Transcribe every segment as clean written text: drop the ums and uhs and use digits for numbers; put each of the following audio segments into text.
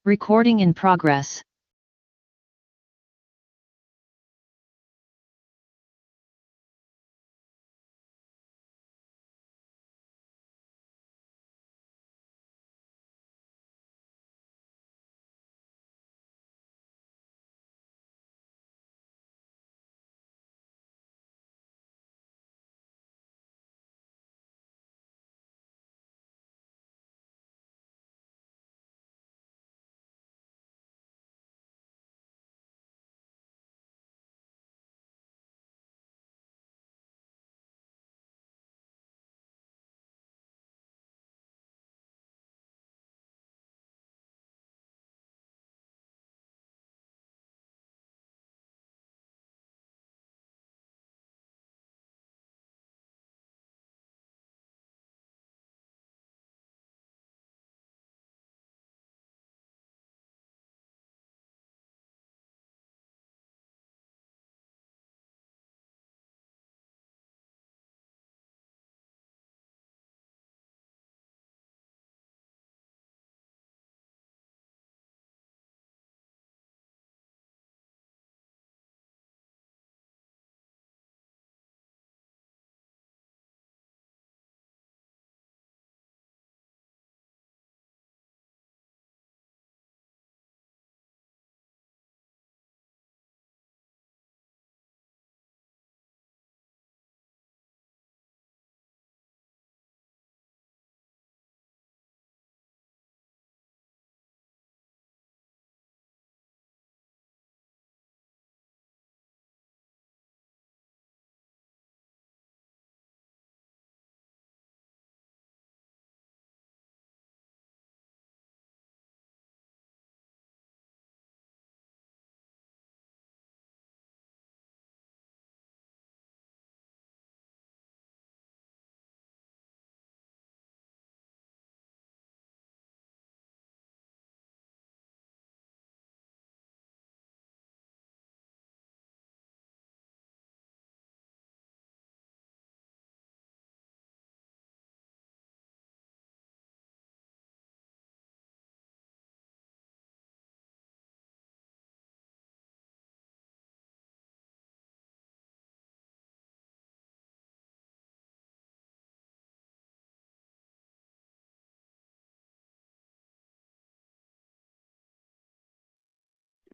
Recording in progress.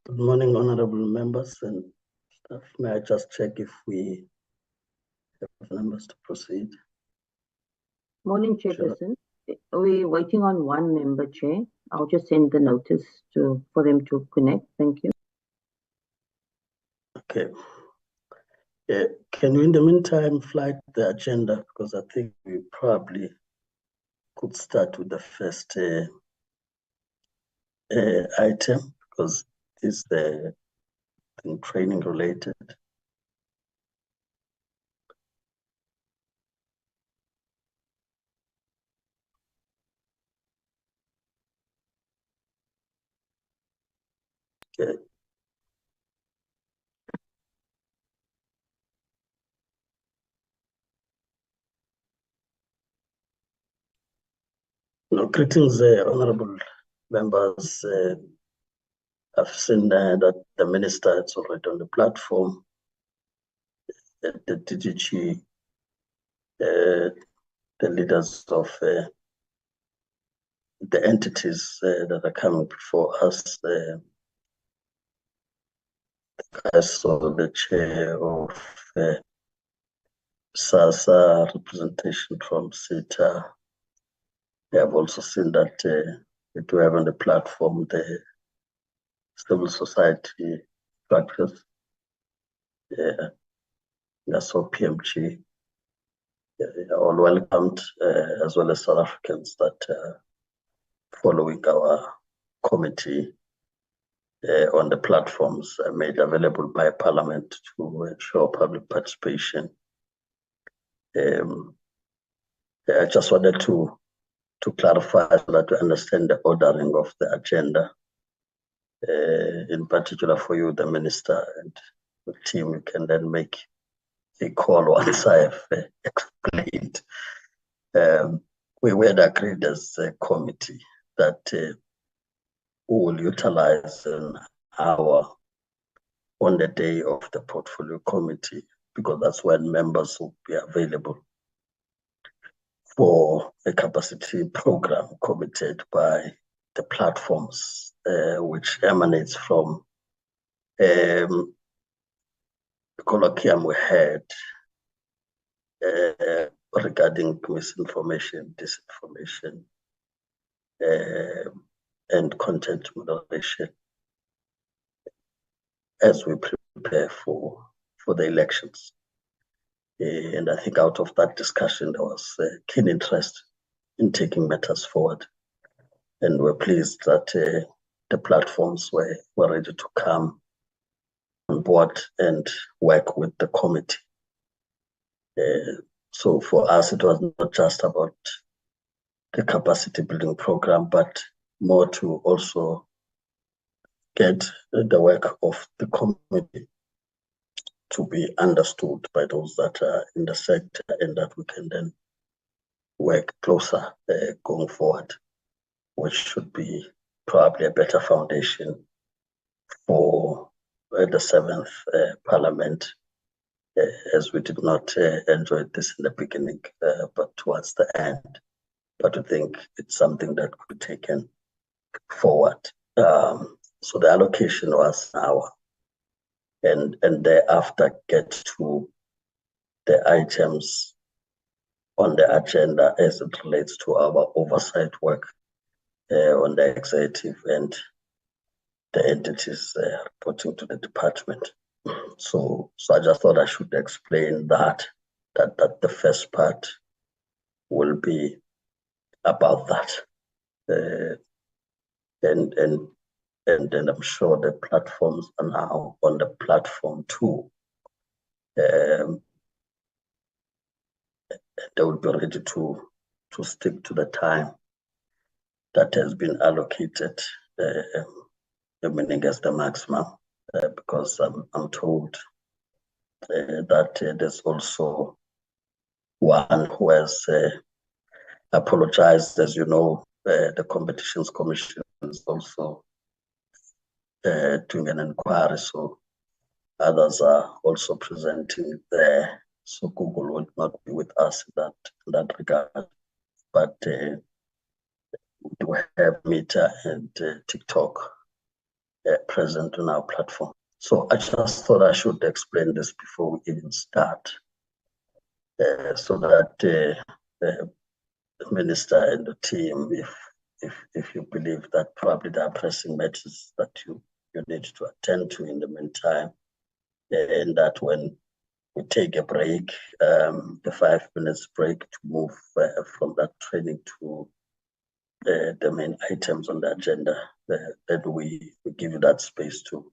Good morning, honorable members and staff. May I just check if we have members to proceed? Morning, Chairperson. We're waiting on one member, Chair. I'll just send the notice for them to connect. Thank you. Okay. Can you, in the meantime, flag the agenda? Because I think we probably could start with the first item, because it's the training related. Okay. Greetings, honorable members. I've seen that the minister is already on the platform. The DGG, the leaders of the entities that are coming before us, I saw the chair of SASA, representation from SITA. I have also seen that we do have on the platform the civil society structures. I saw PMG. All welcomed, as well as South Africans that following our committee on the platforms made available by Parliament to ensure public participation. I just wanted to clarify so that we understand the ordering of the agenda, in particular for you, the minister and the team. You can then make a call once I have explained. We had agreed as a committee that we will utilize an hour on the day of the portfolio committee, because that's when members will be available for a capacity program committed by the platforms, which emanates from the colloquium we had regarding misinformation, disinformation, and content moderation as we prepare for the elections. And I think out of that discussion, there was keen interest in taking matters forward. And we're pleased that the platforms were ready to come on board and work with the committee. So for us, it was not just about the capacity building program, but more to also get the work of the committee to be understood by those that are in the sector, and that we can then work closer going forward, which should be probably a better foundation for the 7th Parliament, as we did not enjoy this in the beginning, but towards the end. But I think it's something that could be taken forward. So the allocation was an hour, and thereafter get to the items on the agenda as it relates to our oversight work on the executive and the entities reporting to the department. So I just thought I should explain that the first part will be about that. And then I'm sure the platforms are now on the platform too. They will be ready to stick to the time that has been allocated, meaning as the maximum, because I'm told that there's also one who has apologized. As you know, the Competitions Commission is also doing an inquiry, so others are also presenting there. So Google will not be with us in that regard, but we have Meta and TikTok present on our platform. So I just thought I should explain this before we even start, so that the minister and the team, if you believe that probably there are pressing matters that you need to attend to in the meantime, and that when we take a break, the 5 minutes break to move from that training to the main items on the agenda, that we give you that space to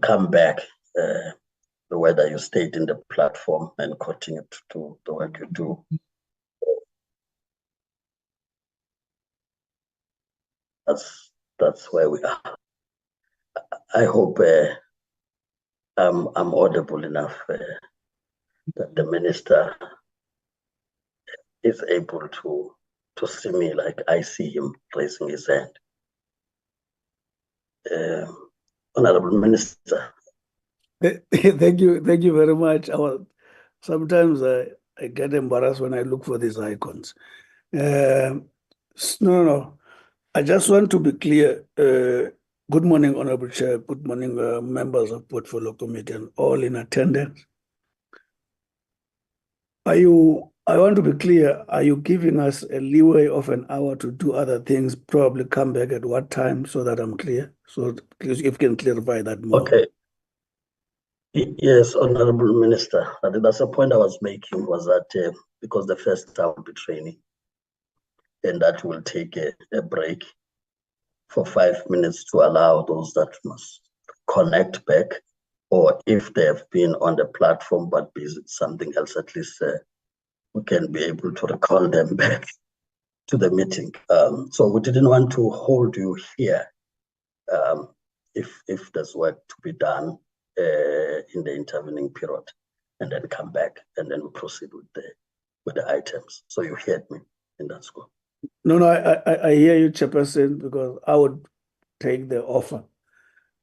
come back, whether you stayed in the platform and continue to do the work you do. That's where we are. I hope I'm audible enough that the minister is able to see me like I see him raising his hand. Honorable Minister. Thank you very much. Sometimes I get embarrassed when I look for these icons. No. I just want to be clear. Good morning, Honorable Chair. Good morning, members of Portfolio Committee and all in attendance. I want to be clear, are you giving us a leeway of an hour to do other things, probably come back at what time, so that I'm clear? So if you can clarify that more. Okay. Yes, Honorable Minister. That's a point I was making, was that because the first time will be training, and that will take a break for 5 minutes to allow those that must connect back, or if they have been on the platform but busy with something else, at least we can be able to recall them back to the meeting. So we didn't want to hold you here if there's work to be done in the intervening period, and then come back and then we proceed with the items. So you heard me in that scope. No, I hear you, Chairperson, because I would take the offer,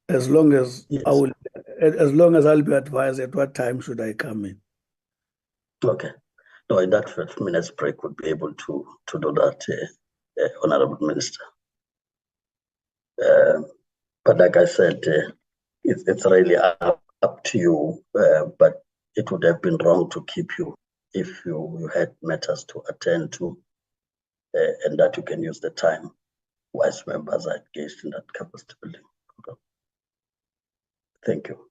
as long as Yes. I'll be advised at what time should I come in. Okay. No, in that 5 minutes break, would be able to do that, Honorable Minister. But like I said, it's really up to you, but it would have been wrong to keep you if you had matters to attend to, and that you can use the time whilst members are engaged in that capacity building program. Thank you.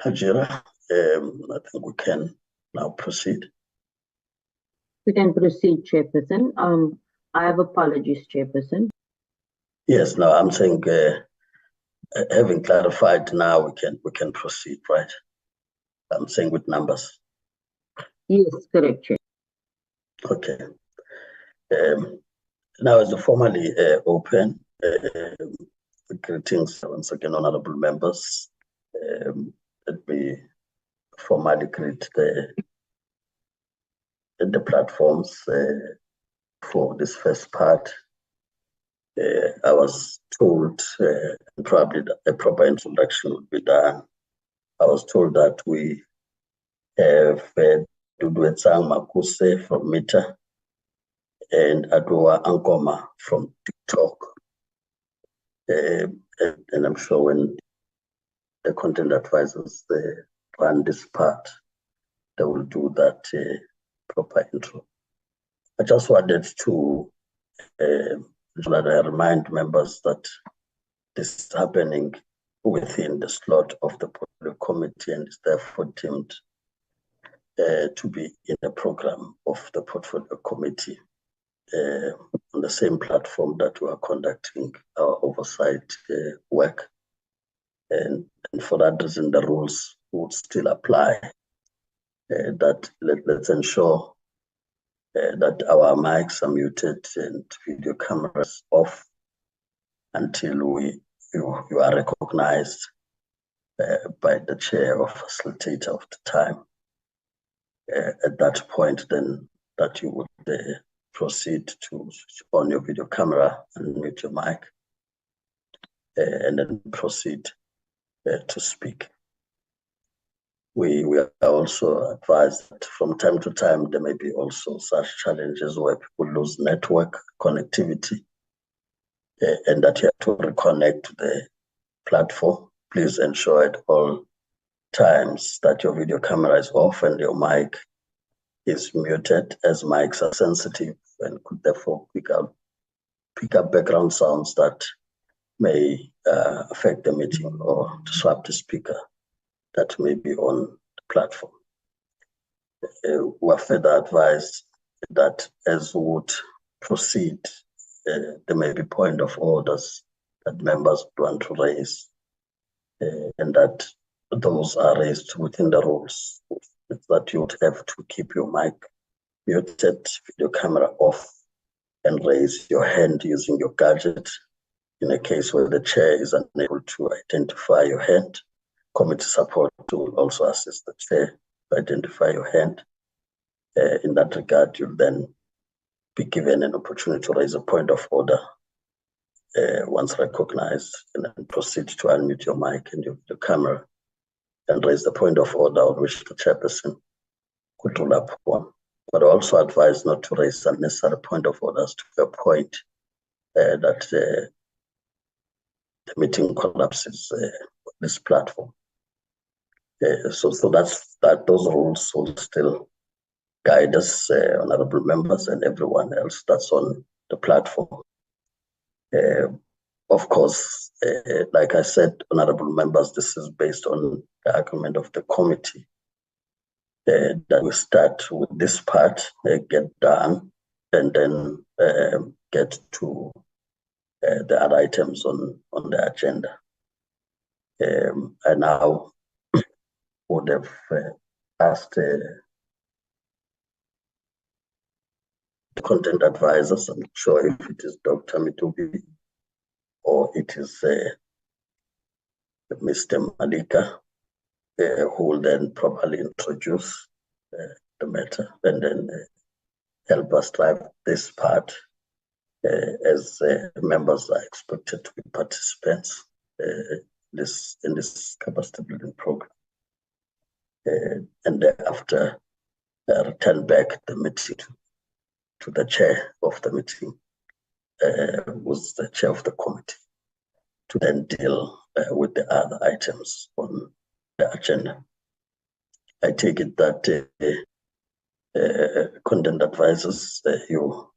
Hajira, I think we can now proceed. We can proceed, Chairperson. I have apologies, Chairperson. Yes, no, I'm saying having clarified now, we can proceed, right? I'm saying with numbers. Yes, correct, Chair. Okay. Now, as the formally open, greetings once again, honorable members. Let me formally greet the platforms for this first part. I was told, probably a proper introduction would be done. I was told that we have Duduetsang Makuse from Mita and Adwa Ankoma from TikTok. And I'm sure when the content advisors run this part, they will do that proper intro. I just wanted to remind members that this is happening within the slot of the portfolio committee and is therefore deemed to be in the program of the portfolio committee on the same platform that we are conducting our oversight work. And for that reason, the rules would still apply. That let's ensure that our mics are muted and video cameras off until you are recognized by the chair or facilitator of the time. At that point, then that you would proceed to switch on your video camera and mute your mic, and then proceed to speak. We are also advised that from time to time, there may be also such challenges where people lose network connectivity and that you have to reconnect to the platform. Please ensure at all times that your video camera is off and your mic is muted, as mics are sensitive and could therefore pick up background sounds that may affect the meeting or disrupt the speaker that may be on the platform. We are further advised that as we would proceed, there may be point of orders that members want to raise, and that those are raised within the rules. It's that you would have to keep your mic muted, video camera off, and raise your hand using your gadget. In a case where the chair is unable to identify your hand, committee support will also assist the chair to identify your hand. In that regard, you'll then be given an opportunity to raise a point of order once recognized, and then proceed to unmute your mic and your camera and raise the point of order on which the chairperson could rule upon. But also advise not to raise unnecessary point of orders to a point that the meeting collapses on this platform. So those rules will still guide us, honorable members, and everyone else that's on the platform. Of course, like I said, honorable members, this is based on the argument of the committee that we start with this part, get done, and then get to the other items on the agenda. I now would have asked the content advisors, I'm not sure if it is Dr. Mitubi or it is Mr. Malika, who will then probably introduce the matter and then help us drive this part as members are expected to be participants in this capacity building program. And thereafter, return back the meeting to the chair of the meeting, who's the chair of the committee, to then deal with the other items on the agenda. I take it that content advisors, you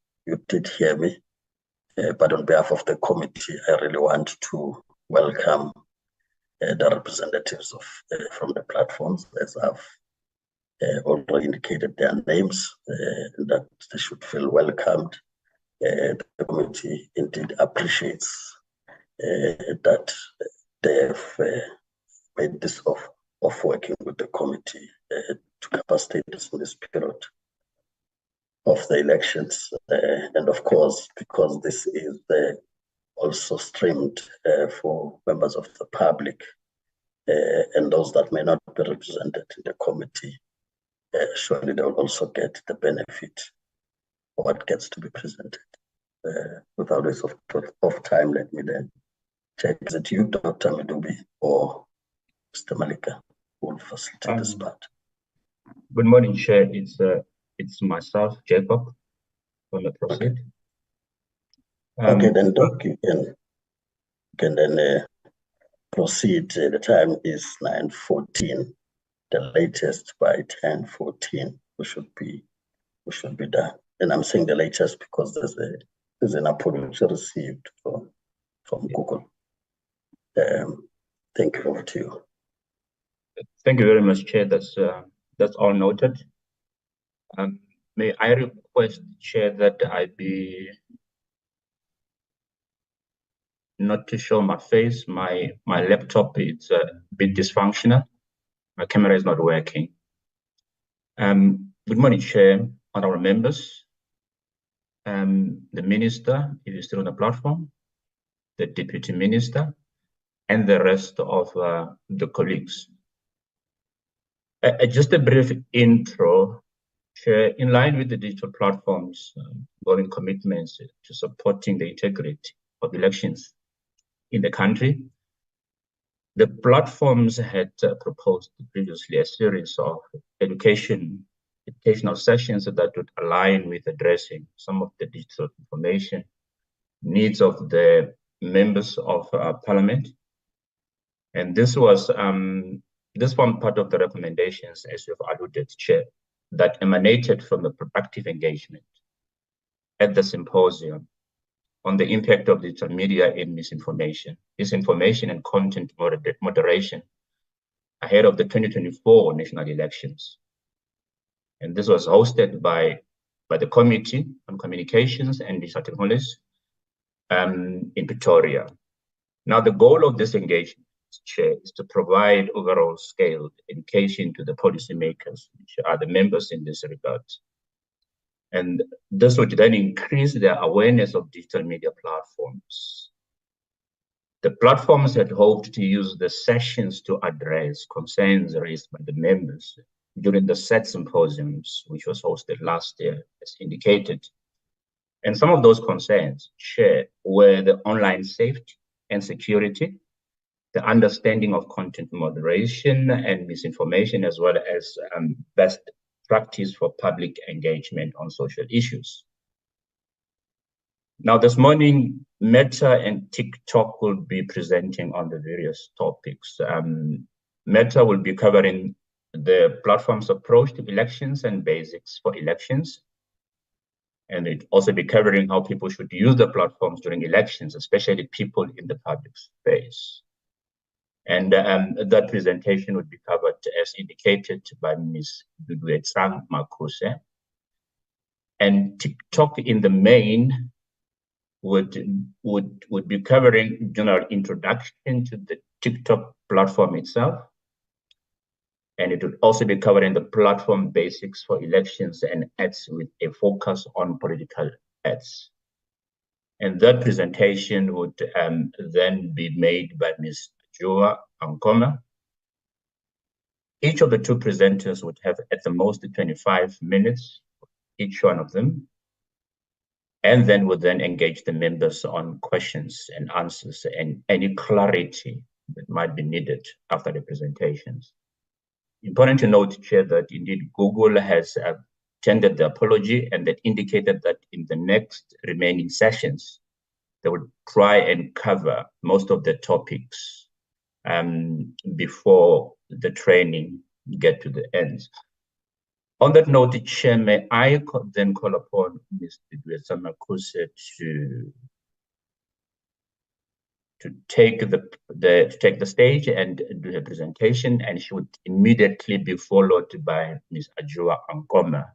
did hear me, but on behalf of the committee, I really want to welcome the representatives of from the platforms, as I've already indicated their names, that they should feel welcomed. The committee indeed appreciates that they have made this of working with the committee to capacitate us in this period of the elections. And of course, because this is also streamed for members of the public and those that may not be represented in the committee, surely they will also get the benefit of what gets to be presented. Without waste of time, let me then check. Is it you, Dr. Midubi, or Mr. Malika, who will facilitate this part? Good morning, Chair. It's myself, Jacob, from the proceed. Okay, then Doc, you can then proceed. The time is 9:14. The latest by 10:14 we should be done. And I'm saying the latest because there's an apology received from Google. Thank you. Over to you. Thank you very much, Chair. That's all noted. May I request, Chair, that I be not to show my face. My laptop is a bit dysfunctional. My camera is not working. Good morning, Chair, honorable members, the Minister, if you're still on the platform, the Deputy Minister, and the rest of the colleagues. Just a brief intro, Chair. In line with the digital platforms' ongoing commitments to supporting the integrity of elections in the country, the platforms had proposed previously a series of educational sessions that would align with addressing some of the digital information needs of the members of Parliament. And this was this formed part of the recommendations, as you've alluded, Chair, that emanated from the productive engagement at the symposium on the impact of digital media in disinformation and content moderation ahead of the 2024 national elections. And this was hosted by the Committee on Communications and Digital Technologies in Pretoria. Now, the goal of this engagement, Chair, is to provide overall scaled education to the policymakers, which are the members in this regard. And this would then increase their awareness of digital media platforms. The platforms had hoped to use the sessions to address concerns raised by the members during the SET symposiums, which was hosted last year, as indicated. And some of those concerns, Chair, were the online safety and security, the understanding of content moderation and misinformation, as well as best practice for public engagement on social issues. Now, this morning, Meta and TikTok will be presenting on the various topics. Meta will be covering the platform's approach to elections and basics for elections. And it also be covering how people should use the platforms during elections, especially people in the public space. And that presentation would be covered as indicated by Ms. Duduetsang Makuse. And TikTok in the main would be covering general introduction to the TikTok platform itself. And it would also be covering the platform basics for elections and ads with a focus on political ads. And that presentation would then be made by Ms. Joa Ankoma. Each of the two presenters would have at the most 25 minutes, each one of them. And then we'll then engage the members on questions and answers and any clarity that might be needed after the presentations. Important to note, Chair, that indeed Google has tendered the apology and that indicated that in the next remaining sessions, they would try and cover most of the topics before the training get to the end. On that note, Chair, may I then call upon Ms. Makuse to take the stage and do her presentation, and she would immediately be followed by Ms. Ajua Ankoma.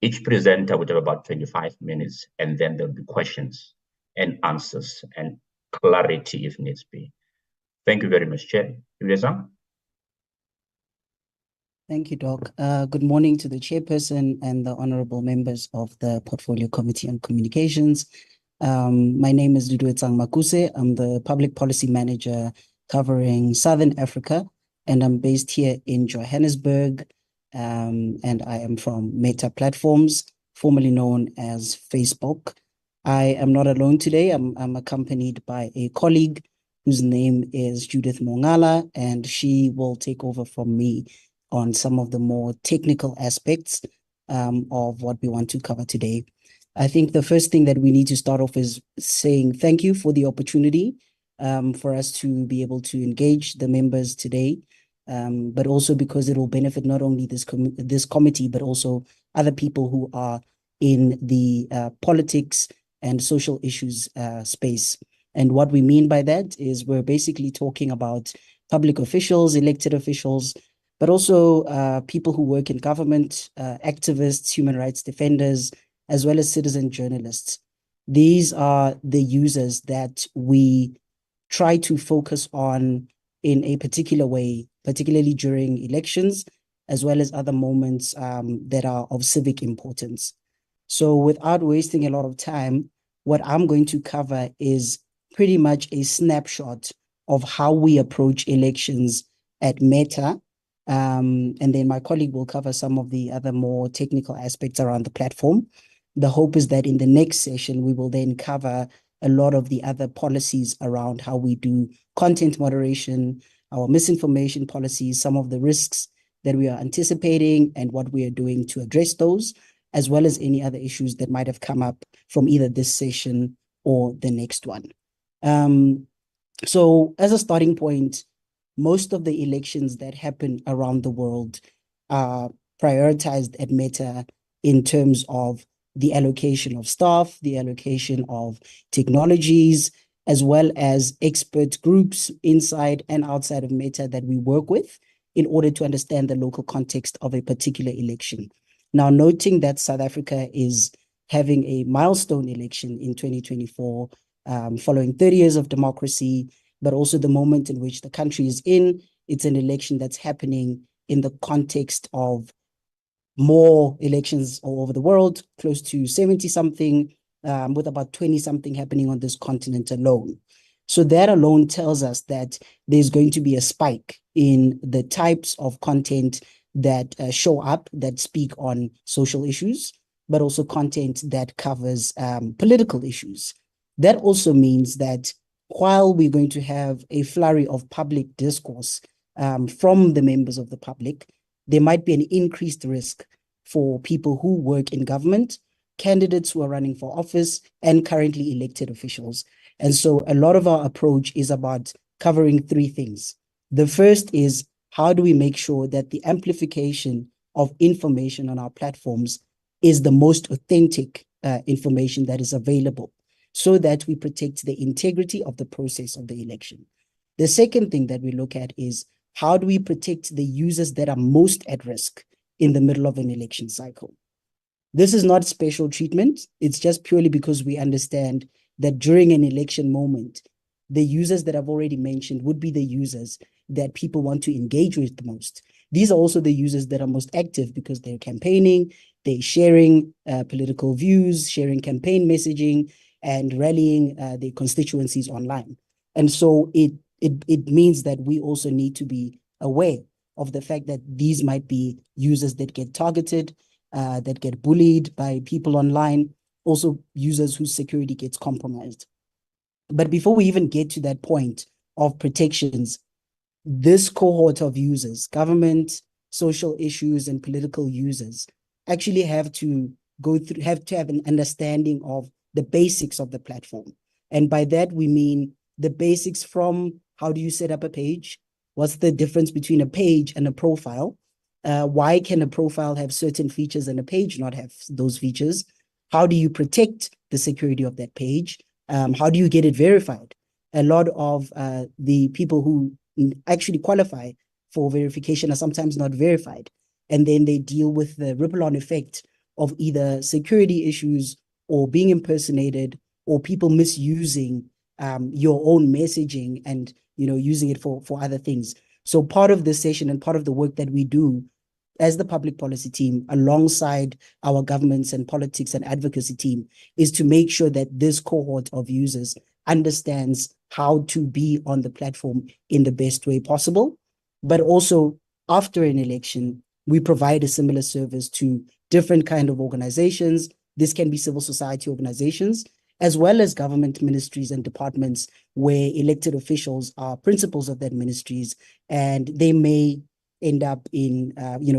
Each presenter would have about 25 minutes, and then there'll be questions and answers and clarity if needs be. Thank you very much, Chair. Thank you, Doc. Good morning to the chairperson and the honorable members of the Portfolio Committee on Communications. My name is Ludwetsang Makuse. I'm the Public Policy Manager covering Southern Africa, and I'm based here in Johannesburg, and I am from Meta Platforms, formerly known as Facebook. I am not alone today. I'm accompanied by a colleague whose name is Judith Mongala, and she will take over from me on some of the more technical aspects of what we want to cover today. I think the first thing that we need to start off is saying thank you for the opportunity for us to be able to engage the members today, but also because it will benefit not only this committee, but also other people who are in the politics and social issues space. And what we mean by that is we're basically talking about public officials, elected officials, but also people who work in government, activists, human rights defenders, as well as citizen journalists. These are the users that we try to focus on in a particular way, particularly during elections, as well as other moments that are of civic importance. So without wasting a lot of time, what I'm going to cover is pretty much a snapshot of how we approach elections at Meta. And then my colleague will cover some of the other more technical aspects around the platform. The hope is that in the next session, we will then cover a lot of the other policies around how we do content moderation, our misinformation policies, some of the risks that we are anticipating and what we are doing to address those, as well as any other issues that might have come up from either this session or the next one. So as a starting point, most of the elections that happen around the world are prioritized at Meta in terms of the allocation of staff, the allocation of technologies, as well as expert groups inside and outside of Meta that we work with in order to understand the local context of a particular election. Now, noting that South Africa is having a milestone election in 2024, following 30 years of democracy, but also the moment in which the country is in, it's an election that's happening in the context of more elections all over the world, close to 70-something, with about 20-something happening on this continent alone. So that alone tells us that there's going to be a spike in the types of content that show up, that speak on social issues, but also content that covers political issues. That also means that while we're going to have a flurry of public discourse from the members of the public, there might be an increased risk for people who work in government, candidates who are running for office, and currently elected officials. And so a lot of our approach is about covering three things. The first is, how do we make sure that the amplification of information on our platforms is the most authentic information that is available, so that we protect the integrity of the process of the election. The second thing that we look at is, how do we protect the users that are most at risk in the middle of an election cycle? This is not special treatment. It's just purely because we understand that during an election moment, the users that I've already mentioned would be the users that people want to engage with the most. These are also the users that are most active because they're campaigning, they're sharing political views, sharing campaign messaging, and rallying their constituencies online. And so it means that we also need to be aware of the fact that these might be users that get targeted, that get bullied by people online, also users whose security gets compromised. But before we even get to that point of protections, this cohort of users, government, social issues, and political users, actually have to have an understanding of the basics of the platform. And by that, we mean the basics from how do you set up a page? What's the difference between a page and a profile? Why can a profile have certain features and a page not have those features? How do you protect the security of that page? How do you get it verified? A lot of the people who actually qualify for verification are sometimes not verified. And then they deal with the ripple-on effect of either security issues or being impersonated or people misusing your own messaging and using it for other things. So part of this session and part of the work that we do as the public policy team alongside our governments and politics and advocacy team is to make sure that this cohort of users understands how to be on the platform in the best way possible. But also after an election, we provide a similar service to different kind of organizations. This can be civil society organizations, as well as government ministries and departments where elected officials are principals of that ministries, and they may end up in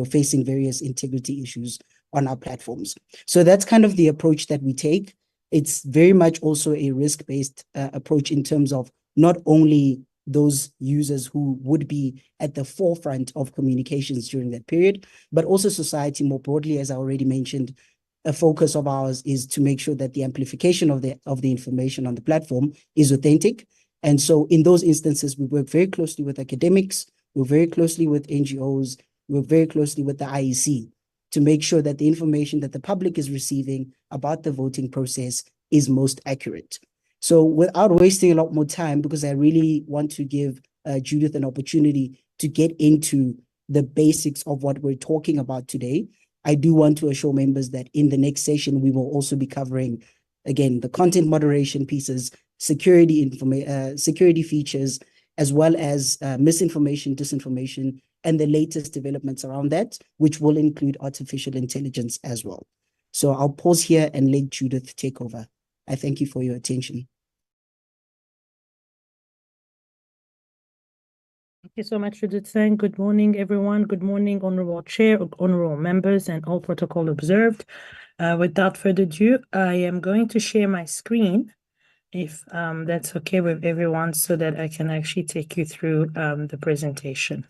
facing various integrity issues on our platforms. So that's kind of the approach that we take. It's very much also a risk-based approach in terms of not only those users who would be at the forefront of communications during that period, but also society more broadly. As I already mentioned, a focus of ours is to make sure that the amplification of the information on the platform is authentic. And so in those instances, we work very closely with academics, we work very closely with NGOs, we work very closely with the IEC to make sure that the information that the public is receiving about the voting process is most accurate. So without wasting a lot more time, because I really want to give Judith an opportunity to get into the basics of what we're talking about today, I do want to assure members that in the next session, we will also be covering, again, the content moderation pieces, security features, as well as misinformation, disinformation, and the latest developments around that, which will include artificial intelligence as well. So I'll pause here and let Judith take over. I thank you for your attention. Thank you so much, Judith. Good morning, everyone. Good morning, Honorable Chair, Honorable members, and all protocol observed. Without further ado, I am going to share my screen, if that's okay with everyone, so that I can actually take you through the presentation.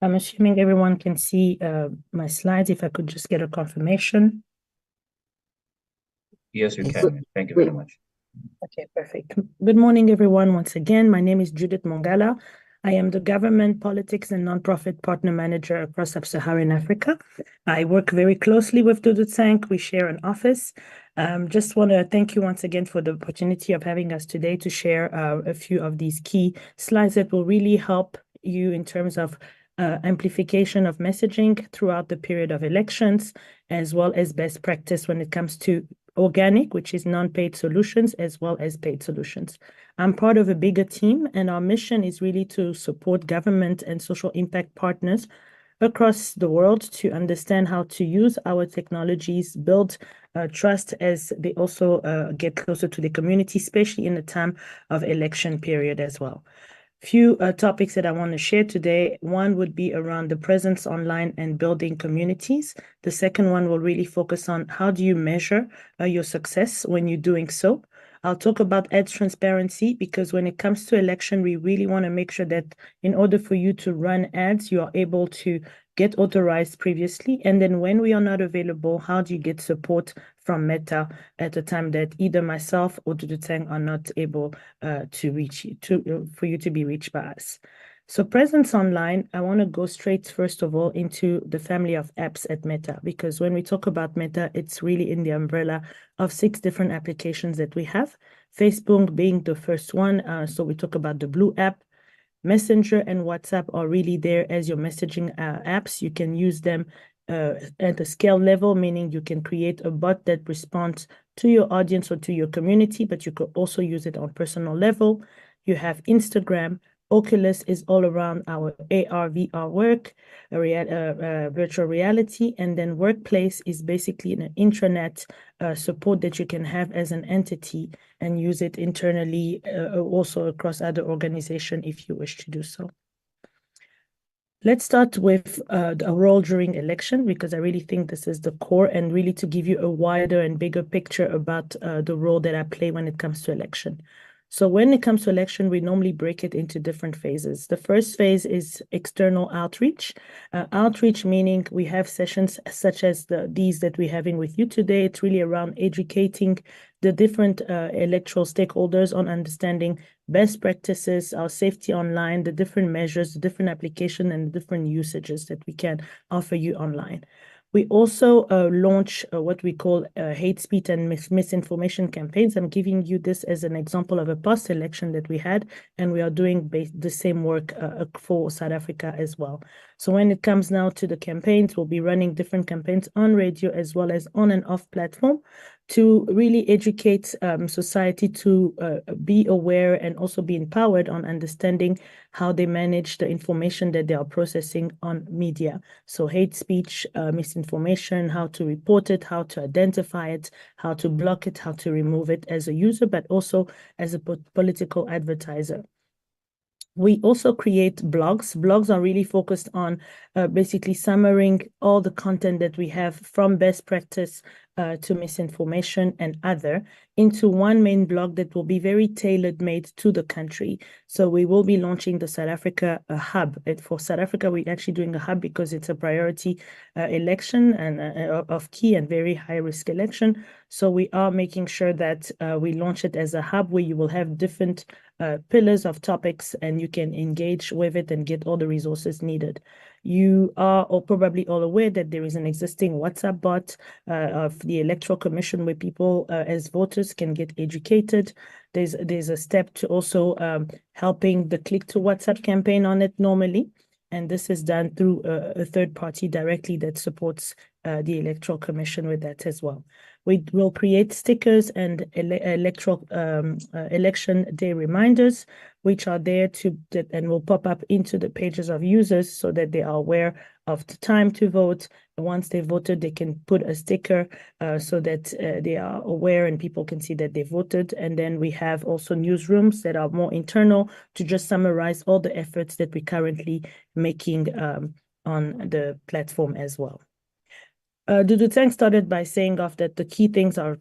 I'm assuming everyone can see my slides. If I could just get a confirmation. Yes, you can. Thank you very much. Okay, perfect. Good morning, everyone. Once again, my name is Judith Mongala. I am the Government, Politics, and Nonprofit Partner Manager across Sub-Saharan Africa. I work very closely with Dudutsang. We share an office. Just want to thank you once again for the opportunity of having us today to share a few of these key slides that will really help you in terms of amplification of messaging throughout the period of elections, as well as best practice when it comes to organic, which is non-paid solutions, as well as paid solutions. I'm part of a bigger team, and our mission is really to support government and social impact partners across the world to understand how to use our technologies, build trust as they also get closer to the community, especially in the time of election period as well. Few topics that I want to share today. One would be around the presence online and building communities. The second one will really focus on how do you measure your success when you're doing so. I'll talk about ads transparency, because when it comes to election, we really want to make sure that in order for you to run ads, you are able to get authorized previously. And then when we are not available, how do you get support from Meta at a time that either myself or Dudutsang are not able to reach you, for you to be reached by us. So presence online, I want to go straight, first of all, into the family of apps at Meta, because when we talk about Meta, it's really in the umbrella of 6 different applications that we have. Facebook being the first one. So we talk about the Blue app. Messenger and WhatsApp are really there as your messaging apps. You can use them at a scale level, meaning you can create a bot that responds to your audience or to your community, but you could also use it on personal level. You have Instagram. Oculus is all around our AR, VR work, virtual reality, and then Workplace is basically an intranet support that you can have as an entity and use it internally, also across other organizations if you wish to do so. Let's start with the role during election, because I really think this is the core, and really to give you a wider and bigger picture about the role that I play when it comes to election. So when it comes to election, we normally break it into different phases. The first phase is external outreach. Outreach meaning we have sessions such as these that we're having with you today. It's really around educating the different electoral stakeholders on understanding best practices, our safety online, the different measures, the different application, and the different usages that we can offer you online. We also launch what we call hate speech and misinformation campaigns. I'm giving you this as an example of a past election that we had, and we are doing the same work for South Africa as well. So when it comes now to the campaigns, we'll be running different campaigns on radio as well as on and off platform to really educate society to be aware and also be empowered on understanding how they manage the information that they are processing on media. So hate speech, misinformation, how to report it, how to identify it, how to block it, how to remove it as a user, but also as a political advertiser. We also create blogs. Blogs are really focused on basically summarizing all the content that we have from best practice to misinformation and other into one main blog that will be very tailor made to the country. So we will be launching the South Africa hub. For South Africa, we're actually doing a hub because it's a priority election and of key and very high risk election. So we are making sure that we launch it as a hub where you will have different pillars of topics and you can engage with it and get all the resources needed. You are probably all aware that there is an existing WhatsApp bot of the Electoral Commission where people as voters can get educated. There's a step to also helping the Click to WhatsApp campaign on it normally. And this is done through a third party directly that supports the Electoral Commission with that as well. We will create stickers and electoral election day reminders, which are there and will pop up into the pages of users so that they are aware of the time to vote. And once they voted, they can put a sticker so that they are aware and people can see that they voted. And then we have also newsrooms that are more internal to just summarize all the efforts that we're currently making on the platform as well. Dudu Tang started by saying that the key things are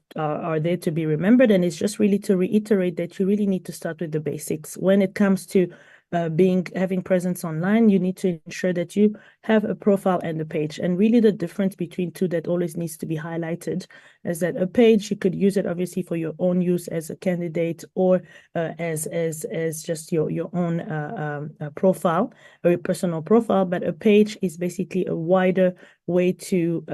there to be remembered, and it's just really to reiterate that you really need to start with the basics. When it comes to having presence online, you need to ensure that you have a profile and a page. And really the difference between two that always needs to be highlighted is that a page, you could use it obviously for your own use as a candidate or as just your own profile or your personal profile. But a page is basically a wider way to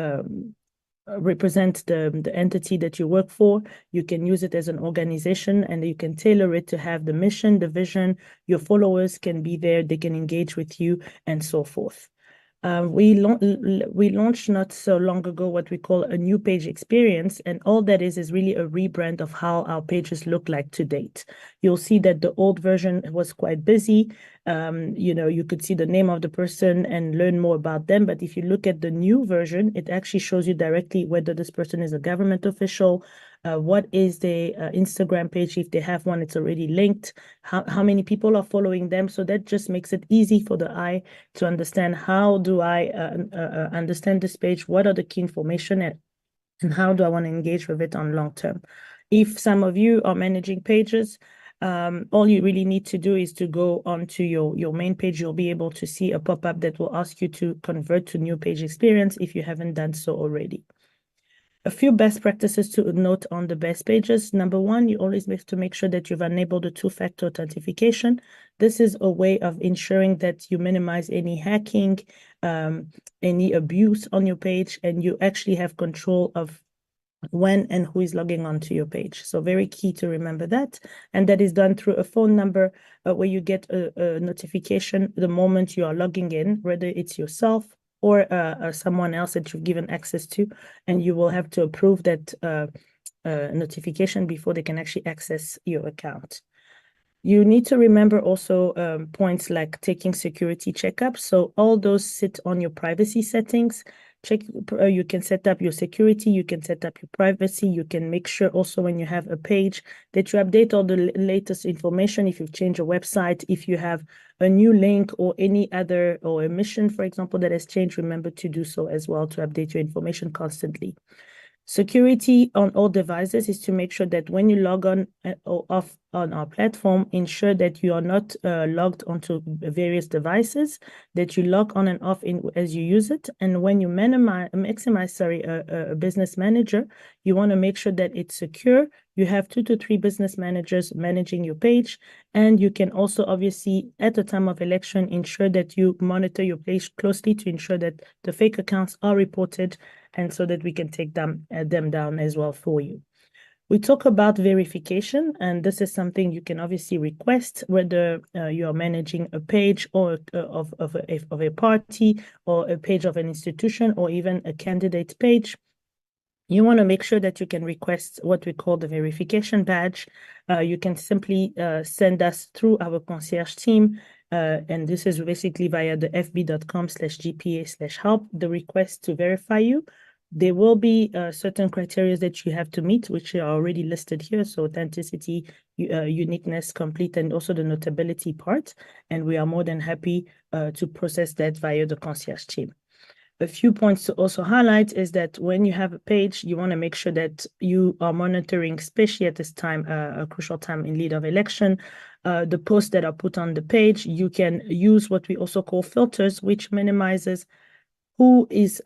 represent the entity that you work for. You can use it as an organization and you can tailor it to have the mission, the vision. Your followers can be there, they can engage with you and so forth. We launched not so long ago what we call a new page experience, and all that is really a rebrand of how our pages look like to date. You'll see that the old version was quite busy. You could see the name of the person and learn more about them. But if you look at the new version, it actually shows you directly whether this person is a government official, what is the Instagram page. If they have one, it's already linked, how many people are following them. So that just makes it easy for the eye to understand how do I understand this page, what are the key information, and how do I want to engage with it on long term. If some of you are managing pages, all you really need to do is to go onto your main page. You'll be able to see a pop-up that will ask you to convert to new page experience if you haven't done so already. A few best practices to note on the best pages. Number one, you always have to make sure that you've enabled the two-factor authentication. This is a way of ensuring that you minimize any hacking, any abuse on your page, and you actually have control of when and who is logging onto your page. So very key to remember that. And that is done through a phone number where you get a notification the moment you are logging in, whether it's yourself or someone else that you've given access to, and you will have to approve that notification before they can actually access your account. You need to remember also points like taking security checkups. So all those sit on your privacy settings. You can set up your security, you can set up your privacy, you can make sure also when you have a page that you update all the latest information. If you've changed your website, if you have a new link or any other, or a mission, for example, that has changed, remember to do so as well, to update your information constantly. Security on all devices is to make sure that when you log on or off on our platform, ensure that you are not logged onto various devices, that you log on and off as you use it. And when you maximize a business manager, you want to make sure that it's secure. You have 2 to 3 business managers managing your page. And you can also obviously, at the time of election, ensure that you monitor your page closely to ensure that the fake accounts are reported, and so that we can take them down as well for you. We talk about verification, and this is something you can obviously request, whether you are managing a page or of a party, or a page of an institution, or even a candidate page. You want to make sure that you can request what we call the verification badge. You can simply send us through our concierge team, and this is basically via the fb.com/gpa/help, the request to verify you. There will be certain criteria that you have to meet, which are already listed here. So authenticity, uniqueness, complete, and also the notability part. And we are more than happy to process that via the concierge team. A few points to also highlight is that when you have a page, you want to make sure that you are monitoring, especially at this time, a crucial time in lead of election, the posts that are put on the page. You can use what we also call filters, which minimizes who is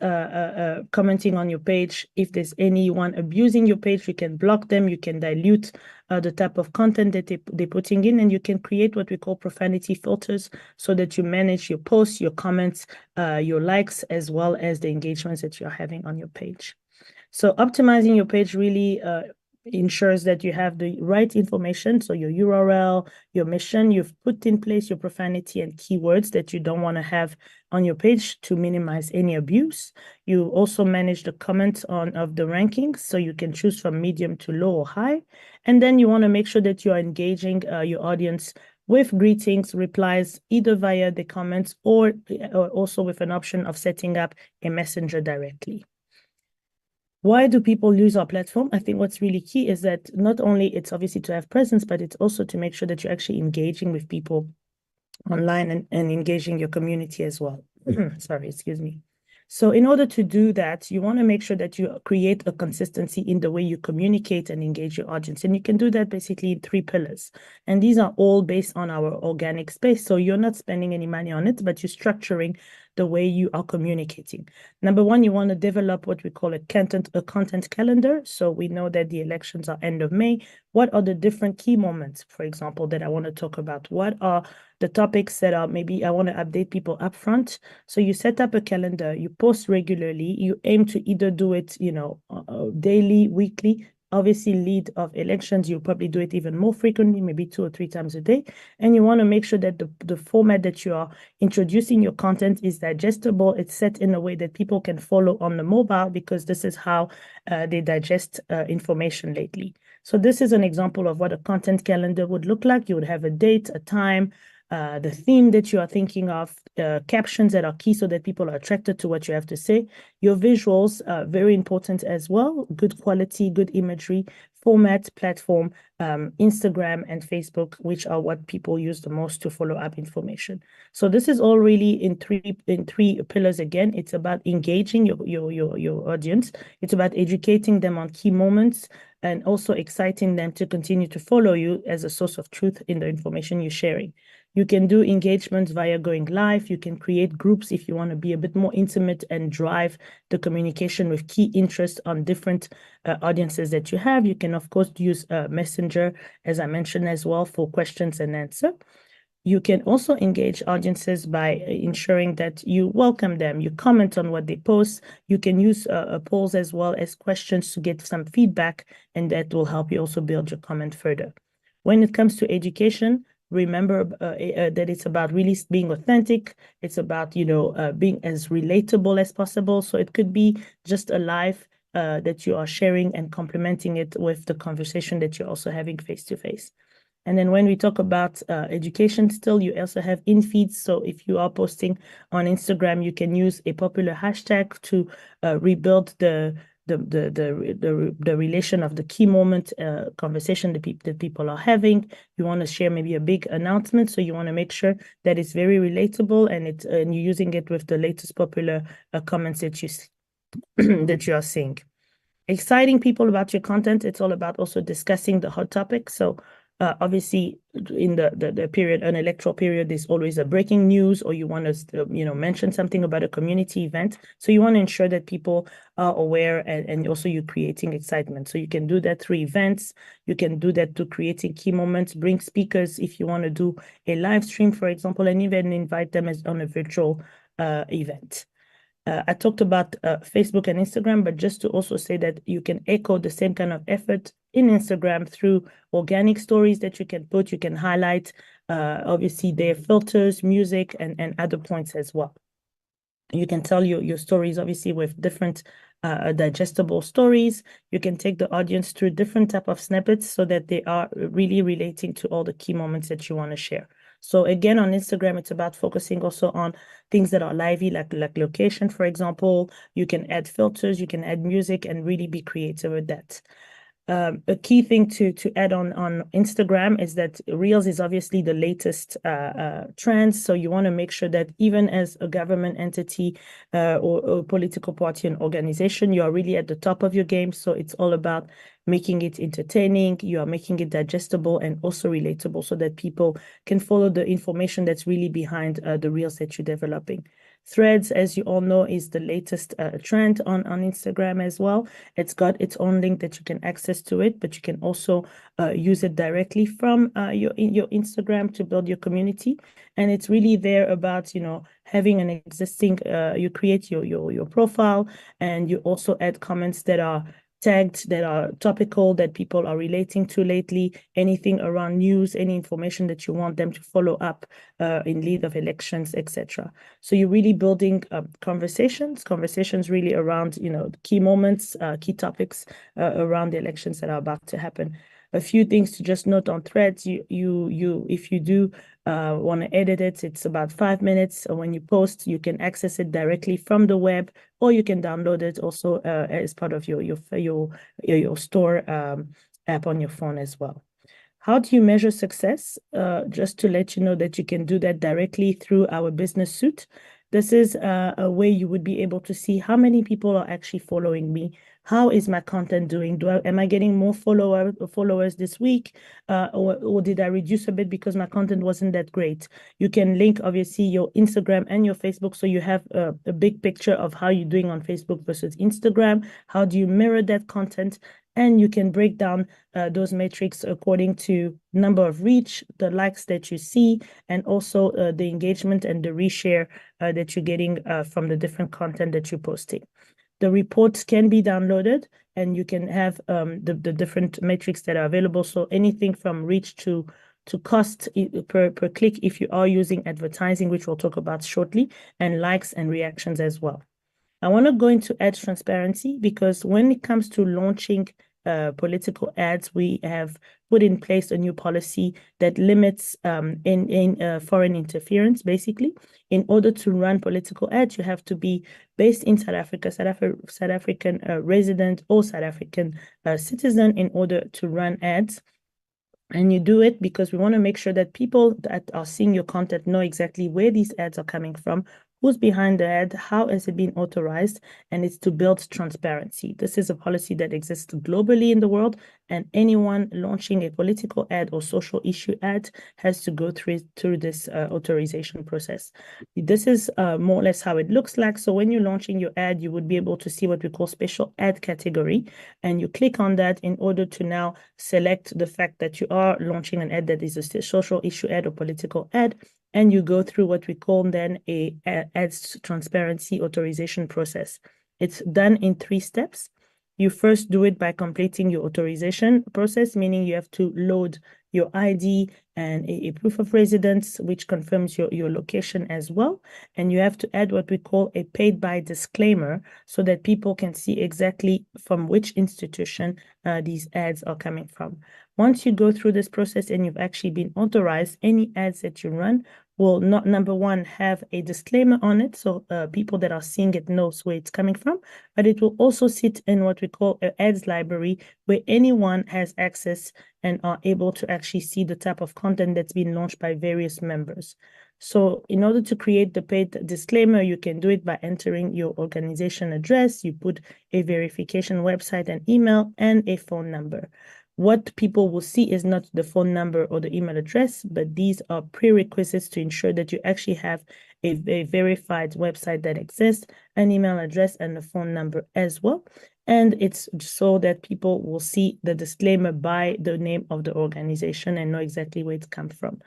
commenting on your page. If there's anyone abusing your page, you can block them, you can dilute the type of content that they're putting in, and you can create what we call profanity filters so that you manage your posts, your comments, your likes, as well as the engagements that you're having on your page. So optimizing your page really ensures that you have the right information. So your URL, your mission, you've put in place your profanity and keywords that you don't want to have on your page to minimize any abuse. You also manage the comments of the rankings, so you can choose from medium to low or high. And then you want to make sure that you're engaging your audience with greetings, replies, either via the comments or also with an option of setting up a messenger directly. Why do people use our platform? I think what's really key is that not only it's obviously to have presence, but it's also to make sure that you're actually engaging with people online and engaging your community as well. Sorry, excuse me. So in order to do that, you want to make sure that you create a consistency in the way you communicate and engage your audience. And you can do that basically in 3 pillars. And these are all based on our organic space. So you're not spending any money on it, but you're structuring the way you are communicating. Number 1, you want to develop what we call a content calendar. So we know that the elections are end of May. What are the different key moments, for example, that I want to talk about? What are the topics that are maybe I want to update people upfront? So you set up a calendar, you post regularly, you aim to either do it, daily, weekly. Obviously, lead of elections, you'll probably do it even more frequently, maybe 2 or 3 times a day. And you want to make sure that the format that you are introducing your content is digestible. It's set in a way that people can follow on the mobile, because this is how they digest information lately. So this is an example of what a content calendar would look like. You would have a date, a time, the theme that you are thinking of, captions that are key so that people are attracted to what you have to say. Your visuals are very important as well. Good quality, good imagery, format, platform, Instagram and Facebook, which are what people use the most to follow up information. So this is all really in three pillars. Again, it's about engaging your audience. It's about educating them on key moments, and also exciting them to continue to follow you as a source of truth in the information you're sharing. You can do engagements via going live. You can create groups if you want to be a bit more intimate and drive the communication with key interests on different audiences that you have. You can, of course, use Messenger, as I mentioned as well, for questions and answer. You can also engage audiences by ensuring that you welcome them, you comment on what they post. You can use polls as well as questions to get some feedback, and that will help you also build your comment further. When it comes to education, remember that it's about really being authentic. It's about, being as relatable as possible. So it could be just a live that you are sharing and complementing it with the conversation that you're also having face-to-face. And then when we talk about education still, you also have in-feeds. So if you are posting on Instagram, you can use a popular hashtag to rebuild the relation of the key moment conversation that people are having. You want to share maybe a big announcement, so you want to make sure that it's very relatable and you're using it with the latest popular comments that you that you are seeing. Exciting people about your content. It's all about also discussing the hot topic. So obviously, in the period, an electoral period, there's always a breaking news, or you want to, mention something about a community event. So you want to ensure that people are aware, and also you're creating excitement. So you can do that through events. You can do that through creating key moments, bring speakers if you want to do a live stream, for example, and even invite them on a virtual event. I talked about Facebook and Instagram, but just to also say that you can echo the same kind of effort in Instagram through organic stories that you can put, you can highlight, obviously their filters, music, and other points as well. You can tell your stories, obviously, with different digestible stories. You can take the audience through different type of snippets so that they are really relating to all the key moments that you want to share. So again, on Instagram, it's about focusing also on things that are lively, like location, for example. You can add filters, you can add music, and really be creative with that. A key thing to add on Instagram is that Reels is obviously the latest trends. So you want to make sure that even as a government entity or political party and organization, you are really at the top of your game. So it's all about making it entertaining, you are making it digestible and also relatable so that people can follow the information that's really behind the Reels that you're developing. Threads, as you all know, is the latest trend on Instagram as well. It's got its own link that you can access to it, but you can also use it directly from your Instagram to build your community. And it's really there about, having an existing, you create your profile, and you also add comments that are tagged, that are topical, that people are relating to lately, anything around news, any information that you want them to follow up in lead of elections, etc. So you're really building conversations really around, key moments, key topics around the elections that are about to happen. A few things to just note on Threads. If you do want to edit it, it's about 5 minutes. When you post, you can access it directly from the web, or you can download it also as part of your store app on your phone as well. How do you measure success? Just to let you know that you can do that directly through our business suite. This is a way you would be able to see how many people are actually following me. How is my content doing? Am I getting more followers this week? Or did I reduce a bit because my content wasn't that great? You can link, obviously, your Instagram and your Facebook, so you have a big picture of how you're doing on Facebook versus Instagram. How do you mirror that content? And you can break down those metrics according to number of reach, the likes that you see, and also the engagement and the reshare that you're getting from the different content that you're posting. The reports can be downloaded, and you can have the different metrics that are available. So anything from reach to cost per click if you are using advertising, which we'll talk about shortly, and likes and reactions as well. I want to go into ads transparency because when it comes to launching political ads, we have put in place a new policy that limits foreign interference. Basically, in order to run political ads, you have to be based in South Africa, South African resident or South African citizen in order to run ads. And you do it because we want to make sure that people that are seeing your content know exactly where these ads are coming from, who's behind the ad, how has it been authorized, and it's to build transparency. This is a policy that exists globally in the world, and anyone launching a political ad or social issue ad has to go through this authorization process. This is more or less how it looks like. So when you're launching your ad, you would be able to see what we call special ad category, and you click on that in order to now select the fact that you are launching an ad that is a social issue ad or political ad, and you go through what we call then a ads transparency authorization process. It's done in 3 steps. You first do it by completing your authorization process, meaning you have to load your ID and a proof of residence, which confirms your location as well. And you have to add what we call a paid by disclaimer so that people can see exactly from which institution these ads are coming from. Once you go through this process and you've actually been authorized, any ads that you run will not, number one, have a disclaimer on it, so people that are seeing it knows where it's coming from, but it will also sit in what we call an ads library, where anyone has access and are able to actually see the type of content that's been launched by various members. So in order to create the paid disclaimer, you can do it by entering your organization address. You put a verification website and email and a phone number. What people will see is not the phone number or the email address, but these are prerequisites to ensure that you actually have a verified website that exists, an email address, and a phone number as well. And it's so that people will see the disclaimer by the name of the organization and know exactly where it comes from.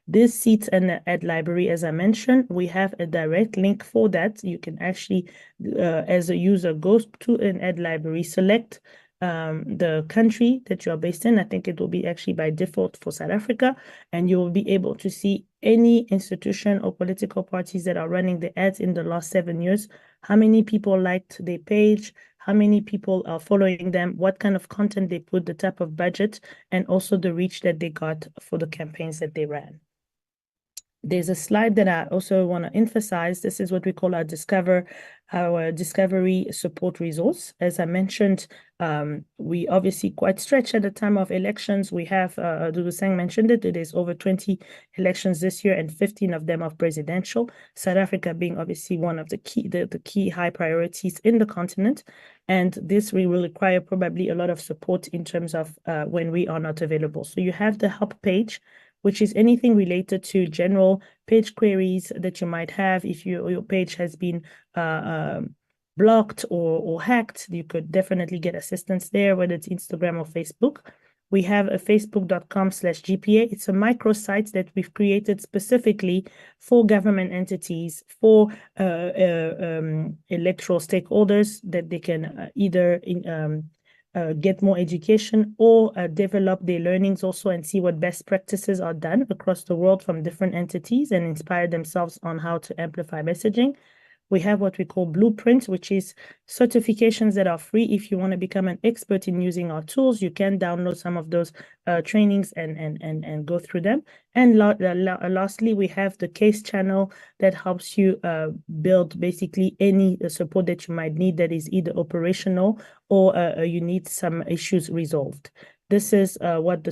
This sits in the ad library, as I mentioned. We have a direct link for that. You can actually, as a user, go to an ad library, select the country that you are based in. I think it will be actually by default for South Africa, and you will be able to see any institution or political parties that are running the ads in the last 7 years, how many people liked their page, how many people are following them, what kind of content they put, the type of budget, and also the reach that they got for the campaigns that they ran. There's a slide that I also want to emphasize. This is what we call our discovery support resource. As I mentioned, we obviously quite stretched at the time of elections. We have, Dudu Sang mentioned it, there's over 20 elections this year and 15 of them are presidential. South Africa being obviously one of the key high priorities in the continent. And this will require probably a lot of support in terms of when we are not available. So you have the help page, which is anything related to general page queries that you might have. If your page has been blocked or hacked, you could definitely get assistance there, whether it's Instagram or Facebook. We have a facebook.com/GPA. It's a microsite that we've created specifically for government entities, for electoral stakeholders, that they can either get more education or develop their learnings also and see what best practices are done across the world from different entities and inspire themselves on how to amplify messaging. We have what we call blueprints, which is certifications that are free. If you want to become an expert in using our tools, you can download some of those trainings and go through them. And lastly, we have the case channel that helps you build basically any support that you might need that is either operational or you need some issues resolved. This is what the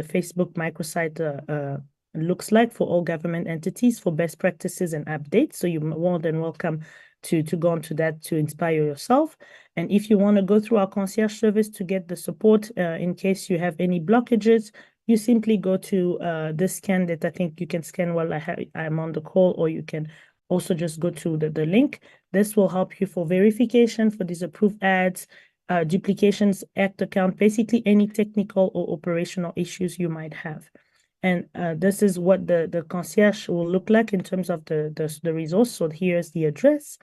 Facebook microsite looks like for all government entities for best practices and updates. So you're more than welcome to go onto that to inspire yourself. And if you want to go through our concierge service to get the support in case you have any blockages, you simply go to this scan that I think you can scan while I'm on the call, or you can also just go to the link. This will help you for verification, for disapproved ads, duplications, act account, basically any technical or operational issues you might have. And this is what the concierge will look like in terms of the resource. So here's the address.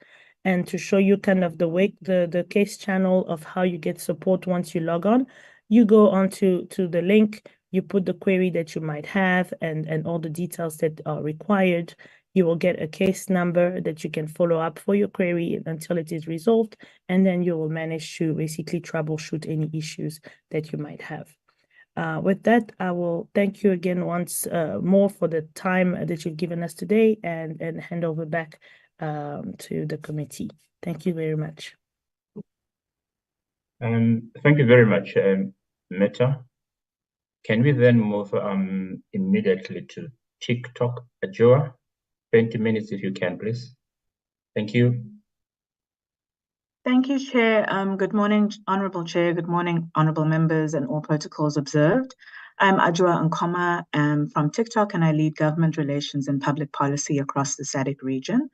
And to show you kind of the case channel of how you get support once you log on, you go onto the link, you put the query that you might have and all the details that are required. You will get a case number that you can follow up for your query until it is resolved. And then you will manage to basically troubleshoot any issues that you might have. With that, I will thank you again once more for the time that you've given us today and hand over back to the committee. Thank you very much. Thank you very much, Meta. Can we then move immediately to TikTok, Ajua? 20 minutes if you can, please. Thank you. Thank you, Chair. Good morning, Honourable Chair. Good morning, honourable members and all protocols observed. I'm Ajwa Nkoma from TikTok, and I lead government relations and public policy across the SADC region.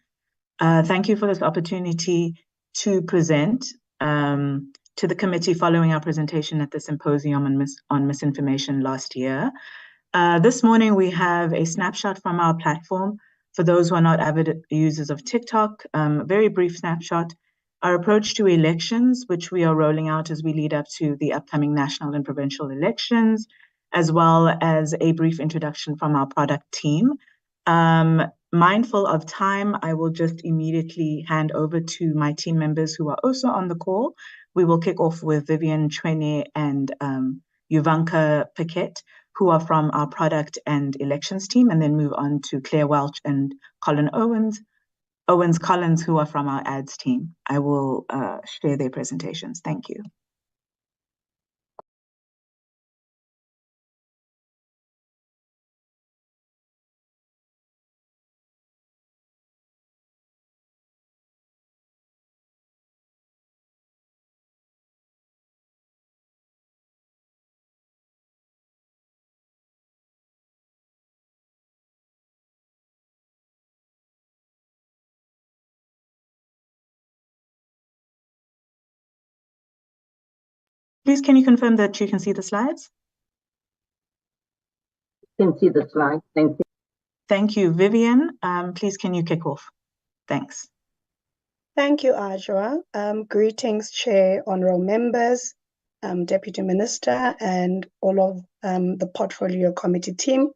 Thank you for this opportunity to present to the committee following our presentation at the symposium on misinformation last year. This morning, we have a snapshot from our platform for those who are not avid users of TikTok, a very brief snapshot. Our approach to elections, which we are rolling out as we lead up to the upcoming national and provincial elections, as well as a brief introduction from our product team. Mindful of time, I will just immediately hand over to my team members who are also on the call. We will kick off with Vivian Chwene and Yuvanka Paquette, who are from our product and elections team, and then move on to Claire Welch and Colin Owens Collins, who are from our ads team. I will share their presentations. Thank you. Please, can you confirm that you can see the slides? Can see the slide. Thank you. Thank you. Vivian, please can you kick off? Thanks. Thank you, Ajwa. Greetings, Chair, honourable members, Deputy Minister, and all of the Portfolio Committee team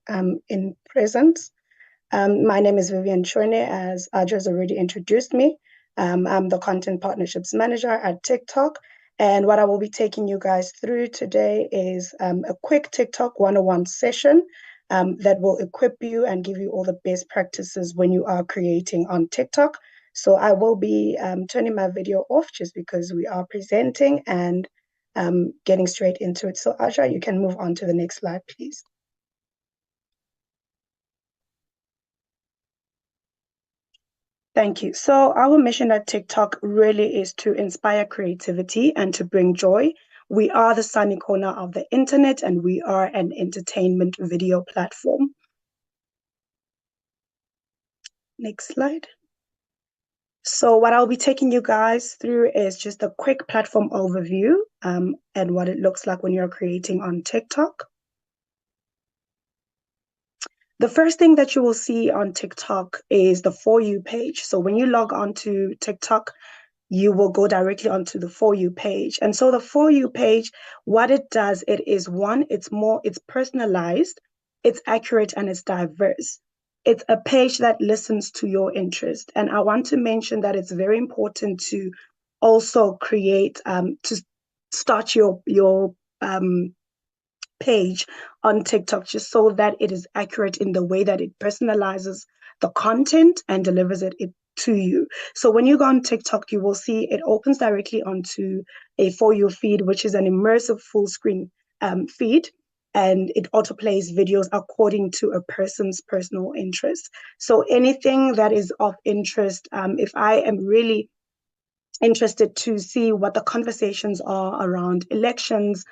in presence. My name is Vivian Chwene, as Ajwa has already introduced me. I'm the Content Partnerships Manager at TikTok. And what I will be taking you guys through today is a quick TikTok 101 session that will equip you and give you all the best practices when you are creating on TikTok. So I will be turning my video off just because we are presenting and getting straight into it. So Ajwa, you can move on to the next slide, please. Thank you. So our mission at TikTok really is to inspire creativity and to bring joy. We are the sunny corner of the internet, and we are an entertainment video platform. Next slide. So what I'll be taking you guys through is just a quick platform overview and what it looks like when you're creating on TikTok. The first thing that you will see on TikTok is the For You page. So when you log on to TikTok, you will go directly onto the For You page. And so the For You page, what it does, it is one, it's personalized, it's accurate, and it's diverse. It's a page that listens to your interest. And I want to mention that it's very important to also create, to start your page on TikTok just so that it is accurate in the way that it personalizes the content and delivers it to you. So when you go on TikTok, you will see it opens directly onto a For You feed, which is an immersive full screen feed, and it autoplays videos according to a person's personal interest. So anything that is of interest, if I am really interested to see what the conversations are around elections,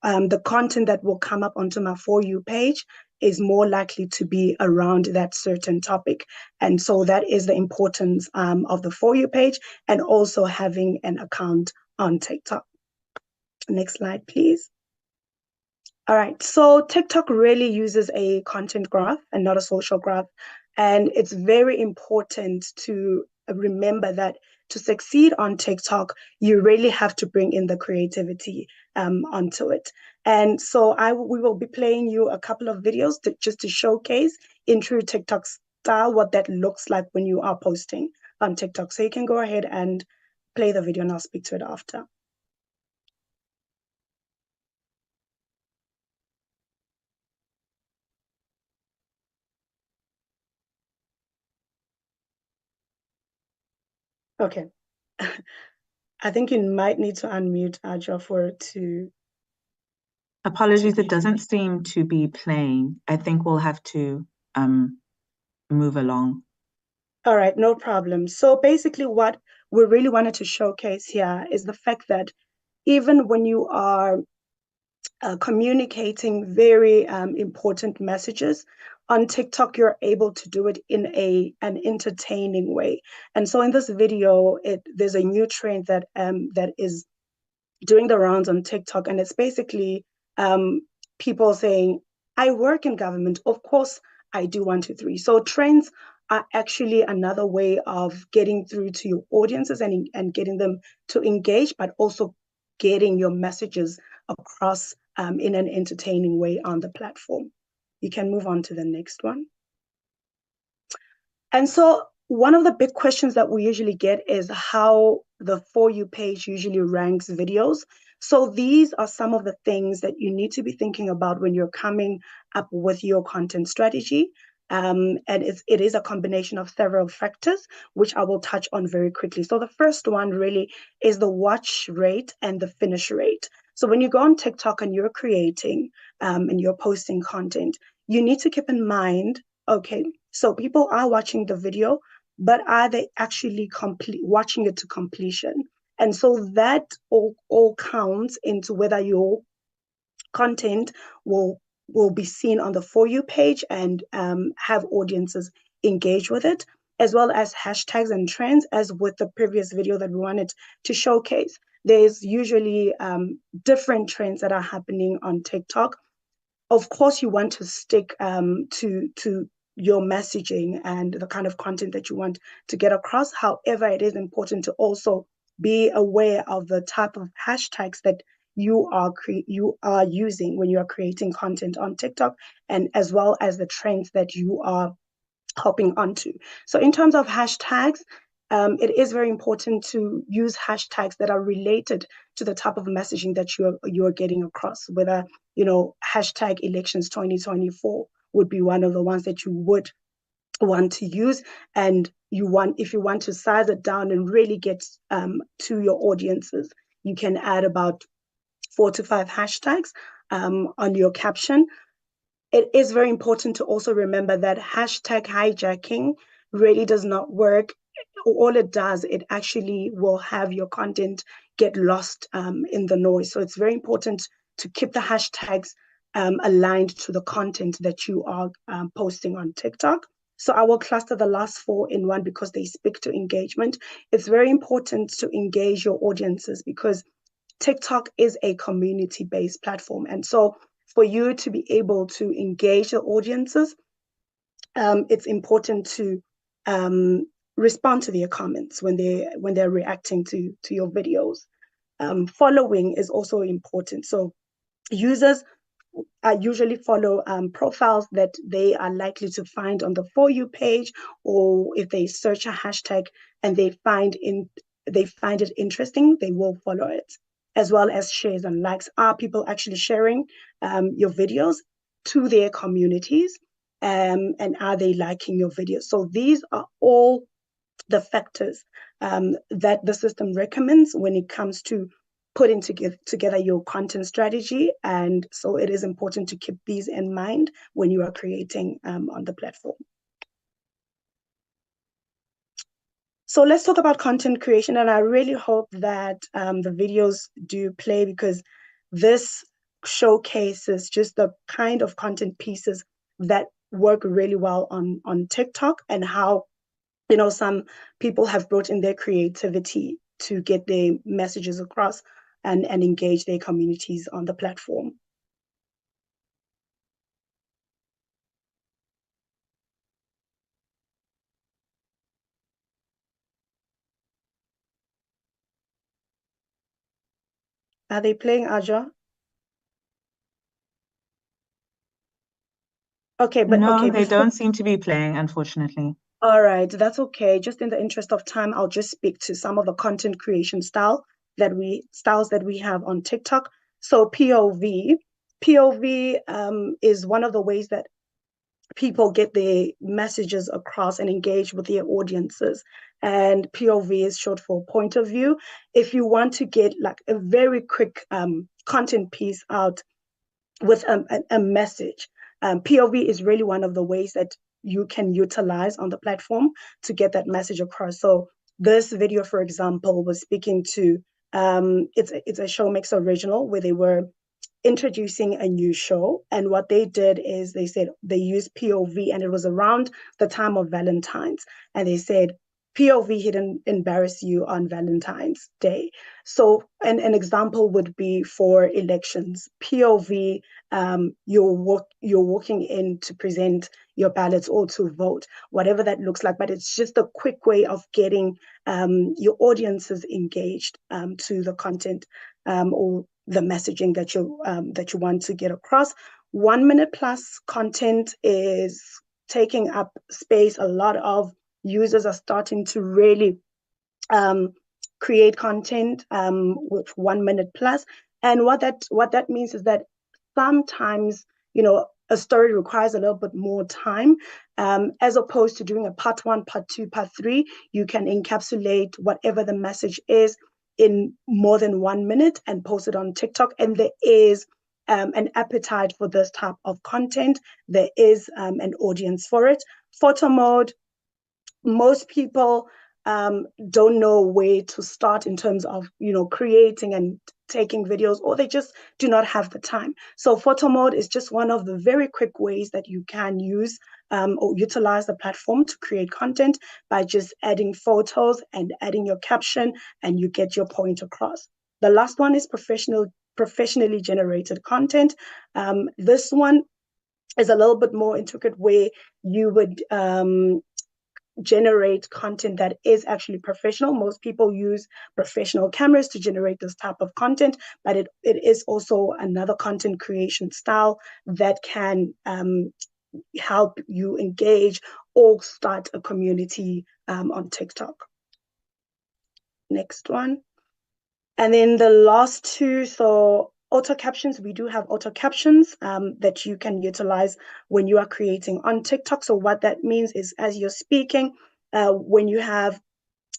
the content that will come up onto my For You page is more likely to be around that certain topic. And so that is the importance of the For You page and also having an account on TikTok. Next slide, please. All right, so TikTok really uses a content graph and not a social graph. And it's very important to remember that to succeed on TikTok, you really have to bring in the creativity onto it. And so we will be playing you a couple of videos just to showcase in true TikTok style what that looks like when you are posting on TikTok. So you can go ahead and play the video and I'll speak to it after. Okay. I think you might need to unmute Ajwa for it to... Apologies, it doesn't seem to be playing. I think we'll have to move along. All right, no problem. So basically what we really wanted to showcase here is the fact that even when you are communicating very important messages on TikTok, you're able to do it in an entertaining way. And so in this video, there's a new trend that is doing the rounds on TikTok, and it's basically people saying, I work in government, of course I do 1, 2, 3. So trends are actually another way of getting through to your audiences and getting them to engage, but also getting your messages across in an entertaining way on the platform. You can move on to the next one. And so one of the big questions that we usually get is how the For You page usually ranks videos. So these are some of the things that you need to be thinking about when you're coming up with your content strategy. And it is a combination of several factors, which I will touch on very quickly. So the first one really is the watch rate and the finish rate. So when you go on TikTok and you're creating and you're posting content, you need to keep in mind, okay, so people are watching the video, but are they actually watching it to completion? And so that all counts into whether your content will be seen on the For You page and have audiences engage with it, as well as hashtags and trends, as with the previous video that we wanted to showcase. There's usually different trends that are happening on TikTok. Of course, you want to stick to your messaging and the kind of content that you want to get across. However, it is important to also be aware of the type of hashtags that you are using when you are creating content on TikTok, and as well as the trends that you are hopping onto. So in terms of hashtags, it is very important to use hashtags that are related to the type of messaging that you are getting across. Whether, hashtag elections 2024 would be one of the ones that you would want to use, and if you want to size it down and really get to your audiences, you can add about 4 to 5 hashtags on your caption. It is very important to also remember that hashtag hijacking really does not work. All it does, it actually will have your content get lost in the noise. So it's very important to keep the hashtags aligned to the content that you are posting on TikTok. So I will cluster the last 4 in one because they speak to engagement. It's very important to engage your audiences because TikTok is a community-based platform. And so for you to be able to engage the audiences, it's important to respond to their comments when they're reacting to your videos. Following is also important. So users usually follow profiles that they are likely to find on the For You page, or if they search a hashtag and they find it interesting, they will follow it. As well as shares and likes. Are people actually sharing your videos to their communities? And are they liking your videos? So these are all the factors that the system recommends when it comes to putting together your content strategy. And so it is important to keep these in mind when you are creating on the platform. So let's talk about content creation, and I really hope that the videos do play, because this showcases just the kind of content pieces that work really well on TikTok, and how some people have brought in their creativity to get their messages across and engage their communities on the platform. Are they playing, Aja? Okay, but no, okay, they don't seem to be playing, unfortunately. All right, that's okay. Just in the interest of time, I'll just speak to some of the content creation styles that we have on TikTok. So POV is one of the ways that people get their messages across and engage with their audiences. And POV is short for point of view. If you want to get like a very quick content piece out with a message, POV is really one of the ways that you can utilize on the platform to get that message across. So this video, for example, was speaking to, it's a Showmix original where they were introducing a new show. And what they did is they said they used POV, and it was around the time of Valentine's. And they said, POV didn't embarrass you on Valentine's Day. So an example would be for elections. POV, you're walking in to present your ballots or to vote, whatever that looks like. But it's just a quick way of getting your audiences engaged to the content or the messaging that you want to get across. 1 minute plus content is taking up space. A lot of users are starting to really create content with 1 minute plus. And what that means is that sometimes, a story requires a little bit more time, as opposed to doing a part 1, part 2, part 3. You can encapsulate whatever the message is in more than 1 minute and post it on TikTok. And there is an appetite for this type of content. There is an audience for it. Photo mode, most people don't know where to start in terms of, creating and taking videos, or they just do not have the time. So photo mode is just one of the very quick ways that you can use or utilize the platform to create content by just adding photos and adding your caption, and you get your point across. The last one is professionally generated content. This one is a little bit more intricate, where you would generate content that is actually professional. Most people use professional cameras to generate this type of content, but it is also another content creation style that can help you engage or start a community on TikTok. Next one. And then the last two, so auto captions, we do have auto captions that you can utilize when you are creating on TikTok. So what that means is, as you're speaking, when you have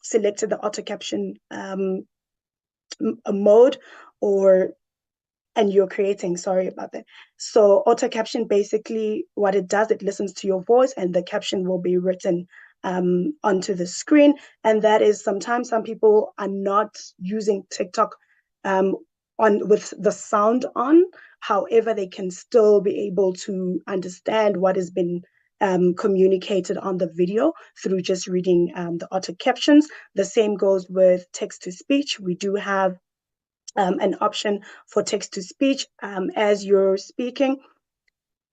selected the auto caption mode, and you're creating, sorry about that. So auto caption, basically what it does, it listens to your voice and the caption will be written onto the screen. And that is, sometimes some people are not using TikTok with the sound on. However, they can still be able to understand what has been communicated on the video through just reading the auto captions. The same goes with text to speech. We do have an option for text to speech as you're speaking,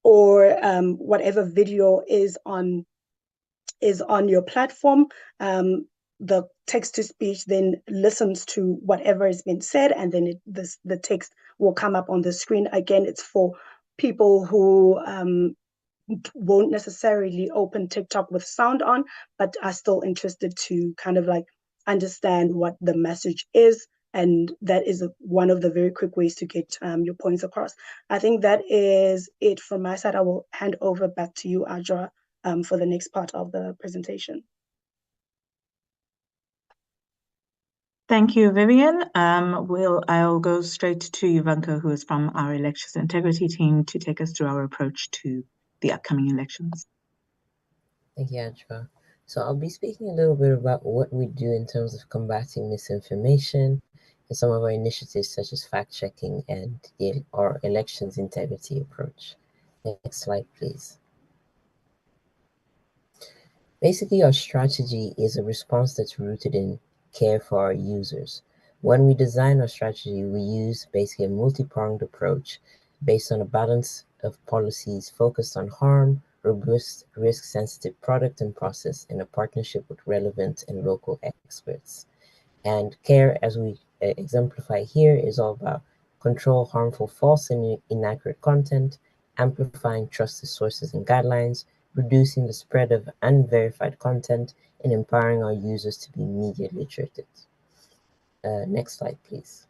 or whatever video is on your platform. The text to speech then listens to whatever has been said, and then the text will come up on the screen. Again, it's for people who won't necessarily open TikTok with sound on, but are still interested to kind of like understand what the message is. And that is one of the very quick ways to get your points across. I think that is it from my side. I will hand over back to you, Adra, for the next part of the presentation. Thank you, Vivian. I'll go straight to Ivanka, who is from our Elections Integrity team, to take us through our approach to the upcoming elections. Thank you, Adra. So I'll be speaking a little bit about what we do in terms of combating misinformation and some of our initiatives such as fact-checking and our elections integrity approach. Next slide, please. Basically, our strategy is a response that's rooted in care for our users. When we design our strategy, we use basically a multi-pronged approach based on a balance of policies focused on harm, robust, risk-sensitive product and process, in a partnership with relevant and local experts. And care, as we exemplify here, is all about control harmful, false, and inaccurate content, amplifying trusted sources and guidelines, reducing the spread of unverified content, and empowering our users to be media literate. Next slide, please.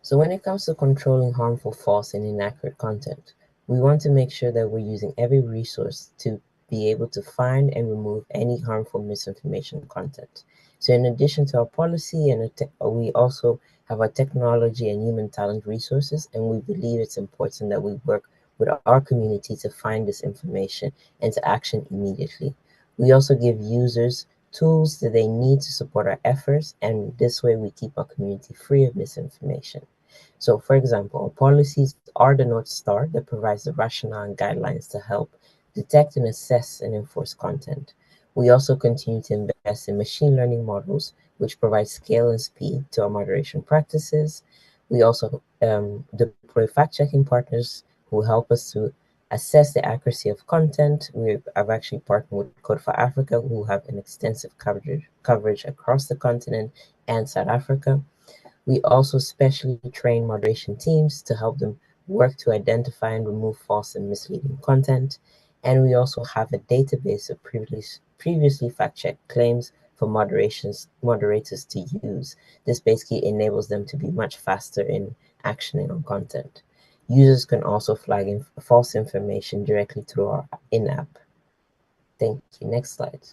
So when it comes to controlling harmful, false, and inaccurate content, we want to make sure that we're using every resource to be able to find and remove any harmful misinformation content. So in addition to our policy, we also have our technology and human talent resources, and we believe it's important that we work with our community to find this information and to action immediately. We also give users tools that they need to support our efforts, and this way we keep our community free of misinformation. So, for example, our policies are the North Star that provides the rationale and guidelines to help detect and assess and enforce content. We also continue to invest in machine learning models, which provide scale and speed to our moderation practices. We also deploy fact-checking partners who help us to assess the accuracy of content. I've actually partnered with Code for Africa, who have an extensive coverage across the continent and South Africa. We also specially train moderation teams to help them work to identify and remove false and misleading content. And we also have a database of previously fact-checked claims for moderators to use. This basically enables them to be much faster in actioning on content. Users can also flag false information directly through our in-app. Thank you. Next slide.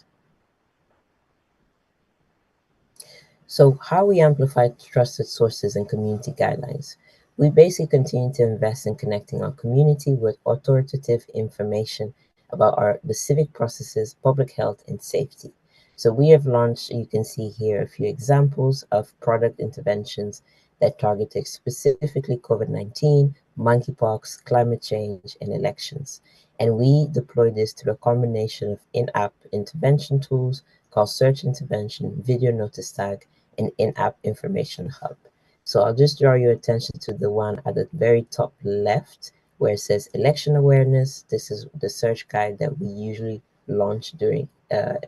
So how we amplify trusted sources and community guidelines. We basically continue to invest in connecting our community with authoritative information about the civic processes, public health, and safety. So we have launched, you can see here, a few examples of product interventions that targeted specifically COVID-19, monkeypox, climate change, and elections. And we deploy this through a combination of in-app intervention tools called Search Intervention, Video Notice Tag, and in-app information hub. So I'll just draw your attention to the one at the very top left where it says election awareness. This is the search guide that we usually launch during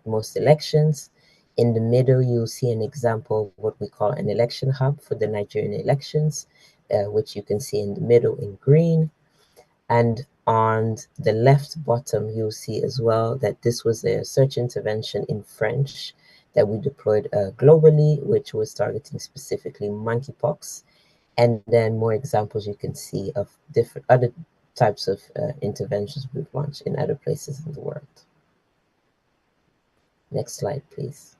most elections. In the middle, you'll see an example of what we call an election hub for the Nigerian elections, which you can see in the middle in green. And on the left bottom, you'll see as well that this was a search intervention in French that we deployed globally, which was targeting specifically monkeypox. And then more examples you can see of different other types of interventions we've launched in other places in the world. Next slide, please.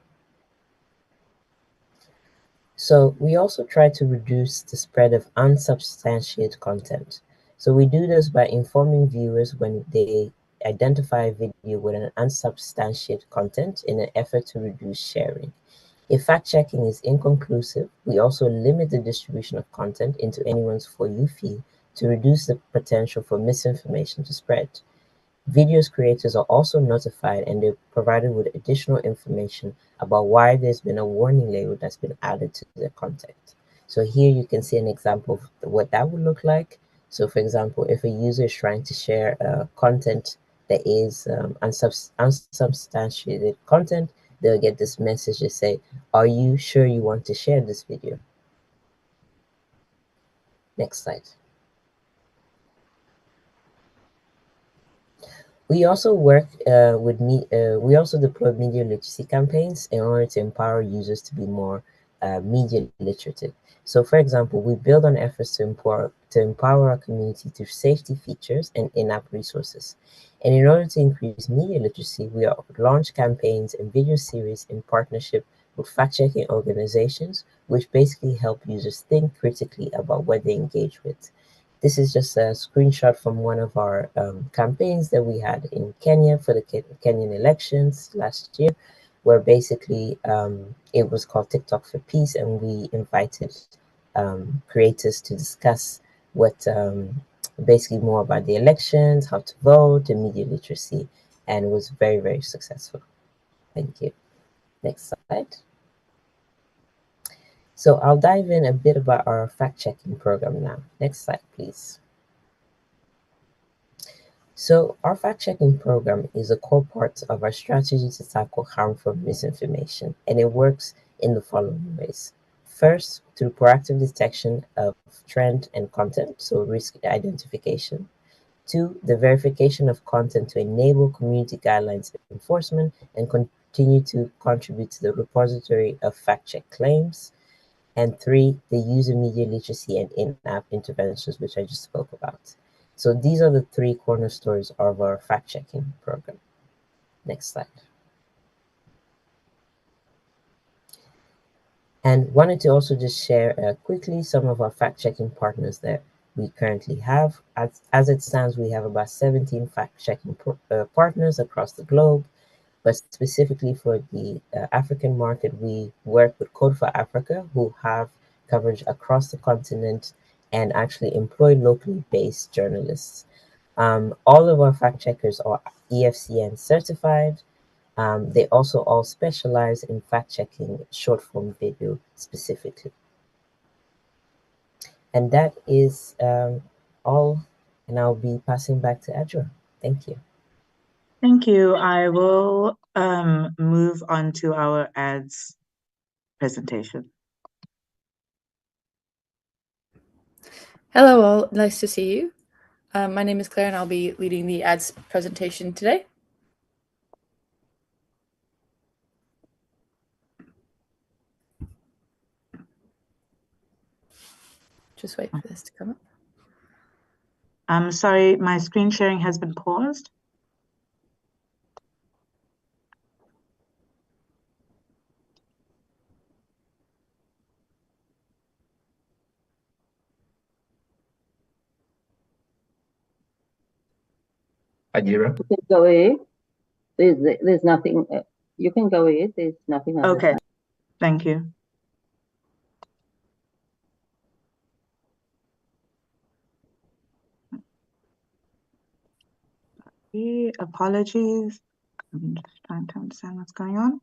So we also try to reduce the spread of unsubstantiated content. So we do this by informing viewers when they identify a video with an unsubstantiated content in an effort to reduce sharing. If fact-checking is inconclusive, we also limit the distribution of content into anyone's For You feed to reduce the potential for misinformation to spread. Videos creators are also notified and they're provided with additional information about why there's been a warning label that's been added to their content. So here you can see an example of what that would look like. So for example, if a user is trying to share content that is unsubstantiated content, they'll get this message to say, are you sure you want to share this video? Next slide. We also work we also deploy media literacy campaigns in order to empower users to be more media literate. So for example, we build on efforts to empower our community through safety features and in-app resources. And in order to increase media literacy, we launch campaigns and video series in partnership with fact-checking organizations, which basically help users think critically about what they engage with. This is just a screenshot from one of our campaigns that we had in Kenya for the Kenyan elections last year, where basically it was called TikTok for Peace, and we invited creators to discuss what basically more about the elections, how to vote, and media literacy, and it was very, very successful. Thank you. Next slide. So I'll dive in a bit about our fact-checking program now. Next slide, please. So our fact-checking program is a core part of our strategy to tackle harmful misinformation, and it works in the following ways. First, through proactive detection of trend and content, so risk identification. Two, the verification of content to enable community guidelines enforcement and continue to contribute to the repository of fact-check claims. And three, the user media literacy and in-app interventions, which I just spoke about. So these are the three cornerstones of our fact-checking program. Next slide. And wanted to also just share quickly some of our fact-checking partners that we currently have. As it stands, we have about 17 fact-checking partners across the globe, but specifically for the African market, we work with Code for Africa, who have coverage across the continent and actually employ locally based journalists. All of our fact checkers are EFCN certified. They also all specialize in fact checking short form video specifically. And that is all, and I'll be passing back to Adra. Thank you. Thank you. I will move on to our ads presentation. Hello all, nice to see you. My name is Claire and I'll be leading the ads presentation today. Just wait for this to come up. I'm sorry, my screen sharing has been paused. Ajira? You can go ahead. There's nothing. You can go ahead. There's nothing. Okay, thank you. Apologies. I'm just trying to understand what's going on.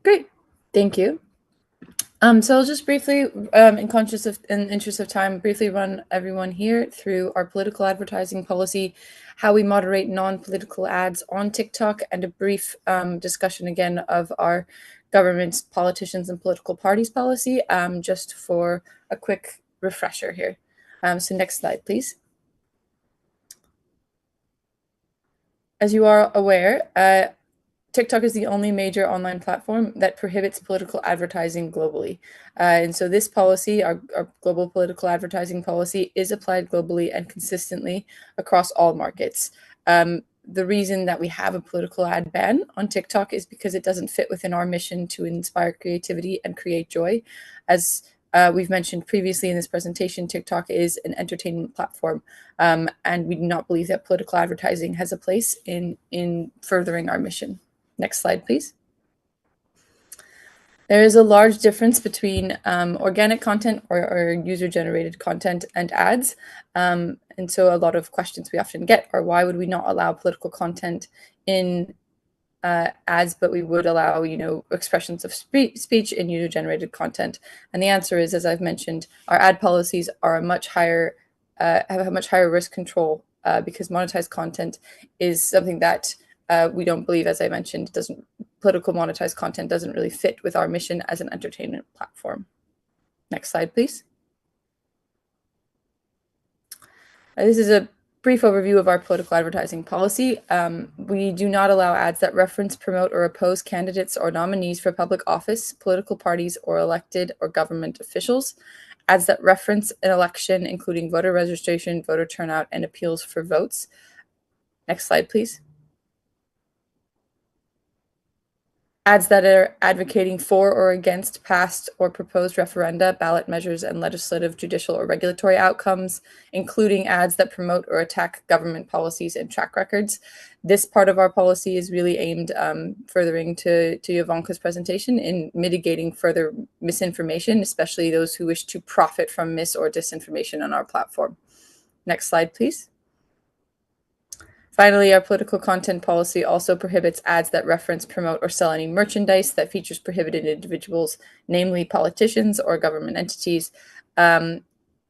Great, thank you. So I'll just briefly, in interest of time, briefly run everyone here through our political advertising policy, how we moderate non-political ads on TikTok, and a brief discussion again of our government's politicians and political parties policy, just for a quick refresher here. So next slide, please. As you are aware, TikTok is the only major online platform that prohibits political advertising globally. And so this policy, our global political advertising policy, is applied globally and consistently across all markets. The reason that we have a political ad ban on TikTok is because it doesn't fit within our mission to inspire creativity and create joy. As we've mentioned previously in this presentation, TikTok is an entertainment platform, and we do not believe that political advertising has a place in furthering our mission. Next slide, please. There is a large difference between organic content or user-generated content and ads. And so a lot of questions we often get are, why would we not allow political content in ads, but we would allow, expressions of speech in user-generated content? And the answer is, as I've mentioned, our ad policies are have a much higher risk control because monetized content is something that we don't believe, as I mentioned, political monetized content doesn't really fit with our mission as an entertainment platform. Next slide, please. This is a brief overview of our political advertising policy. We do not allow ads that reference, promote, or oppose candidates or nominees for public office, political parties, or elected or government officials. Ads that reference an election, including voter registration, voter turnout, and appeals for votes. Next slide, please. Ads that are advocating for or against past or proposed referenda, ballot measures, and legislative, judicial, or regulatory outcomes, including ads that promote or attack government policies and track records. This part of our policy is really aimed furthering to Ivanka's presentation in mitigating further misinformation, especially those who wish to profit from mis or disinformation on our platform. Next slide, please. Finally, our political content policy also prohibits ads that reference, promote, or sell any merchandise that features prohibited individuals, namely politicians or government entities.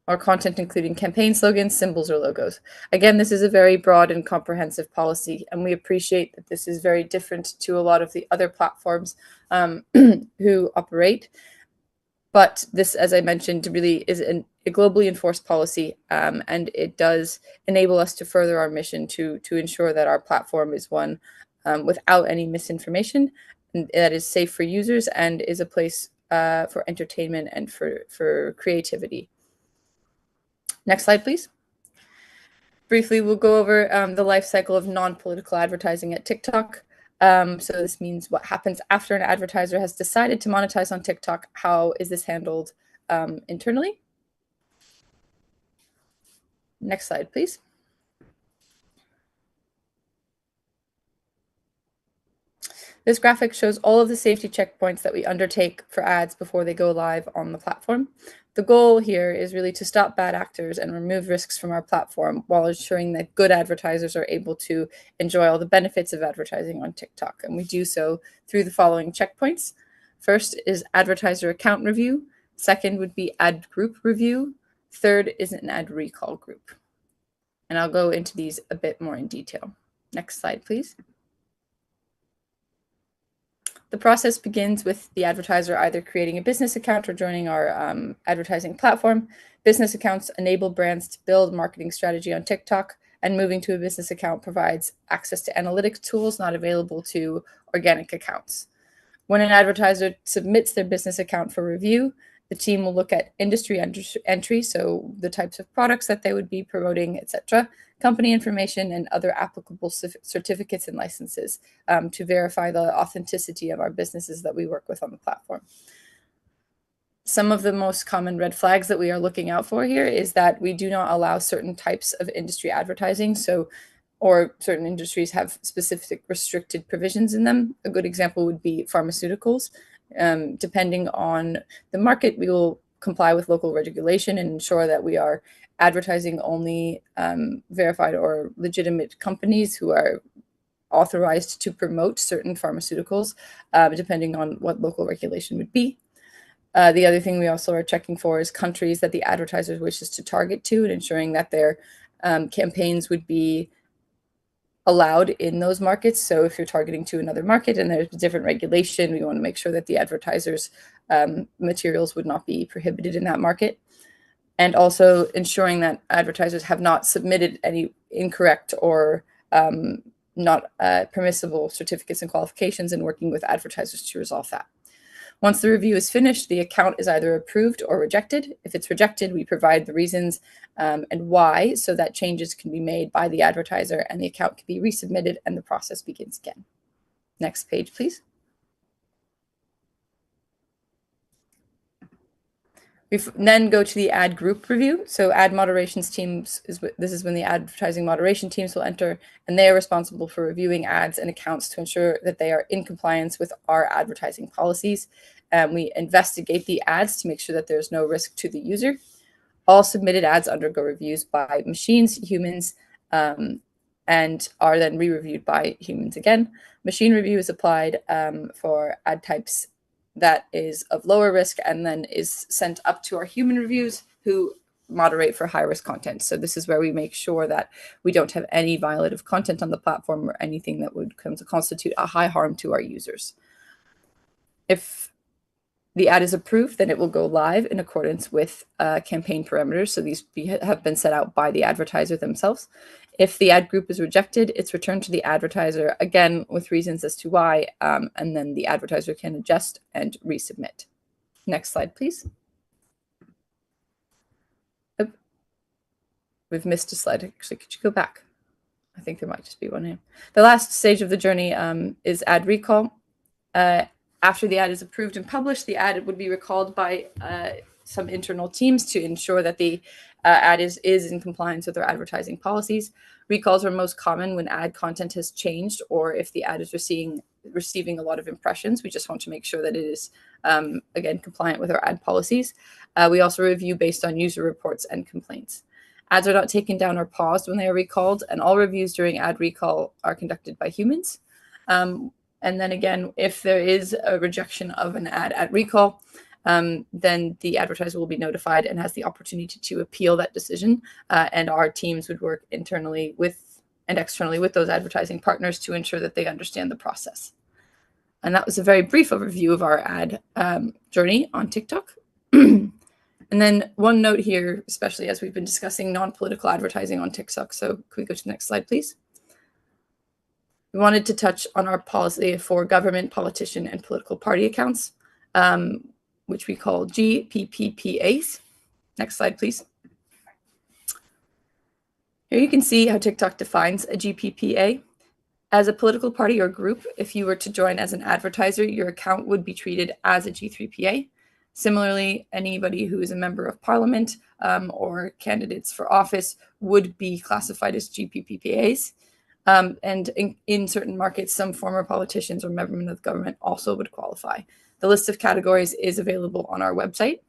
or content including campaign slogans, symbols, or logos. Again, this is a very broad and comprehensive policy, and we appreciate that this is very different to a lot of the other platforms who operate. But this, as I mentioned, really is a globally enforced policy, and it does enable us to further our mission to ensure that our platform is one without any misinformation, and that is safe for users and is a place for entertainment and for creativity. Next slide, please. Briefly, we'll go over the life cycle of non-political advertising at TikTok. So this means what happens after an advertiser has decided to monetize on TikTok. How is this handled internally? Next slide, please. This graphic shows all of the safety checkpoints that we undertake for ads before they go live on the platform. The goal here is really to stop bad actors and remove risks from our platform while ensuring that good advertisers are able to enjoy all the benefits of advertising on TikTok. And we do so through the following checkpoints. First is advertiser account review. Second would be ad group review. Third is an ad recall group. And I'll go into these a bit more in detail. Next slide, please. The process begins with the advertiser either creating a business account or joining our advertising platform. Business accounts enable brands to build marketing strategy on TikTok, and moving to a business account provides access to analytics tools not available to organic accounts. When an advertiser submits their business account for review, the team will look at industry entry, so the types of products that they would be promoting, etc., company information, and other applicable certificates and licenses to verify the authenticity of our businesses that we work with on the platform. Some of the most common red flags that we are looking out for here is that we do not allow certain types of industry advertising, or certain industries have specific restricted provisions in them. A good example would be pharmaceuticals. Depending on the market, we will comply with local regulation and ensure that we are advertising only verified or legitimate companies who are authorized to promote certain pharmaceuticals, depending on what local regulation would be. The other thing we also are checking for is countries that the advertiser wishes to target to, and ensuring that their campaigns would be allowed in those markets. So if you're targeting to another market and there's different regulation, we want to make sure that the advertisers' materials would not be prohibited in that market. And also ensuring that advertisers have not submitted any incorrect or not permissible certificates and qualifications, and working with advertisers to resolve that. Once the review is finished, the account is either approved or rejected. If it's rejected, we provide the reasons and why, so that changes can be made by the advertiser and the account can be resubmitted and the process begins again. Next page, please. We then go to the ad group review. So ad moderations teams, this is when the advertising moderation teams will enter, and they are responsible for reviewing ads and accounts to ensure that they are in compliance with our advertising policies. We investigate the ads to make sure that there's no risk to the user. All submitted ads undergo reviews by machines, humans, and are then re-reviewed by humans again. Machine review is applied for ad types that is of lower risk, and then is sent up to our human reviews, who moderate for high-risk content. So this is where we make sure that we don't have any violative content on the platform or anything that would come to constitute a high harm to our users. If the ad is approved, then it will go live in accordance with campaign parameters. So these have been set out by the advertiser themselves. If the ad group is rejected, it's returned to the advertiser, again, with reasons as to why, and then the advertiser can adjust and resubmit. Next slide, please. Oh, we've missed a slide. Actually, could you go back? I think there might just be one here. The last stage of the journey is ad recall. After the ad is approved and published, the ad would be recalled by some internal teams to ensure that the ad is in compliance with our advertising policies. Recalls are most common when ad content has changed, or if the ad is receiving a lot of impressions. We just want to make sure that it is, again, compliant with our ad policies. We also review based on user reports and complaints. Ads are not taken down or paused when they are recalled, and all reviews during ad recall are conducted by humans. And then again, if there is a rejection of an ad at recall, then the advertiser will be notified and has the opportunity to appeal that decision. And our teams would work internally and externally with those advertising partners to ensure that they understand the process. And that was a very brief overview of our ad journey on TikTok. And then one note here, especially as we've been discussing non-political advertising on TikTok. So could we go to the next slide, please? We wanted to touch on our policy for government, politician, and political party accounts, which we call GPPPAs. Next slide, please. Here you can see how TikTok defines a GPPA. As a political party or group, if you were to join as an advertiser, your account would be treated as a G3PA. Similarly, anybody who is a member of parliament or candidates for office would be classified as GPPPAs. And in certain markets, some former politicians or members of government also would qualify. The list of categories is available on our website.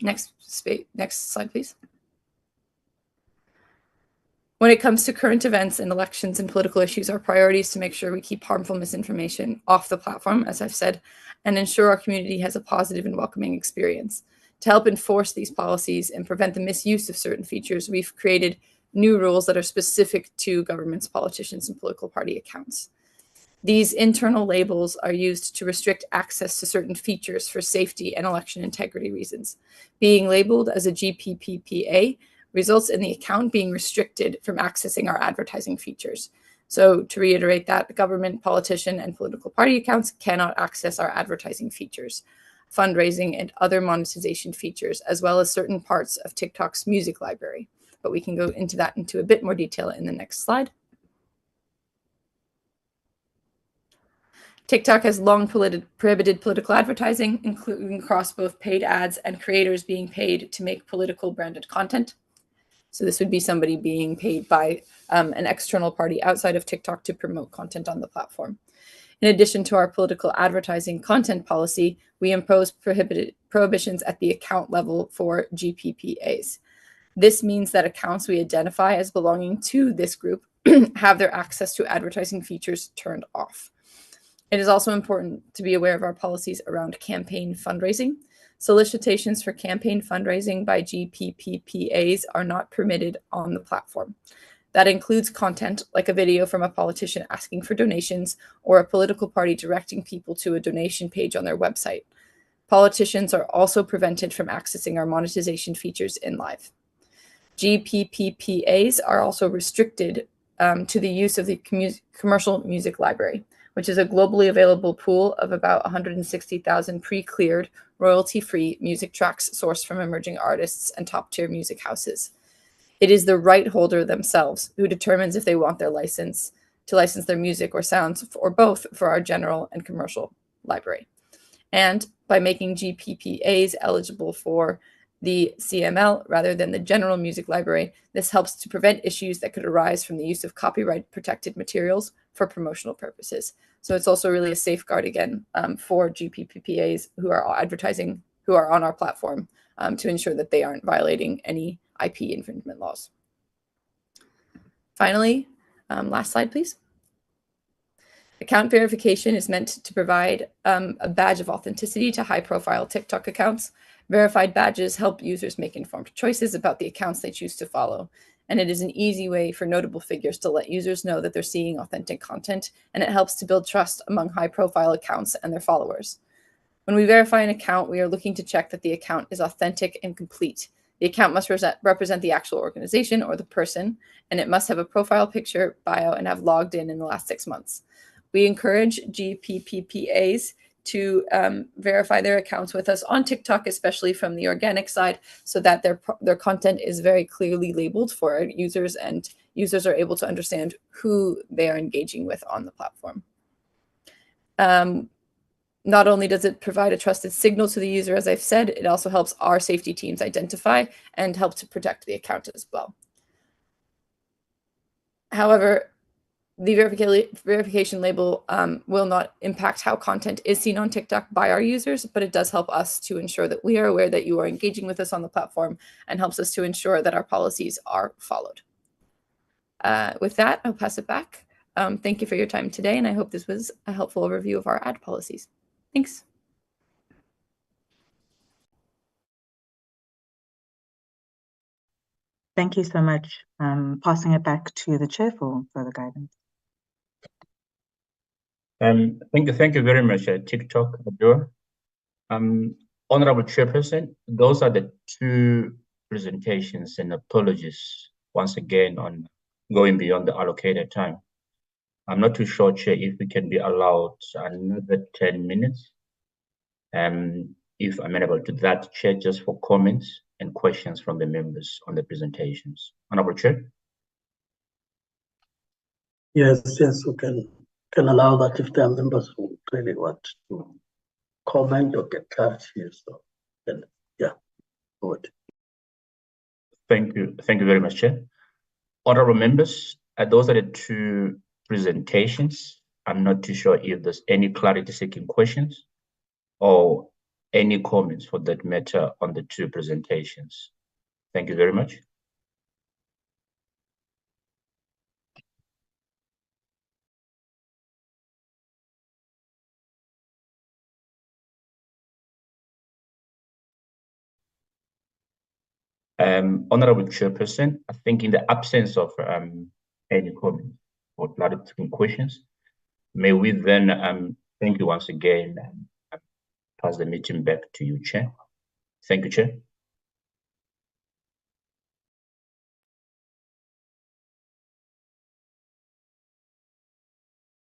Next slide, please. When it comes to current events and elections and political issues, our priority is to make sure we keep harmful misinformation off the platform, as I've said, and ensure our community has a positive and welcoming experience. To help enforce these policies and prevent the misuse of certain features, we've created new rules that are specific to governments, politicians, and political party accounts. These internal labels are used to restrict access to certain features for safety and election integrity reasons. Being labeled as a GPPPA results in the account being restricted from accessing our advertising features. So to reiterate that, the government, politician, and political party accounts cannot access our advertising features, fundraising, and other monetization features, as well as certain parts of TikTok's music library. But we can go into that into a bit more detail in the next slide. TikTok has long prohibited political advertising, including across both paid ads and creators being paid to make political branded content. So this would be somebody being paid by an external party outside of TikTok to promote content on the platform. In addition to our political advertising content policy, we impose prohibitions at the account level for GPPAs. This means that accounts we identify as belonging to this group have their access to advertising features turned off. It is also important to be aware of our policies around campaign fundraising. Solicitations for campaign fundraising by GPPPAs are not permitted on the platform. That includes content like a video from a politician asking for donations or a political party directing people to a donation page on their website. Politicians are also prevented from accessing our monetization features in live. GPPPAs are also restricted to the use of the commercial music library, which is a globally available pool of about 160,000 pre-cleared, royalty-free music tracks sourced from emerging artists and top-tier music houses. It is the right holder themselves who determines if they want their license to license their music or sounds, or both, for our general and commercial library. And by making GPPAs eligible for the CML rather than the general music library, this helps to prevent issues that could arise from the use of copyright-protected materials for promotional purposes. So it's also really a safeguard, again, for GPPPAs who are advertising, who are on our platform, to ensure that they aren't violating any IP infringement laws. Finally, last slide, please. Account verification is meant to provide a badge of authenticity to high-profile TikTok accounts. Verified badges help users make informed choices about the accounts they choose to follow. And it is an easy way for notable figures to let users know that they're seeing authentic content, and it helps to build trust among high-profile accounts and their followers. When we verify an account, we are looking to check that the account is authentic and complete. The account must represent the actual organization or the person, and it must have a profile picture, bio, and have logged in the last 6 months. We encourage GPPPAs to verify their accounts with us on TikTok, especially from the organic side, so that their content is very clearly labeled for our users, and users are able to understand who they are engaging with on the platform. Not only does it provide a trusted signal to the user, as I've said, it also helps our safety teams identify and help to protect the account as well. However, the verification label will not impact how content is seen on TikTok by our users, but it does help us to ensure that we are aware that you are engaging with us on the platform, and helps us to ensure that our policies are followed. With that, I'll pass it back. Thank you for your time today, and I hope this was a helpful overview of our ad policies. Thanks. Thank you so much. Passing it back to the Chair for further guidance. Thank you very much, TikTok, Adjoa. Honorable Chairperson, those are the two presentations, and apologies once again on going beyond the allocated time. I'm not too sure, Chair, if we can be allowed another 10 minutes. If amenable to that, Chair, just for comments and questions from the members on the presentations. Honorable Chair. Yes, we can allow that if there are members who really want to comment or get clarity. So then, yeah, good. Thank you very much, Chair. Honorable members, those are the two presentations. I'm not too sure if there's any clarity-seeking questions or any comments for that matter on the two presentations. Thank you very much. Honorable Chairperson, I think in the absence of any comments or clarity-seeking questions, may we then thank you once again and pass the meeting back to you, Chair. Thank you, Chair.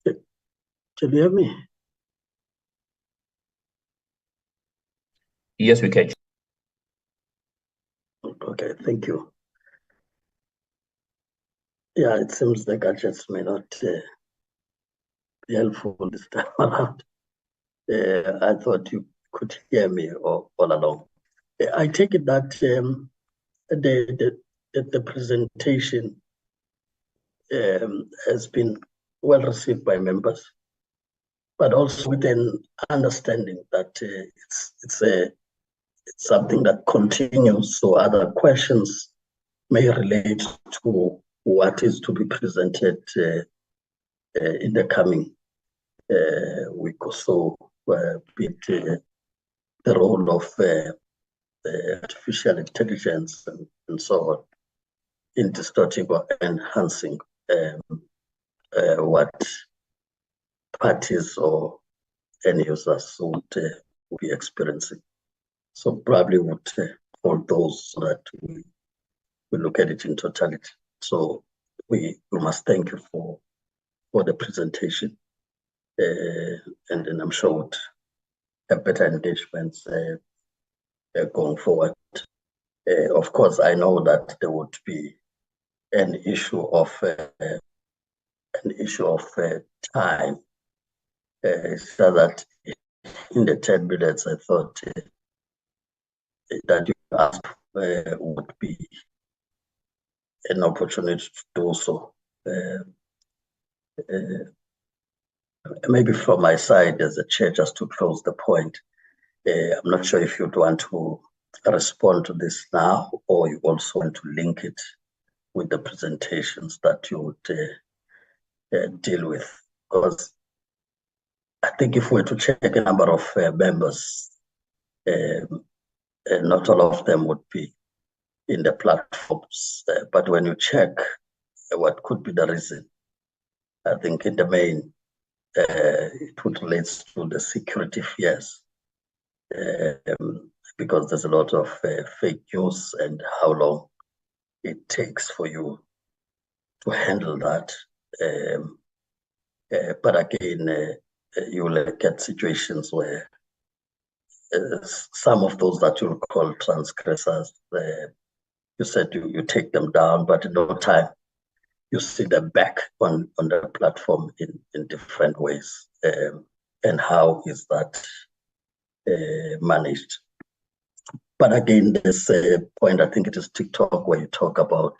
Can you hear me? Yes, we can. Okay, thank you. Yeah, it seems the gadgets may not be helpful this time around. I thought you could hear me all along. I take it that the presentation has been well received by members, but also with an understanding that it's something that continues, so other questions may relate to what is to be presented in the coming week or so, be it the role of artificial intelligence and so on in distorting or enhancing what parties or end users would be experiencing. So probably would hold those so that we look at it in totality. So we must thank you for the presentation, and then I'm sure we'll have better engagements going forward. Of course, I know that there would be an issue of time. So that in the 10 minutes, I thought that you asked would be an opportunity to do so. Maybe from my side as a chair, just to close the point, I'm not sure if you'd want to respond to this now, or you also want to link it with the presentations that you would deal with. Because I think if we were to check a number of members, not all of them would be in the platforms. But when you check what could be the reason, I think in the main, it would relate to the security fears, because there's a lot of fake news and how long it takes for you to handle that. But again, you will get situations where some of those that you'll call transgressors, you said you take them down, but in no time you see them back on the platform in different ways. And how is that managed? But again, there's a point, I think it is TikTok, where you talk about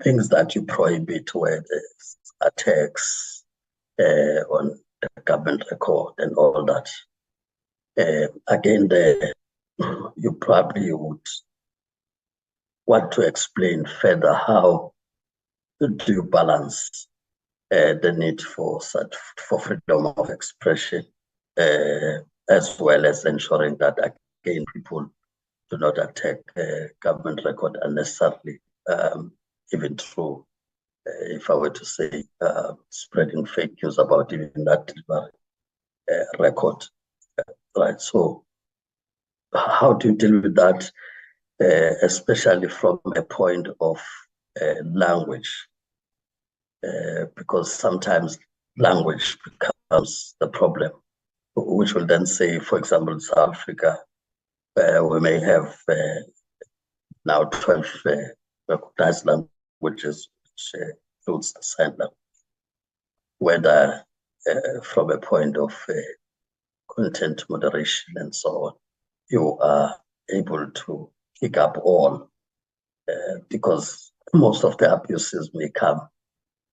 things that you prohibit, where there's attacks on the government record and all that. Again, you probably would want to explain further how do you balance the need for freedom of expression, as well as ensuring that again people do not attack government record unnecessarily, even through, if I were to say, spreading fake news about even that record. Right. So how do you deal with that, especially from a point of language? Because sometimes language becomes the problem, which will then say, for example, in South Africa, we may have now 12 recognized languages, which includes the sign language. Whether from a point of content moderation and so on, you are able to pick up all, because most of the abuses may come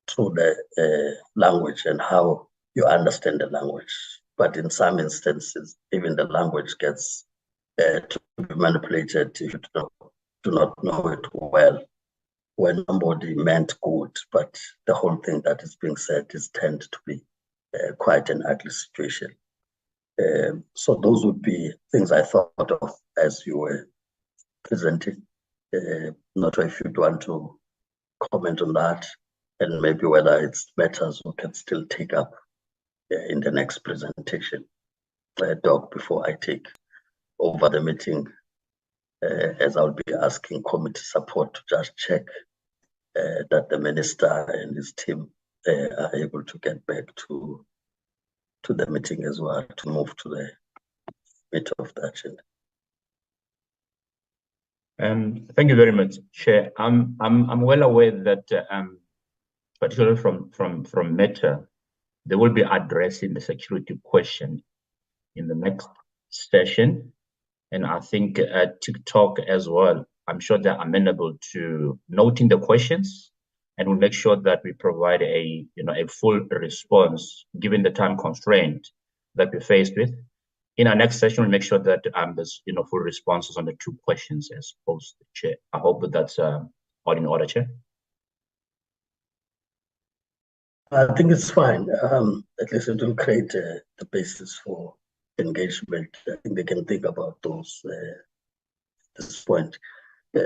through the language and how you understand the language. But in some instances, even the language gets to be manipulated if you do not know it well, when somebody meant good, but the whole thing that is being said is tend to be quite an ugly situation. So those would be things I thought of as you were presenting. Not sure if you'd want to comment on that, and maybe whether it's matters we can still take up in the next presentation. Doc, before I take over the meeting, as I'll be asking committee support to just check that the minister and his team are able to get back to the meeting as well, to move to the meat of the agenda. Thank you very much, Chair. I'm well aware that particularly from Meta, they will be addressing the security question in the next session, and I think TikTok as well. I'm sure they're amenable to noting the questions, and we'll make sure that we provide a full response given the time constraint that we're faced with. In our next session, we'll make sure that there's full responses on the 2 questions as posed, Chair. I hope that's all in order, Chair. I think it's fine. At least it will create the basis for engagement. I think they can think about those at this point.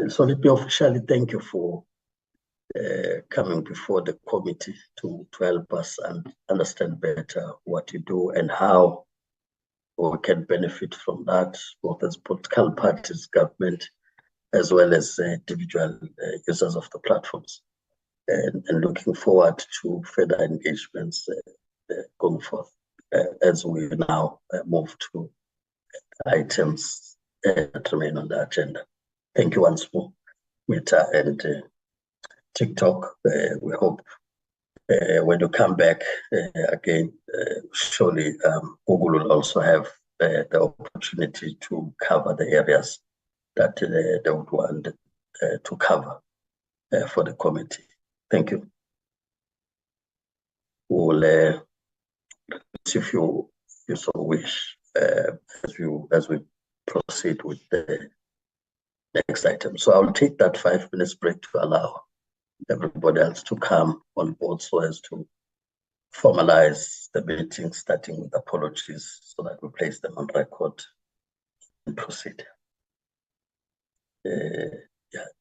So let me officially thank you for coming before the committee to help us and understand better what you do and how we can benefit from that, both as political parties, government, as well as individual users of the platforms. And looking forward to further engagements going forth as we now move to items that remain on the agenda. Thank you once more, Meta and TikTok. We hope when you come back again, surely Google will also have the opportunity to cover the areas that they would want to cover for the committee. Thank you. We'll, if you so wish, as we proceed with the next item. So I'll take that 5 minutes break to allow everybody else to come on board so as to formalize the meeting, starting with apologies so that we place them on record and proceed.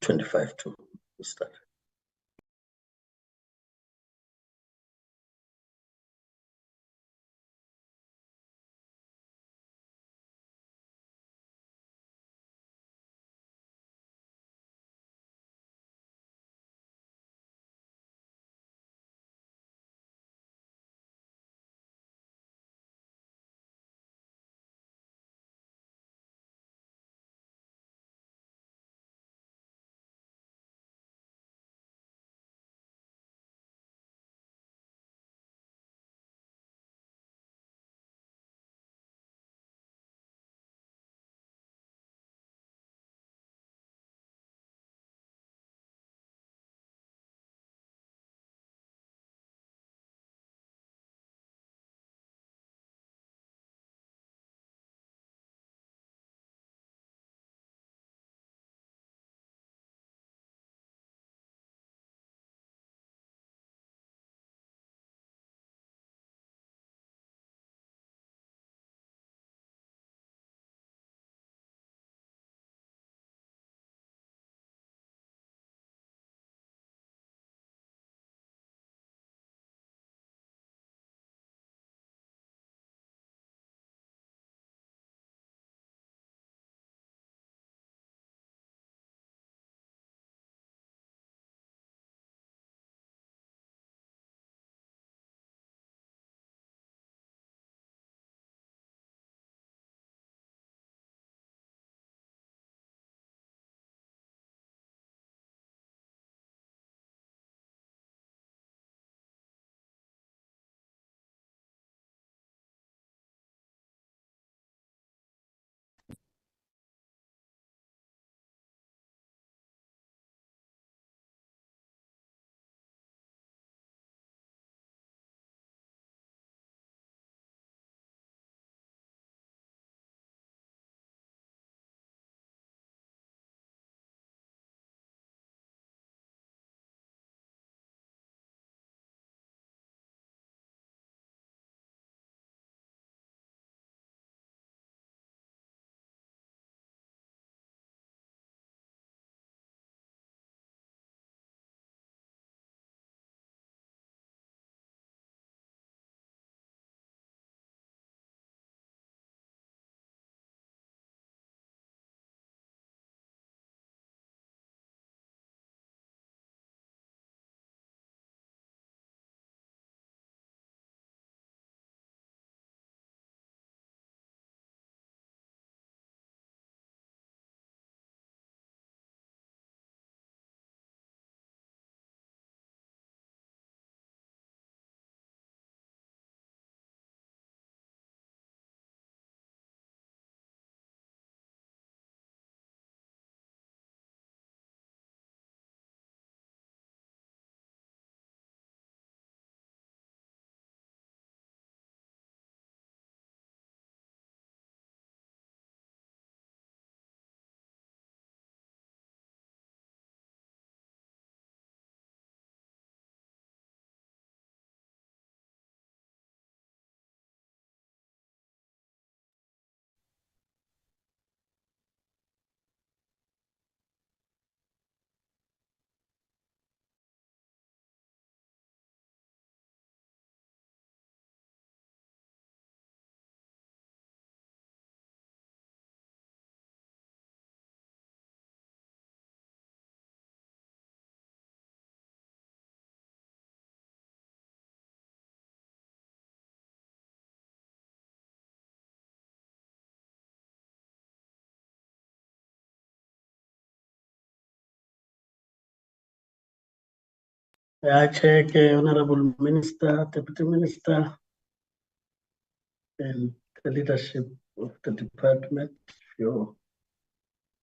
25 to start. I check Honorable Minister, Deputy Minister, and the leadership of the department. If you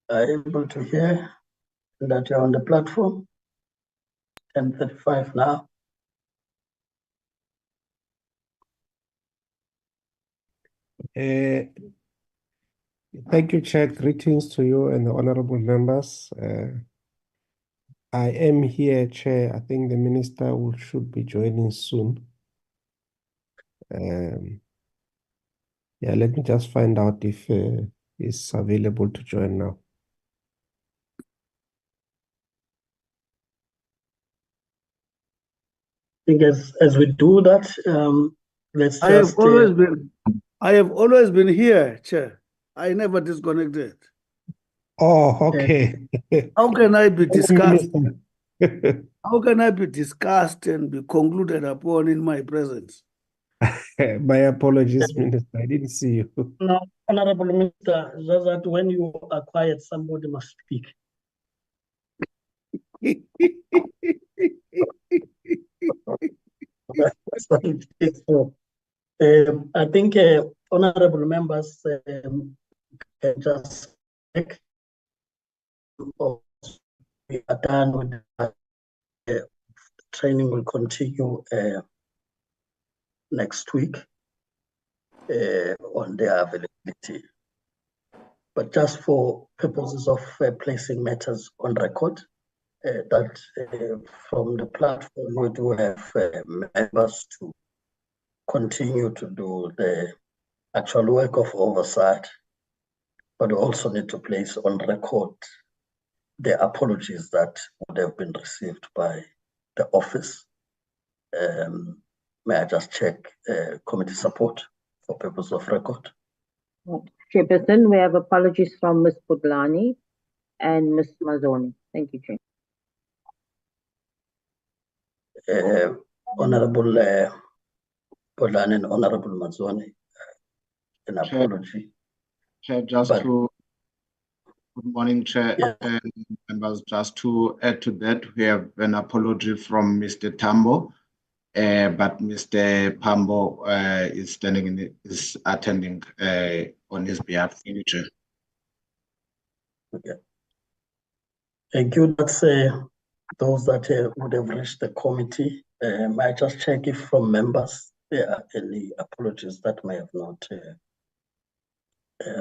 are able to hear that you're on the platform, 10:35 now. Thank you, Chair. Greetings to you and the honorable members. I am here, Chair. I think the minister should be joining soon. Yeah, let me just find out if he's available to join now. I think as we do that, let's I have just. always been here, Chair. I never disconnected. Oh, okay. How can I be discussed? Minister. How can I be discussed and be concluded upon in my presence? My apologies, Minister. I didn't see you. No, Honorable Minister, just that when you are quiet, somebody must speak. That's what it is for. I think honorable members can just check. We are done with the training. Will continue next week on their availability. But just for purposes of placing matters on record, that from the platform we do have members to continue to do the actual work of oversight, but we also need to place on record the apologies that would have been received by the office. May I just check committee support for purpose of record? Chairperson, we have apologies from Ms. Putlani and Ms. Mazzoni. Thank you, Chair. Honorable Putlani and Honorable Mazzoni, an apology. Chair, good morning, Chair, yeah. And members. Just to add to that, we have an apology from Mr. Tambo, but Mr. Pambo is attending on his behalf. Thank you, Chair. Okay. Thank you. That's those that would have reached the committee. May I just check if from members there are any apologies that may have not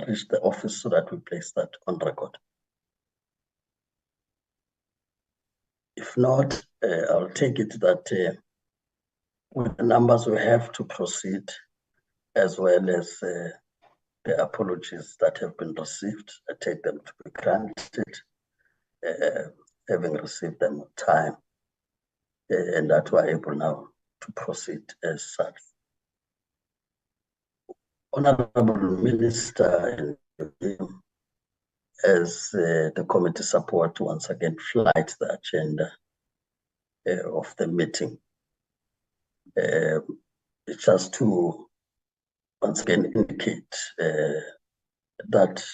reached the office so that we place that on record. If not, I'll take it that with the numbers we have to proceed, as well as the apologies that have been received, I take them to be granted, having received them on time, and that we're able now to proceed as such. Honorable Minister, as the committee support once again flight the agenda of the meeting. It's just to once again indicate that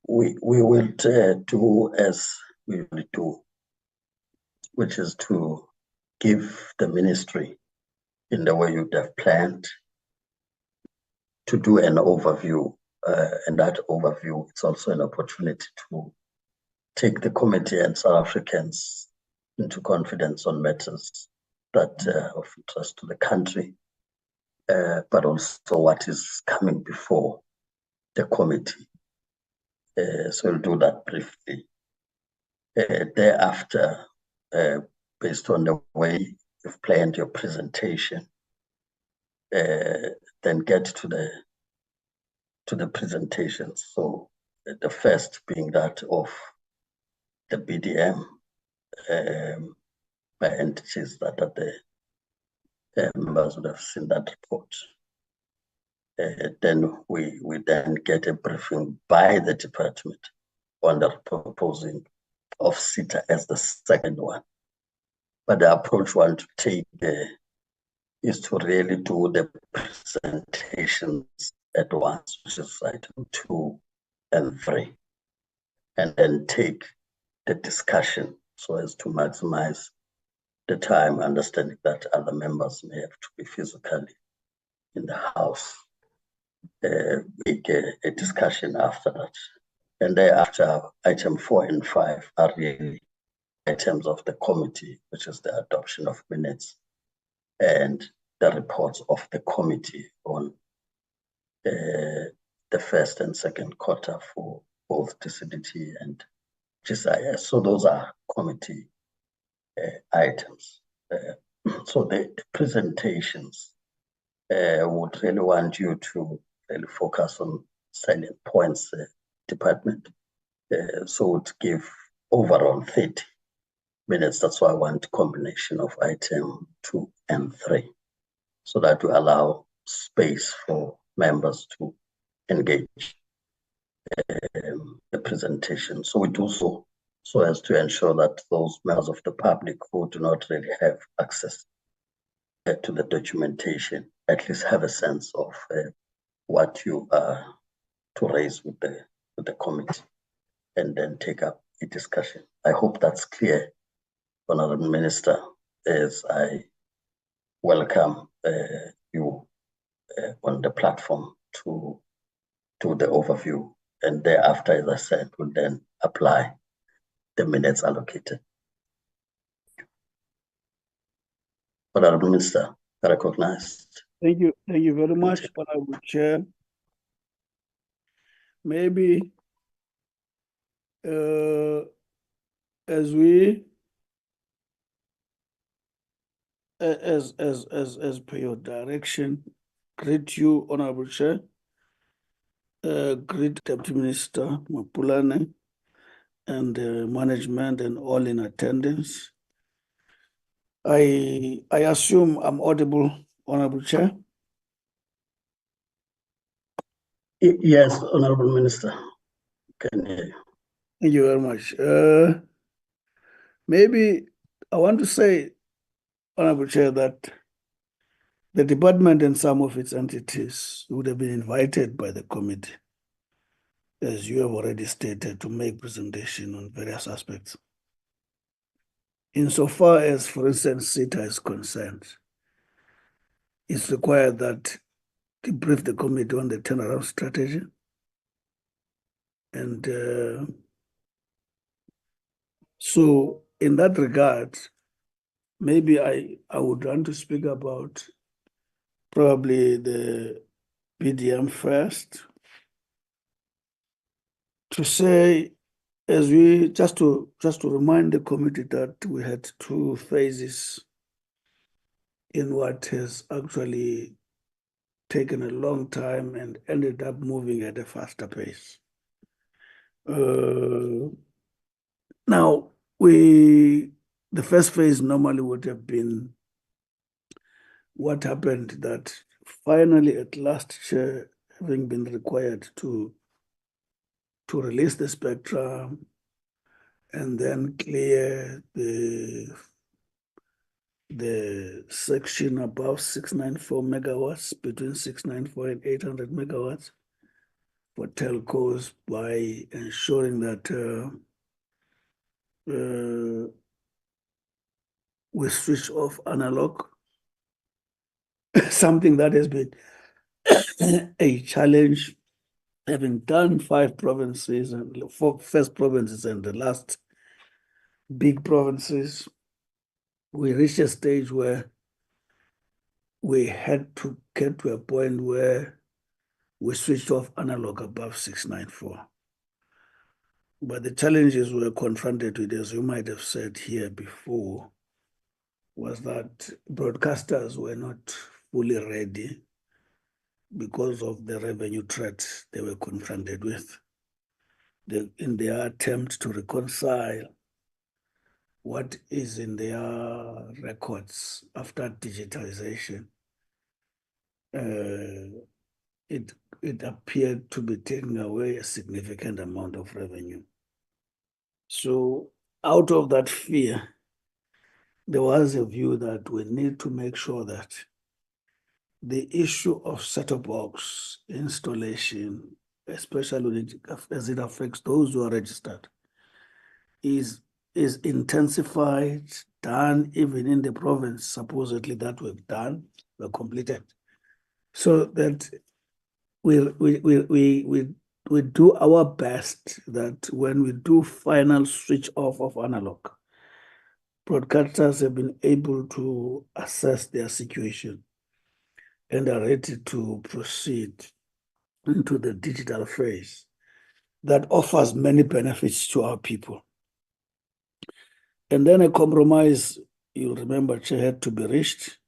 we will do as we usually do, which is to give the ministry in the way you'd have planned to do an overview, and that overview it's also an opportunity to take the committee and South Africans into confidence on matters that are of interest to the country, but also what is coming before the committee. So we'll do that briefly. Thereafter, based on the way you've planned your presentation, then get to the presentations. So the first being that of the BDM by entities that are the members would have seen that report. Then we then get a briefing by the department on the proposing of SITA as the second one. But the approach we want to take is to really do the presentations at once, which is item 2 and 3, and then take the discussion so as to maximize the time, understanding that other members may have to be physically in the house. Make a discussion after that. And thereafter, item 4 and 5 are really items of the committee, which is the adoption of minutes and the reports of the committee on the first and second quarter for both DCDT and GCIS. So those are committee items. So the presentations would really want you to really focus on salient points, department. So to give overall 30 minutes. That's why I want a combination of item 2 and 3, so that will allow space for members to engage the presentation. So we do so as to ensure that those members of the public who do not really have access to the documentation at least have a sense of what you are to raise with the committee, and then take up a discussion. I hope that's clear, Honourable Minister, as I welcome you on the platform to the overview, and thereafter, as I said, will then apply the minutes allocated. Honourable Minister, recognized. Thank you very much, Honourable Chair. Maybe as per your direction, greet you, Honourable Chair, greet Deputy Minister Mapulane and management and all in attendance. I assume I'm audible, Honourable Chair. Yes, Honourable Minister. Can hear you. Thank you very much. Maybe I want to say, Honourable Chair, that the department and some of its entities would have been invited by the committee, as you have already stated, to make presentation on various aspects. Insofar as, for instance, SITA is concerned, it's required that to brief the committee on the turnaround strategy. And so in that regard, maybe I would want to speak about probably the BDM first, to say, as we just to remind the committee that we had 2 phases in what has actually taken a long time and ended up moving at a faster pace. Now, the first phase normally would have been what happened that finally at last, Chair, having been required to release the spectrum and then clear the section above 694 megawatts, between 694 and 800 megawatts for telcos, by ensuring that we switch off analog, something that has been a challenge, having done 5 provinces and 4 first provinces and the last big provinces. We reached a stage where we had to get to a point where we switched off analog above 694. But the challenges we were confronted with, as you might have said here before, was that broadcasters were not fully ready because of the revenue threats they were confronted with. In their attempt to reconcile what is in their records after digitization, it appeared to be taking away a significant amount of revenue. So out of that fear, there was a view that we need to make sure that the issue of set-top box installation, especially as it affects those who are registered, is is intensified, done even in the province, supposedly that we've done, were completed. So that we do our best that when we do final switch off of analog, broadcasters have been able to assess their situation and are ready to proceed into the digital phase that offers many benefits to our people. And then a compromise, you'll remember, had to be reached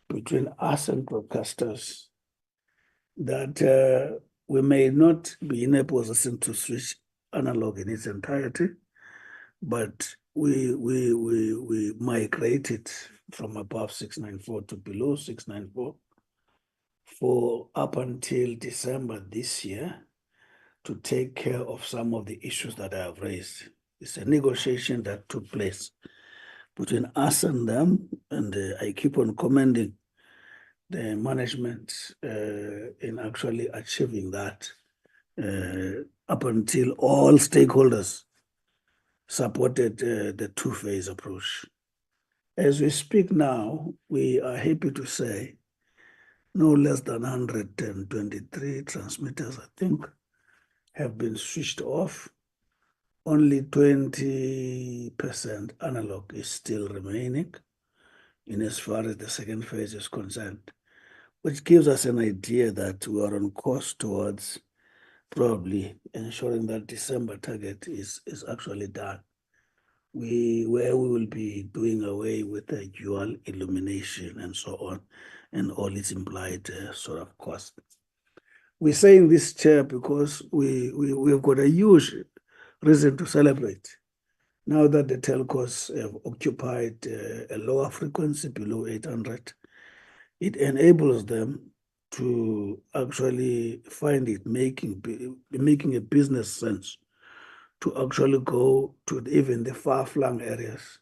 between us and broadcasters that we may not be in a position to switch analog in its entirety, but we migrated from above 694 to below 694 for up until December this year to take care of some of the issues that I have raised. It's a negotiation that took place between us and them, and I keep on commending the management in actually achieving that up until all stakeholders supported the two-phase approach. As we speak now, we are happy to say no less than 123 transmitters, I think, have been switched off. Only 20% analog is still remaining in as far as the second phase is concerned, which gives us an idea that we are on course towards probably ensuring that December target is actually done. Where we will be doing away with the dual illumination and so on, and all its implied sort of cost. We're saying this, Chair, because we've got a huge reason to celebrate. Now that the telcos have occupied a lower frequency below 800, it enables them to actually find it making a business sense to actually go to even the far-flung areas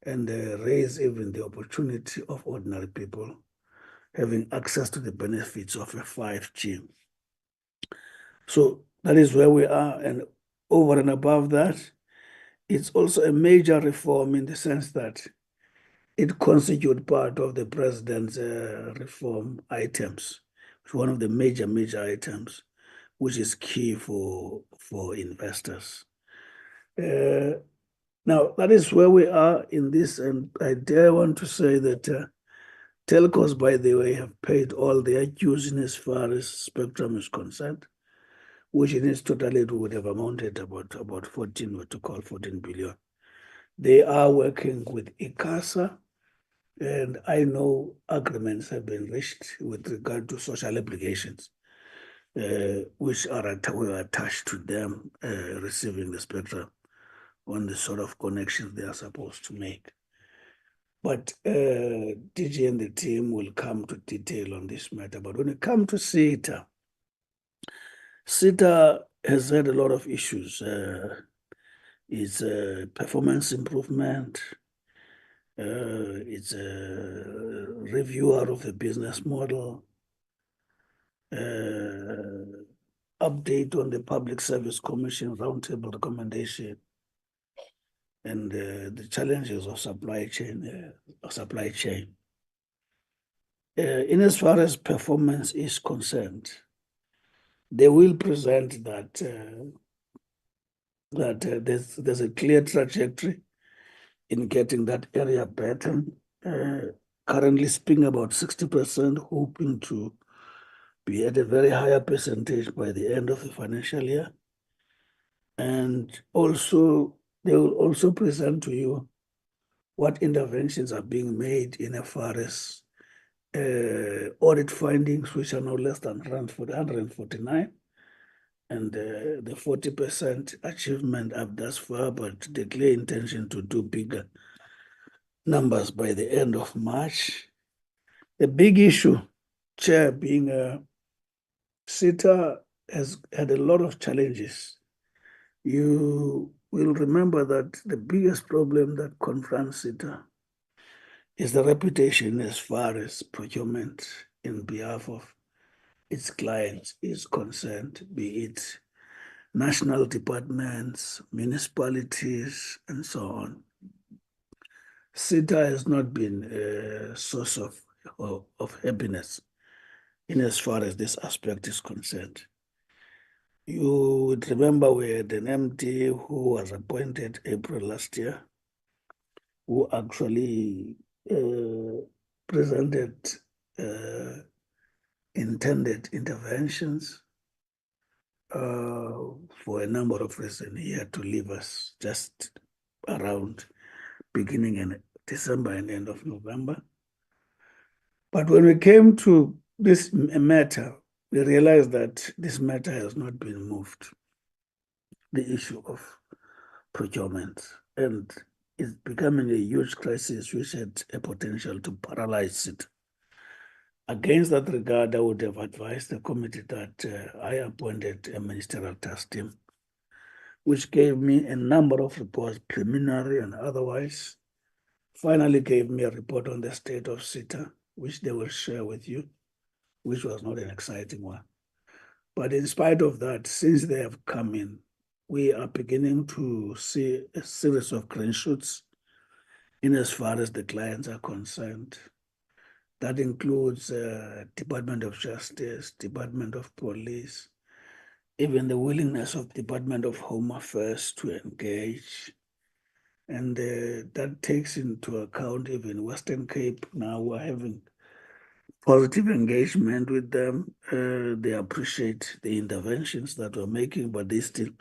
and raise even the opportunity of ordinary people having access to the benefits of a 5G. So that is where we are, and over and above that, it's also a major reform in the sense that it constitutes part of the president's reform items. It's one of the major items, which is key for investors. Now, that is where we are in this, and I dare want to say that telcos, by the way, have paid all their dues in as far as spectrum is concerned, which in its totality would have amounted about 14, what to call 14 billion. They are working with ICASA, and I know agreements have been reached with regard to social obligations, which are attached to them receiving the spectrum on the sort of connections they are supposed to make. But DG and the team will come to detail on this matter. But when it comes to SITA, SITA has had a lot of issues. It's a performance improvement. It's a reviewer of the business model. Update on the Public Service Commission roundtable recommendation, and the challenges of supply chain. In as far as performance is concerned, they will present that there's a clear trajectory in getting that area better. Currently speaking about 60%, hoping to be at a very higher percentage by the end of the financial year. And also, they will also present to you what interventions are being made in as far as audit findings, which are no less than 149, and the 40% achievement up thus far, but the clear intention to do bigger numbers by the end of March. The big issue, Chair, being SITA has had a lot of challenges. You will remember that the biggest problem that confronts SITA is the reputation as far as procurement in behalf of its clients is concerned, be it national departments, municipalities, and so on. SITA has not been a source of happiness in as far as this aspect is concerned. You would remember we had an MD who was appointed April last year, who actually presented intended interventions for a number of reasons. He had to leave us just around beginning in December and end of November. But when we came to this matter, we realized that this matter has not been moved. The issue of procurement, and it's becoming a huge crisis which had a potential to paralyze it. Against that regard, I would have advised the committee that I appointed a ministerial task team, which gave me a number of reports, preliminary and otherwise, finally gave me a report on the state of SITA, which they will share with you, which was not an exciting one. But in spite of that, since they have come in, we are beginning to see a series of green shoots in as far as the clients are concerned. That includes Department of Justice, Department of Police, even the willingness of Department of Home Affairs to engage. And that takes into account even Western Cape. Now we're having positive engagement with them. They appreciate the interventions that we're making, but they say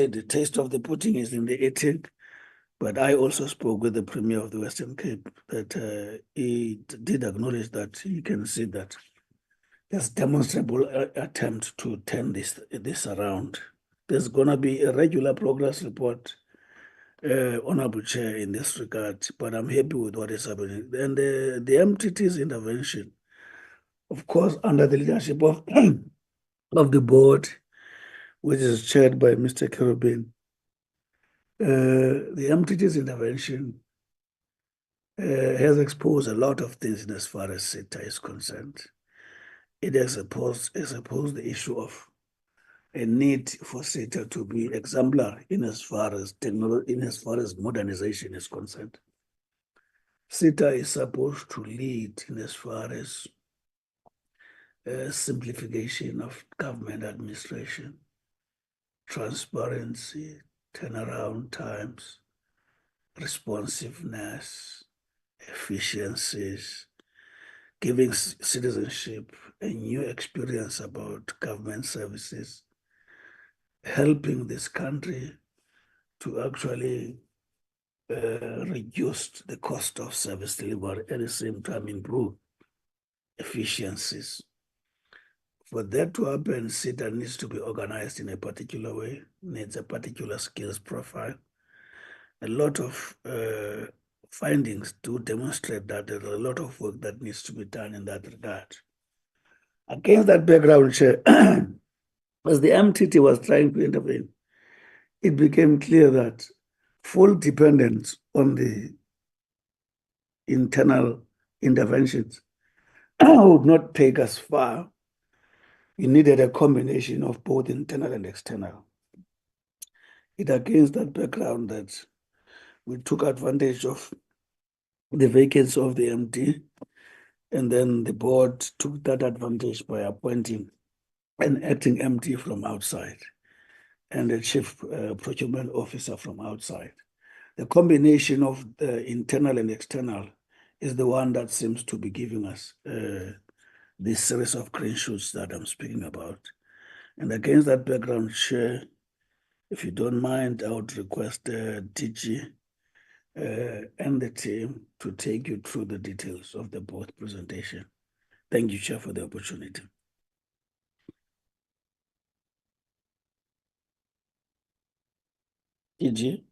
the taste of the pudding is in the eating. But I also spoke with the Premier of the Western Cape that he did acknowledge that he can see that there's demonstrable attempt to turn this around. There's going to be a regular progress report, Honorable Chair, in this regard, but I'm happy with what is happening. And the MTT's intervention, of course, under the leadership of, of the board, which is chaired by Mr. Kerubin, the MTT's intervention has exposed a lot of things in as far as SITA is concerned. It has exposed the issue of a need for SITA to be exemplary in as far as technology, in as far as modernization is concerned. SITA is supposed to lead in as far as simplification of government administration, transparency, turnaround times, responsiveness, efficiencies, giving citizenship a new experience about government services, helping this country to actually reduce the cost of service delivery, at the same time improve efficiencies. For that to happen, SITA needs to be organized in a particular way, needs a particular skills profile. A lot of findings do demonstrate that there's a lot of work that needs to be done in that regard. Against that background, Chair, as the MTT was trying to intervene, it became clear that full dependence on the internal interventions would not take us far. You needed a combination of both internal and external. It's against that background that we took advantage of the vacancy of the MD, and then the board took that advantage by appointing an acting MD from outside and a chief procurement officer from outside. The combination of the internal and external is the one that seems to be giving us this series of green shoots that I'm speaking about. And against that background, Chair, if you don't mind, I would request DG and the team to take you through the details of the board presentation. Thank you, Chair, for the opportunity. DG.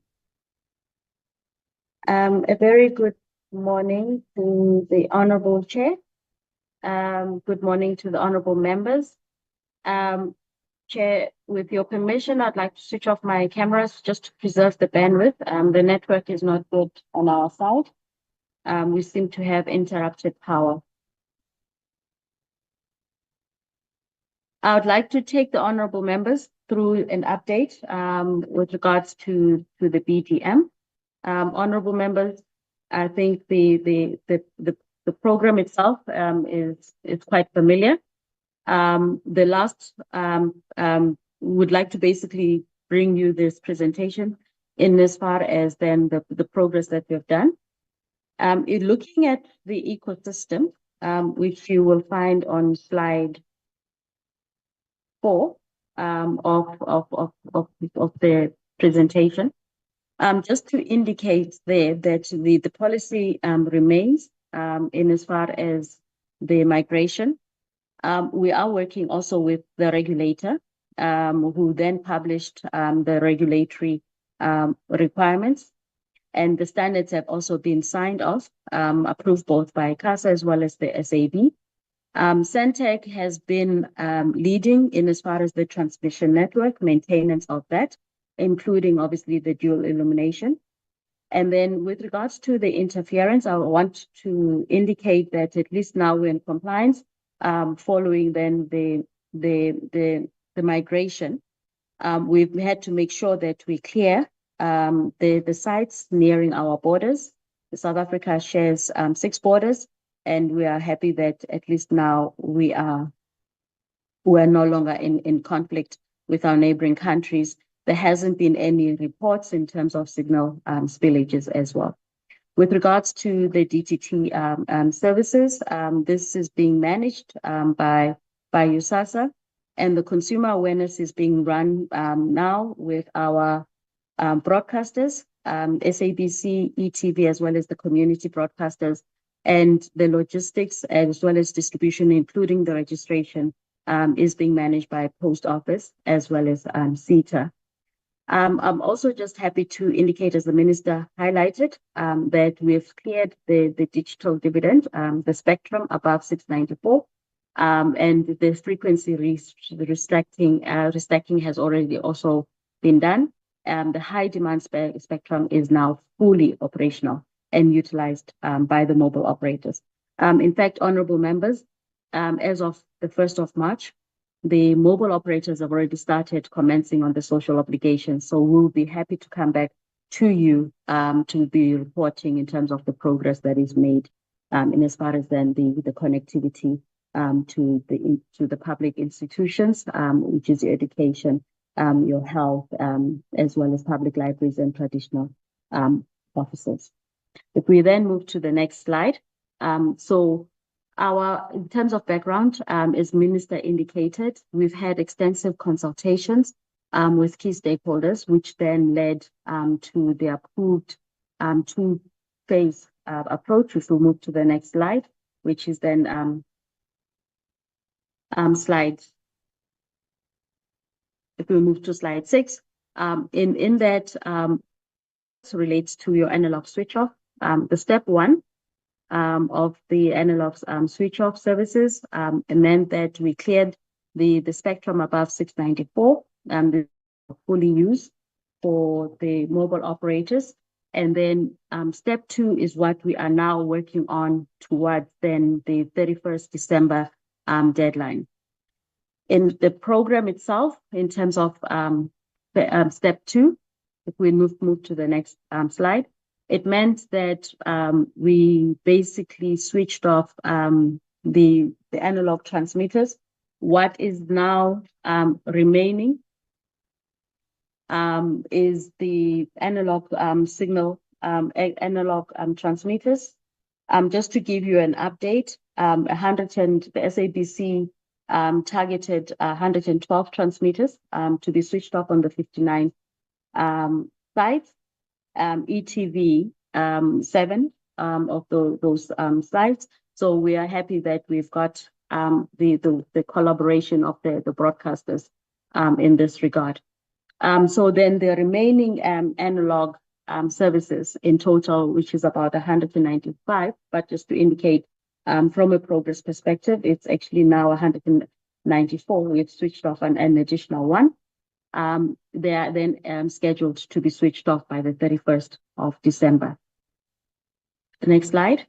A very good morning to the Honorable Chair. Good morning to the Honorable members. Chair, with your permission, I'd like to switch off my cameras just to preserve the bandwidth. The network is not good on our side. We seem to have interrupted power. I would like to take the honorable members through an update with regards to the BDM. Honorable members, I think the program itself is quite familiar. The last would like to basically bring you this presentation in as far as then the progress that we've done. In looking at the ecosystem, which you will find on slide 4 of the presentation, just to indicate there that the policy remains in as far as the migration. We are working also with the regulator, who then published the regulatory requirements, and the standards have also been signed off, approved both by CASA as well as the SAB. Sentech has been leading in as far as the transmission network, maintenance of that, including obviously the dual illumination. And then with regards to the interference, I want to indicate that at least now we're in compliance, following then the migration. We've had to make sure that we clear the sites nearing our borders. South Africa shares 6 borders, and we are happy that at least now we're no longer in conflict with our neighboring countries. There hasn't been any reports in terms of signal spillages as well. With regards to the DTT services, this is being managed by USSAASA, and the consumer awareness is being run now with our broadcasters, SABC, ETV, as well as the community broadcasters, and the logistics as well as distribution, including the registration, is being managed by Post Office as well as SITA. I'm also just happy to indicate, as the Minister highlighted, that we've cleared the digital dividend, the spectrum above 694, and the frequency restacking has already also been done. The high demand spectrum is now fully operational and utilized by the mobile operators. In fact, honorable members, as of the 1st of March, the mobile operators have already started commencing on the social obligations. So we'll be happy to come back to you to be reporting in terms of the progress that is made in as far as then the connectivity to the public institutions, which is your education, your health, as well as public libraries and traditional offices. If we then move to the next slide, in terms of background, as Minister indicated, we've had extensive consultations with key stakeholders, which then led to the approved 2-phase approach, which we'll move to the next slide, which is then slide. If we move to slide 6, in that relates to your analog switch off, the step 1 of the analog switch off services, and then that we cleared the spectrum above 694 fully used for the mobile operators. And then step 2 is what we are now working on towards then the 31st December deadline. In the program itself, in terms of step 2, if we move to the next slide, it meant that we basically switched off the analog transmitters. What is now remaining is the analog signal, analog transmitters. Just to give you an update, the SABC targeted 112 transmitters to be switched off on the 59 sites. ETV 7 of those sites. So we are happy that we've got the collaboration of the broadcasters in this regard. So then the remaining analog services in total, which is about 195, but just to indicate from a progress perspective, it's actually now 194. We've switched off an additional one. They are then scheduled to be switched off by the 31st of December. The next slide.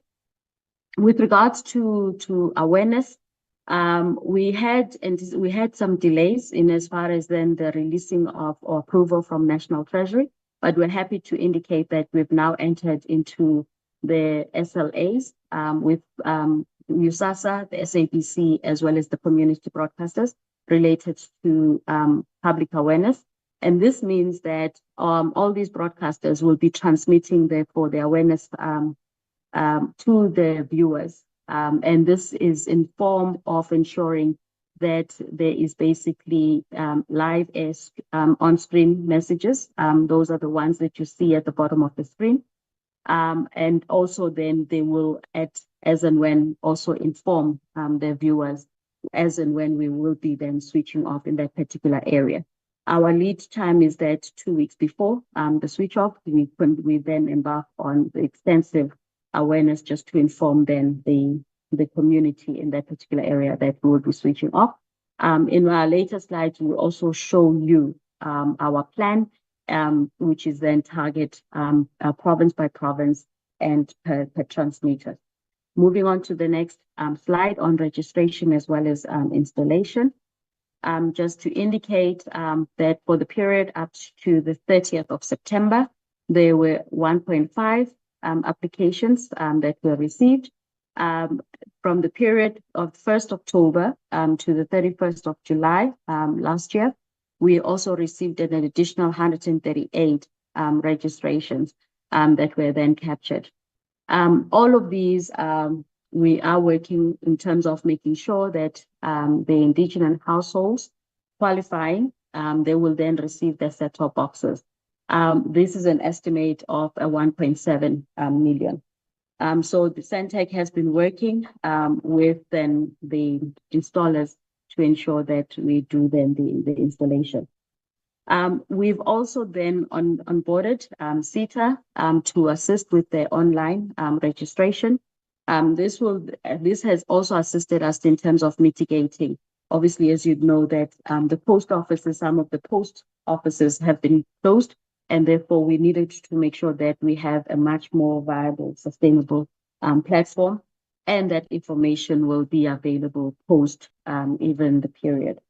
With regards to awareness, We had some delays in as far as then the releasing of or approval from National Treasury, but we're happy to indicate that we've now entered into the SLAs with USSAASA, the SABC, as well as the community broadcasters related to public awareness. And this means that all these broadcasters will be transmitting therefore the awareness to the viewers. And this is in form of ensuring that there is basically live on-screen messages. Those are the ones that you see at the bottom of the screen. And also then they will, as and when, also inform the viewers as and when we will be then switching off in that particular area. Our lead time is that 2 weeks before the switch off, we then embark on the extensive awareness just to inform then the community in that particular area that we will be switching off. In our later slides, we'll also show you our plan, which is then target province by province and per transmitter. Moving on to the next slide on registration as well as installation. Just to indicate that for the period up to the 30th of September, there were 1.5 applications that were received. From the period of 1st October to the 31st of July last year, we also received an additional 138 registrations that were then captured. All of these, we are working in terms of making sure that the indigenous households qualifying, they will then receive their set-top boxes. This is an estimate of 1.7 million. So the Sentech has been working with then the installers to ensure that we do then the installation. We've also then onboarded SITA to assist with the online registration. This has also assisted us in terms of mitigating. Obviously, as you know, that the post offices, some of the post offices have been closed, and therefore we needed to make sure that we have a much more viable, sustainable platform, and that information will be available post even the period.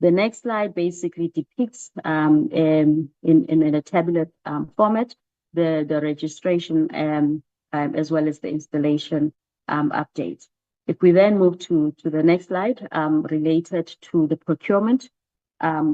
The next slide basically depicts in a tabular format the registration as well as the installation updates. If we then move to the next slide related to the procurement,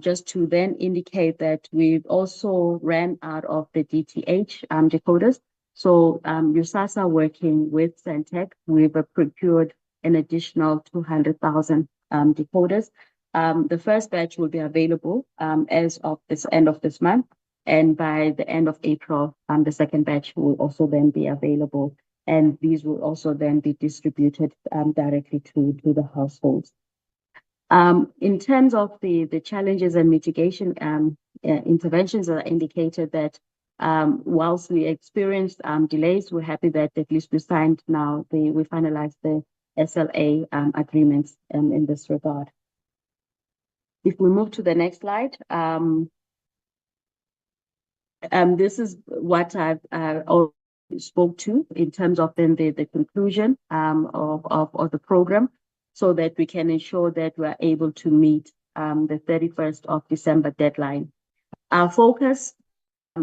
just to then indicate that we've also ran out of the DTH decoders. So USSAASA working with Sentech, we've procured an additional 200,000 decoders. The first batch will be available as of this end of this month, and by the end of April, the second batch will also then be available, and these will also then be distributed directly to the households. In terms of the challenges and mitigation interventions, are indicated that whilst we experienced delays, we're happy that at least we signed now, we finalized the SLA agreements in this regard. If we move to the next slide, this is what I've already spoke to in terms of then the conclusion of the program, so that we can ensure that we're able to meet the 31st of December deadline. Our focus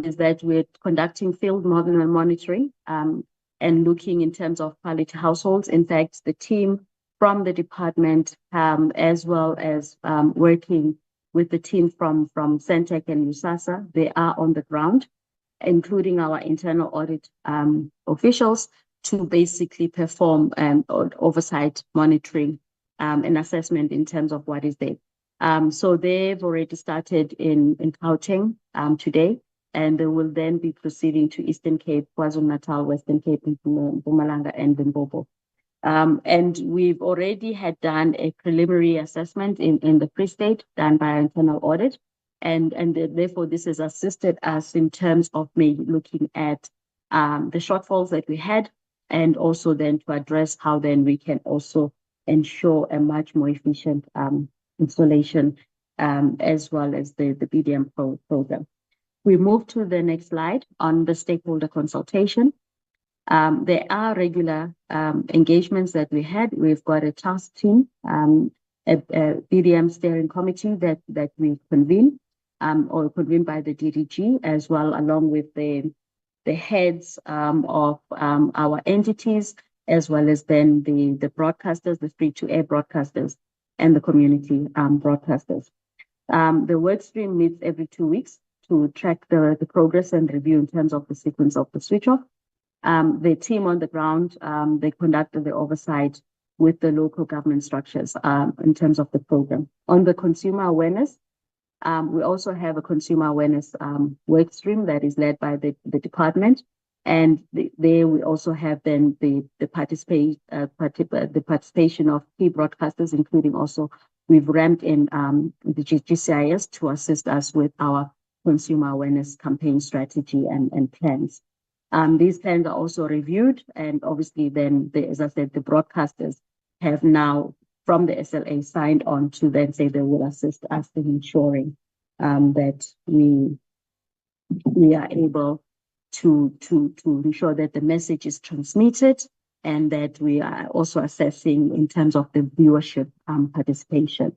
is that we're conducting field monitoring and looking in terms of quality households. In fact, the team from the department, as well as working with the team from Sentech and USSAASA, they are on the ground, including our internal audit officials, to basically perform oversight monitoring and assessment in terms of what is there. So they've already started in Gauteng today, and they will then be proceeding to Eastern Cape, KwaZulu-Natal, Western Cape, Mpumalanga, and Limpopo. And we've already had done a preliminary assessment in the pre-state done by our internal audit. And therefore, this has assisted us in terms of looking at the shortfalls that we had, and also then to address how then we can also ensure a much more efficient installation, as well as the BDM program. We move to the next slide on the stakeholder consultation. There are regular engagements that we had. We've got a task team, a BDM steering committee that we convene, or convened by the DDG, as well, along with the heads of our entities, as well as then the broadcasters, the free-to-air broadcasters, and the community broadcasters. The work stream meets every 2 weeks to track the progress and review in terms of the sequence of the switch off. The team on the ground, they conducted the oversight with the local government structures in terms of the program. On the consumer awareness, we also have a consumer awareness work stream that is led by the department. And there we also have then the participation of key broadcasters, including also we've ramped in the GCIS to assist us with our consumer awareness campaign strategy and plans. These plans are also reviewed, and obviously then, as I said, the broadcasters have now, from the SLA, signed on to then say they will assist us in ensuring that we are able to ensure that the message is transmitted, and that we are also assessing in terms of the viewership participation.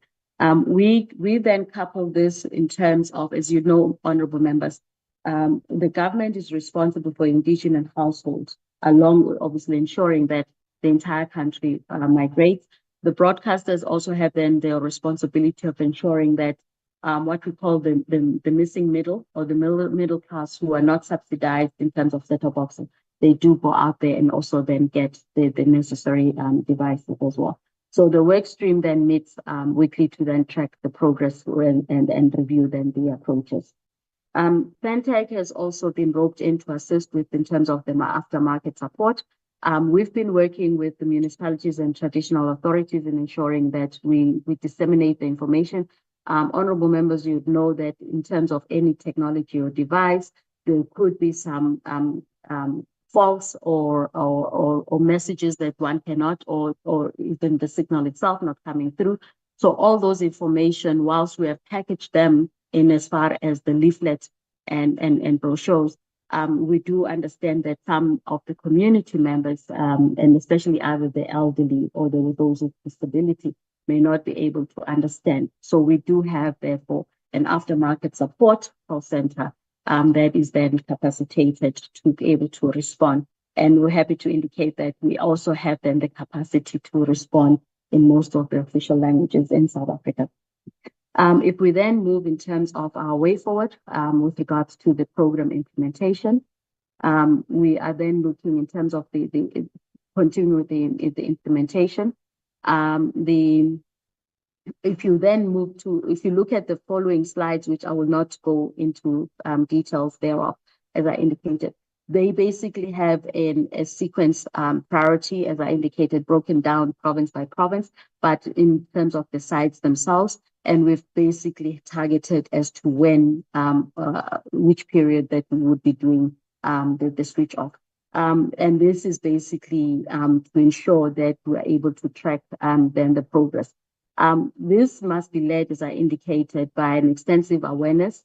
We then couple this in terms of, as you know, honorable members, the government is responsible for indigenous households, along with obviously ensuring that the entire country migrates. The broadcasters also have then their responsibility of ensuring that what we call the missing middle, or the middle class, who are not subsidized in terms of set-top boxes, they do go out there and also then get the necessary devices as well. So the work stream then meets weekly to then track the progress and review then the approaches. Sentech has also been roped in to assist with in terms of the aftermarket support. We've been working with the municipalities and traditional authorities in ensuring that we disseminate the information. Honorable members, you know that in terms of any technology or device, there could be some false or messages that one cannot, or even the signal itself not coming through. So all those information, whilst we have packaged them in as far as the leaflets and brochures, we do understand that some of the community members, and especially either the elderly or those with disability, may not be able to understand. So we do have, therefore, an aftermarket support call center that is then capacitated to be able to respond. And we're happy to indicate that we also have then the capacity to respond in most of the official languages in South Africa. If we then move in terms of our way forward with regards to the program implementation, we are then looking in terms of the continue with the implementation. If you then move to, if you look at the following slides, which I will not go into details thereof, as I indicated, they basically have a sequence priority, as I indicated, broken down province by province, but in terms of the sites themselves. And we've basically targeted as to when, which period that we would be doing the switch off. And this is basically to ensure that we are able to track then the progress. This must be led, as I indicated, by an extensive awareness,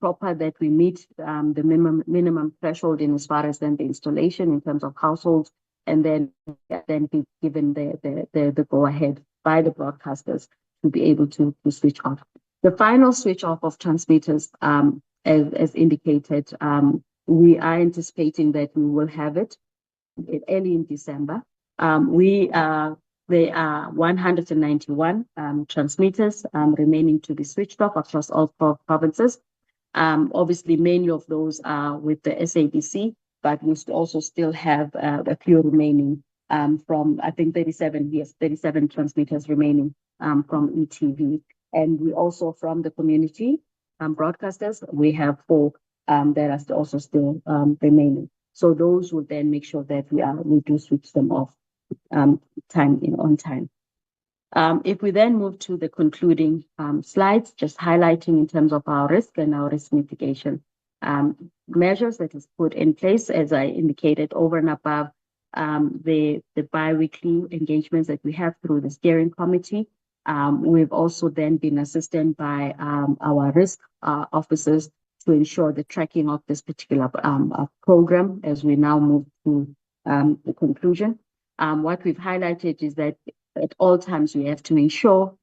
proper that we meet the minimum threshold in as far as then the installation in terms of households, and then be given the go ahead by the broadcasters to be able to switch off. The final switch off of transmitters, as indicated, we are anticipating that we will have it early in December. There are 191 transmitters remaining to be switched off across all provinces. Obviously, many of those are with the SABC, but we also still have a few remaining from, I think, 37 transmitters remaining from ETV. And we also, from the community broadcasters, we have 4 that are also still remaining. So those will then make sure that we do switch them off on time. If we then move to the concluding slides, just highlighting in terms of our risk and our risk mitigation measures that is put in place, as I indicated, over and above the bi-weekly engagements that we have through the steering committee. We've also then been assisted by our risk officers to ensure the tracking of this particular program as we now move to the conclusion. What we've highlighted is that at all times we have to ensure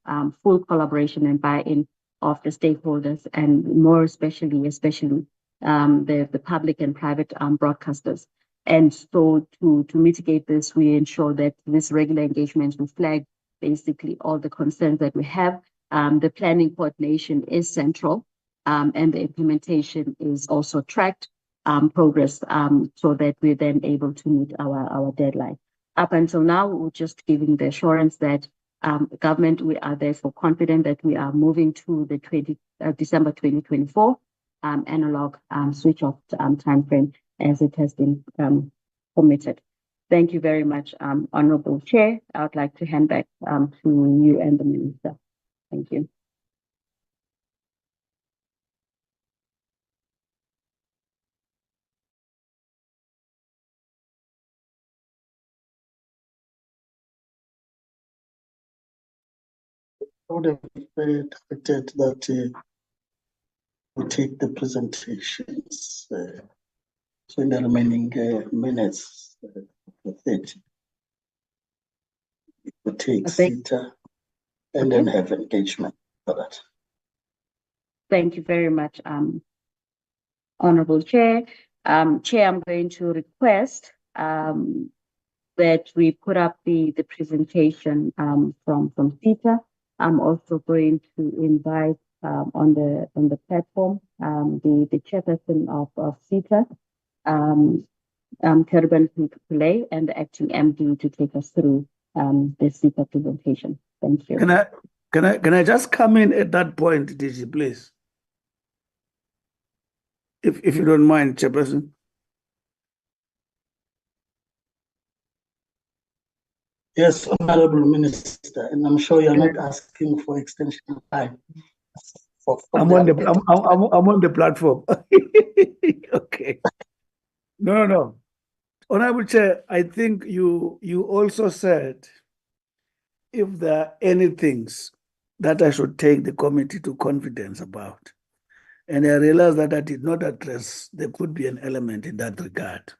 full collaboration and buy-in of the stakeholders, and more especially the public and private broadcasters. And so to mitigate this, we ensure that this regular engagement will flag basically all the concerns that we have. The planning coordination is central, and the implementation is also tracked progress, so that we're then able to meet our deadline. Up until now, we're just giving the assurance that government, we are therefore confident that we are moving to the December 2024 analog switch off timeframe as it has been committed. Thank you very much, Honorable Chair. I would like to hand back to you and the Minister. Thank you. I would have expected that we take the presentations. So in the remaining minutes, 30, we take SITA and then have engagement for that. Thank you very much, Honorable Chair. Chair, I'm going to request that we put up the presentation from SITA. I'm also going to invite on the platform the chairperson of SITA, Kerben Pule, and the acting MD to take us through the SITA presentation. Thank you. Can I just come in at that point, DG, please? If you don't mind, Chairperson. Yes, Honorable Minister, and I'm sure you're not asking for extension of time. I'm on the platform. Okay. No. Honorable Chair, I think you also said if there are any things that I should take the committee to confidence about, and I realized that I did not address, there could be an element in that regard.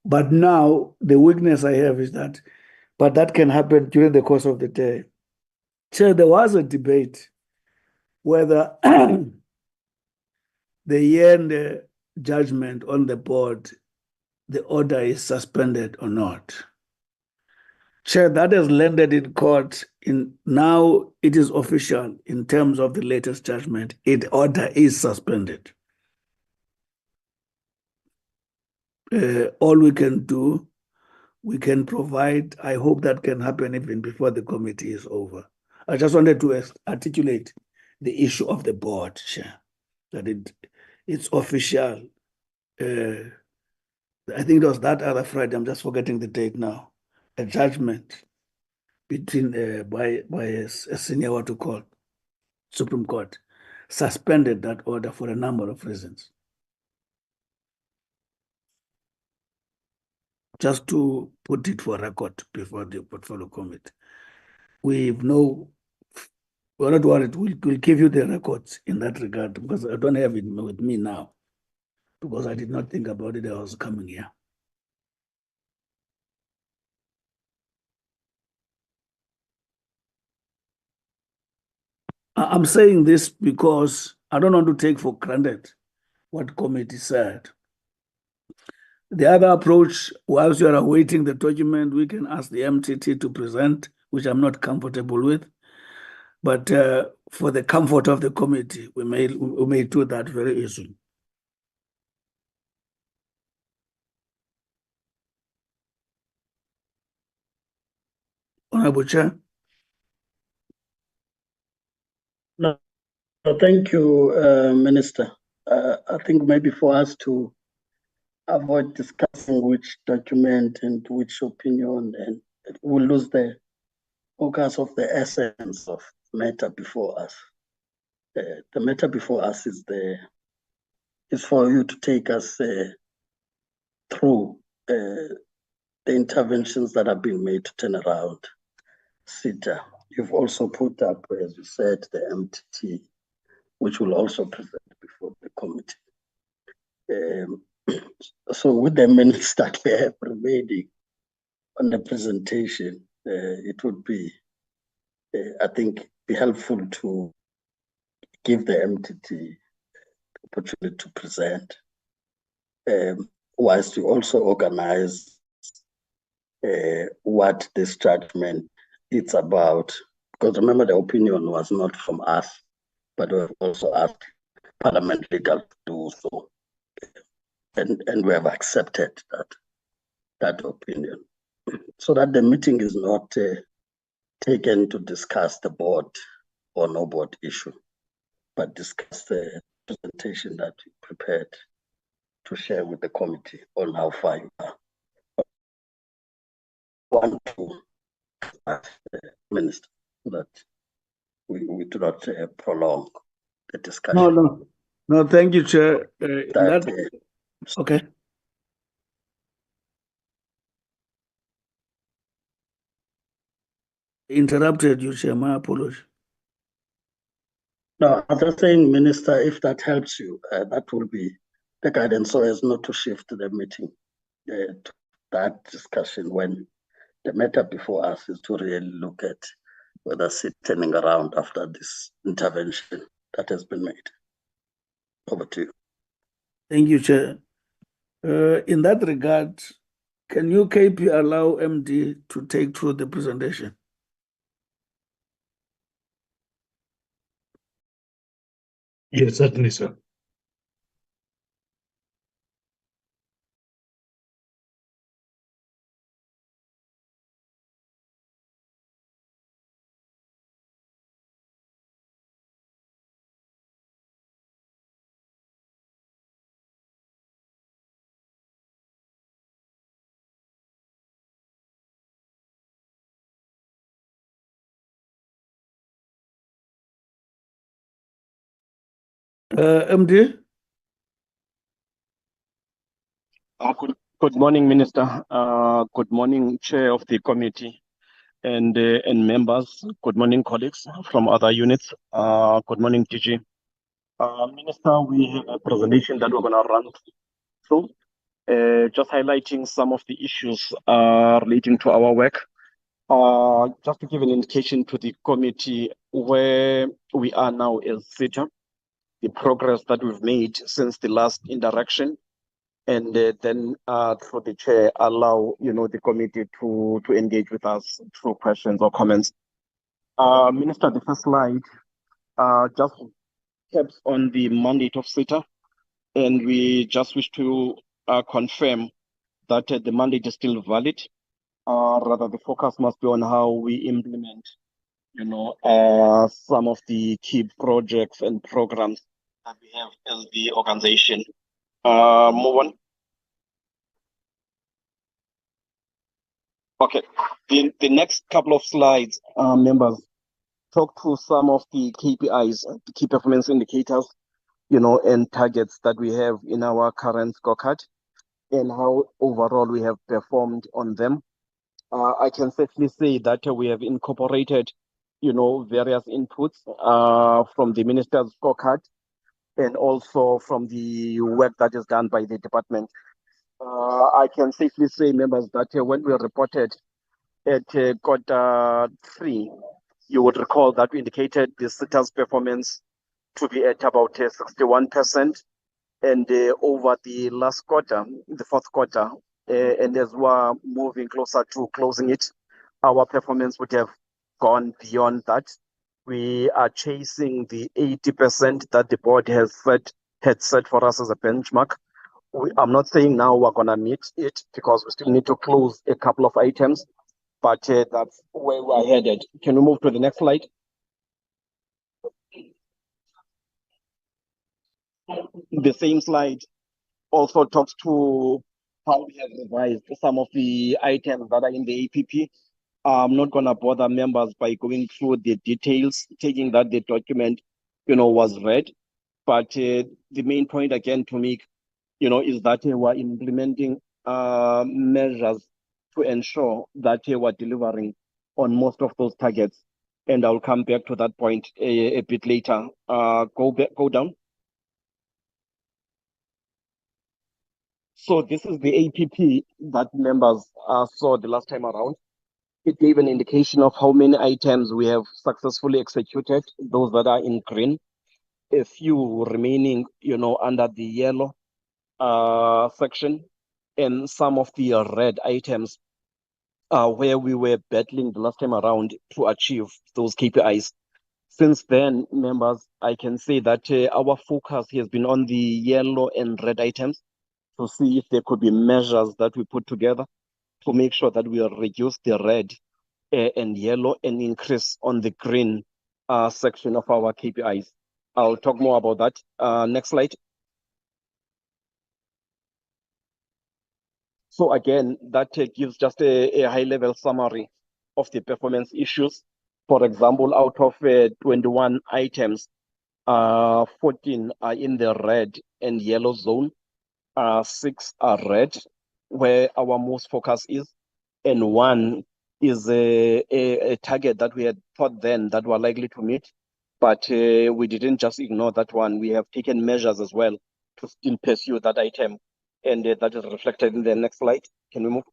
But now the weakness I have is that, but that can happen during the course of the day. Chair, there was a debate whether the year-end judgment on the board, the order is suspended or not. Chair, that has landed in court. Now it is official in terms of the latest judgment. Order is suspended. All we can do, we can provide. I hope that can happen even before the committee is over. I just wanted to articulate the issue of the board, Chair, that it's official. I think it was that other Friday, I'm just forgetting the date now, a judgment between by a senior what to call Supreme Court suspended that order for a number of reasons. Just to put it for record before the portfolio committee. We're not worried, we'll give you the records in that regard, because I don't have it with me now, because I did not think about it, I was coming here. I'm saying this because I don't want to take for granted what committee said. The other approach, whilst you are awaiting the document, we can ask the MTT to present, which I'm not comfortable with. But for the comfort of the committee, we may do that very easily. Honorable Chair. No, thank you, Minister. I think maybe for us to avoid discussing which document and which opinion, and we'll lose the focus of the essence of the matter before us. The matter before us is for you to take us through the interventions that are being made to turn around SITA. You've also put up, as you said, the MTT, which will also present before the committee. So with the minutes that we have remaining on the presentation, it would be, I think, be helpful to give the MTT opportunity to present, whilst we also organize what this judgment is about. Because remember, the opinion was not from us, but we have also asked Parliament Legal to do so. And we have accepted that opinion. So that the meeting is not taken to discuss the board or no board issue, but discuss the presentation that we prepared to share with the committee on how far you are. Want to ask the minister so that we do not prolong the discussion. No, thank you, Chair. Okay. Interrupted you, Chair. My apology. No, I was just saying, Minister, if that helps you, that will be the guidance so as not to shift the meeting to that discussion when the matter before us is to really look at whether it's turning around after this intervention that has been made. Over to you. Thank you, Chair. In that regard, can you, KP, allow MD to take through the presentation? Yes, certainly, sir. MD? Good morning, Minister. Good morning, Chair of the committee and members. Good morning, colleagues from other units. Good morning, DG. Minister, we have a presentation that we're going to run through, just highlighting some of the issues relating to our work. Just to give an indication to the committee where we are now as SITA, the progress that we've made since the last interaction, and then through the chair allow the committee to engage with us through questions or comments. Minister, the first slide just taps on the mandate of SITA, and we just wish to confirm that the mandate is still valid. Rather, the focus must be on how we implement some of the key projects and programs that we have as the organization. Move on. Okay, the next couple of slides, members, talk to some of the KPIs, the key performance indicators, and targets that we have in our current scorecard and how overall we have performed on them. I can safely say that we have incorporated, various inputs from the minister's scorecard and also from the work that is done by the department. I can safely say, members, that when we reported at Q3, you would recall that we indicated the SITA's performance to be at about 61%. And over the last quarter, the fourth quarter, and as we're moving closer to closing it, our performance would have gone beyond that. We are chasing the 80% that the board had set for us as a benchmark. I'm not saying now we're going to meet it because we still need to close a couple of items, but that's where we're headed. Can we move to the next slide? The same slide also talks to how we have revised some of the items that are in the APP. I'm not going to bother members by going through the details, taking that the document, was read. But the main point again to make, is that we're implementing measures to ensure that we're delivering on most of those targets. And I'll come back to that point a bit later. Go down. So this is the APP that members saw the last time around. It gave an indication of how many items we have successfully executed, those that are in green, a few remaining, under the yellow section, and some of the red items where we were battling the last time around to achieve those KPIs. Since then, members, I can say that our focus has been on the yellow and red items to see if there could be measures that we put together to make sure that we reduce the red and yellow and increase on the green section of our KPIs. I'll talk more about that. Next slide. So again, that gives just a high-level summary of the performance issues. For example, out of 21 items, 14 are in the red and yellow zone. 6 are red, where our most focus is, and 1 is a target that we had thought then that we're likely to meet, but we didn't just ignore that one. We have taken measures as well to still pursue that item, and that is reflected in the next slide. Can we move?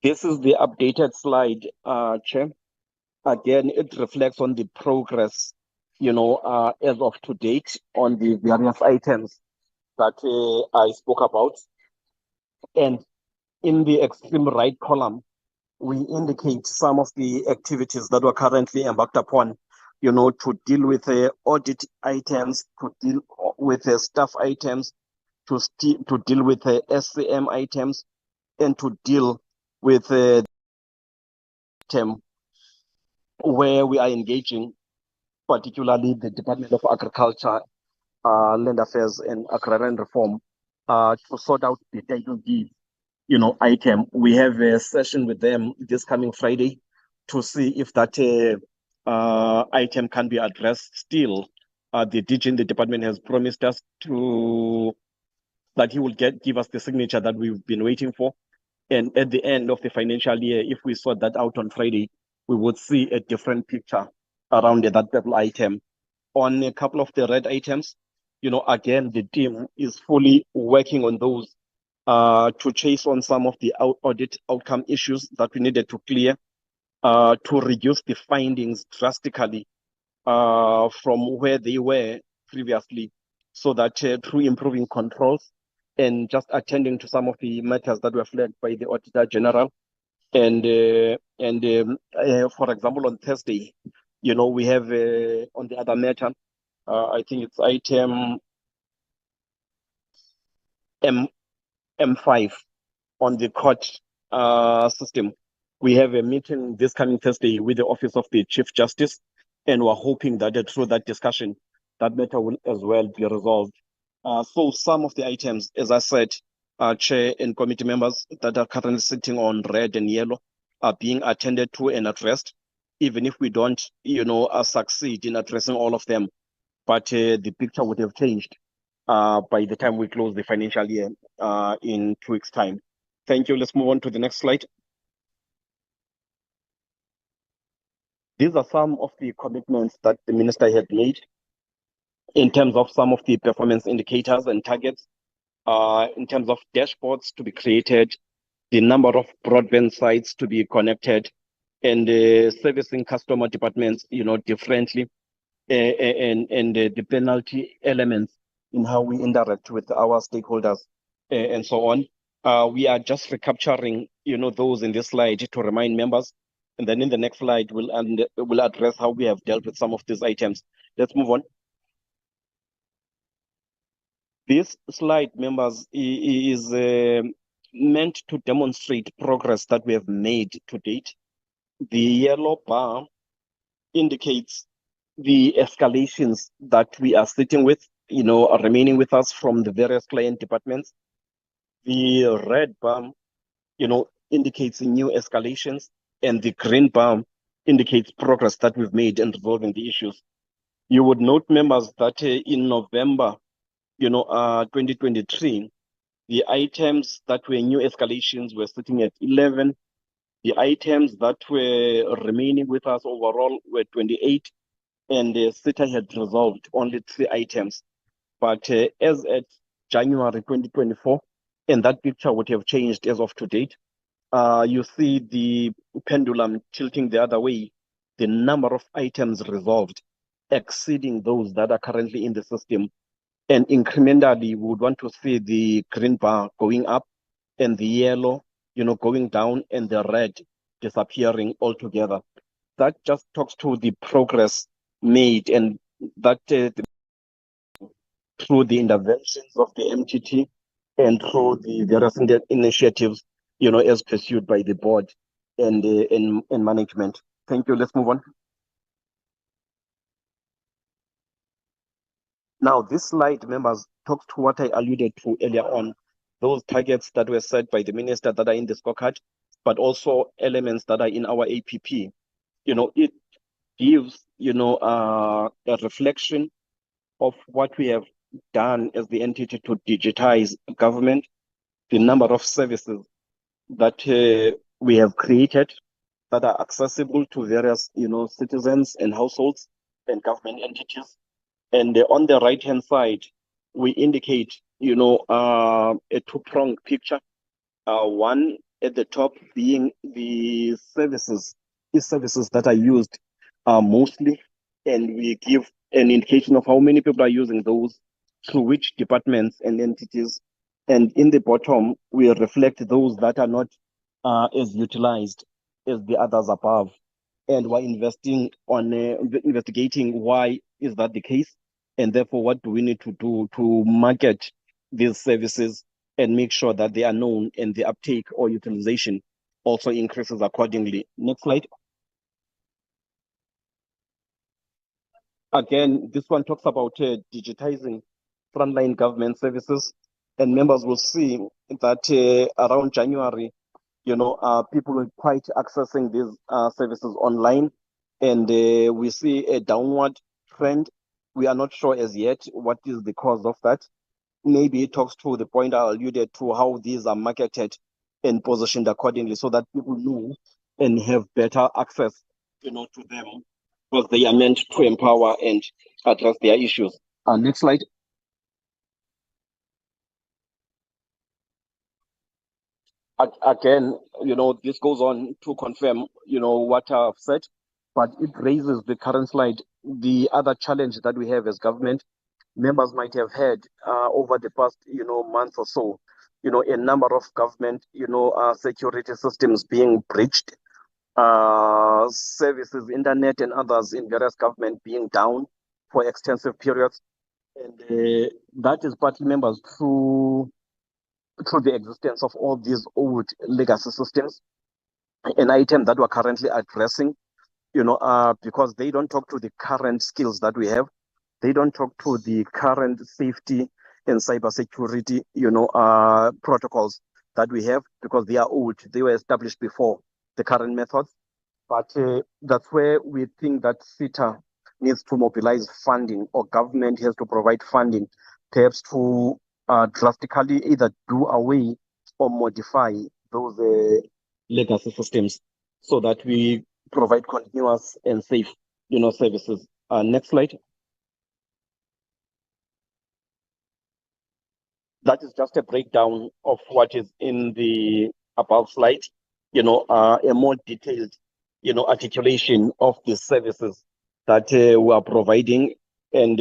This is the updated slide, Chair. Again, it reflects on the progress, as of to date on the various items that I spoke about. And in the extreme right column, we indicate some of the activities that we're currently embarked upon, to deal with audit items, to deal with staff items, to deal with SCM items, and to deal with item where we are engaging, particularly the Department of Agriculture, Land Affairs and Agrarian Reform, to sort out the title deed, item. We have a session with them this coming Friday to see if that item can be addressed still. The DG in the department has promised us that he will give us the signature that we've been waiting for. And at the end of the financial year, if we sort that out on Friday, we would see a different picture around that purple item. On a couple of the red items, again, the team is fully working on those to chase on some of the audit outcome issues that we needed to clear, to reduce the findings drastically from where they were previously, so that through improving controls and just attending to some of the matters that were flagged by the Auditor General. And for example, on Thursday, we have on the other matter, I think it's item M5 on the court system. We have a meeting this coming Thursday with the Office of the Chief Justice, and we're hoping that through that discussion, that matter will as well be resolved. So some of the items, as I said, Chair and committee members that are currently sitting on red and yellow are being attended to and addressed, even if we don't, succeed in addressing all of them. But the picture would have changed by the time we close the financial year in 2 weeks' time. Thank you. Let's move on to the next slide. These are some of the commitments that the minister had made in terms of some of the performance indicators and targets, in terms of dashboards to be created, the number of broadband sites to be connected, and servicing customer departments, differently, and the penalty elements in how we interact with our stakeholders, and so on. We are just recapturing, those in this slide to remind members, and then in the next slide we'll address how we have dealt with some of these items. Let's move on. This slide, members, is meant to demonstrate progress that we have made to date. The yellow bar indicates the escalations that we are sitting with, are remaining with us from the various client departments. The red bar, indicates new escalations, and the green bar indicates progress that we've made in resolving the issues. You would note, members, that in November, 2023, the items that were new escalations were sitting at 11. The items that were remaining with us overall were 28. and SITA had resolved only 3 items. But as at January 2024, and that picture would have changed as of to date, you see the pendulum tilting the other way, the number of items resolved exceeding those that are currently in the system. And incrementally, we would want to see the green bar going up and the yellow, going down, and the red disappearing altogether. That just talks to the progress made, and that through the interventions of the MTT and through the various initiatives, as pursued by the board and management. Thank you. Let's move on. Now, this slide, members, talks to what I alluded to earlier on, those targets that were set by the minister that are in the scorecard, but also elements that are in our APP. It gives, a reflection of what we have done as the entity to digitize government, the number of services that we have created that are accessible to various, citizens and households and government entities. And on the right-hand side, we indicate, a two-pronged picture. One at the top being the services that are used mostly, and we give an indication of how many people are using those, through which departments and entities. And in the bottom, we reflect those that are not as utilized as the others above. And we're investigating why is that the case, and therefore what do we need to do to market these services and make sure that they are known and the uptake or utilization also increases accordingly. Next slide. Again, this one talks about digitizing frontline government services, and members will see that around January, people were quite accessing these services online, and we see a downward trend. We are not sure as yet what is the cause of that. Maybe it talks to the point I alluded to, how these are marketed and positioned accordingly so that people know and have better access, to them, because they are meant to empower and address their issues. Next slide. Again, this goes on to confirm, what I've said, but it raises the current slide. The other challenge that we have as government, members might have heard over the past, month or so, a number of government, security systems being breached, services, internet and others in various government being down for extensive periods. And that is partly, members, through the existence of all these old legacy systems, an item that we're currently addressing, because they don't talk to the current skills that we have. They don't talk to the current safety and cybersecurity, protocols that we have, because they are old. They were established before the current methods. But that's where we think that SITA needs to mobilize funding, or government has to provide funding, perhaps to drastically either do away or modify those legacy systems so that we provide continuous and safe, services. Next slide. That is just a breakdown of what is in the above slide, a more detailed, articulation of the services that we are providing and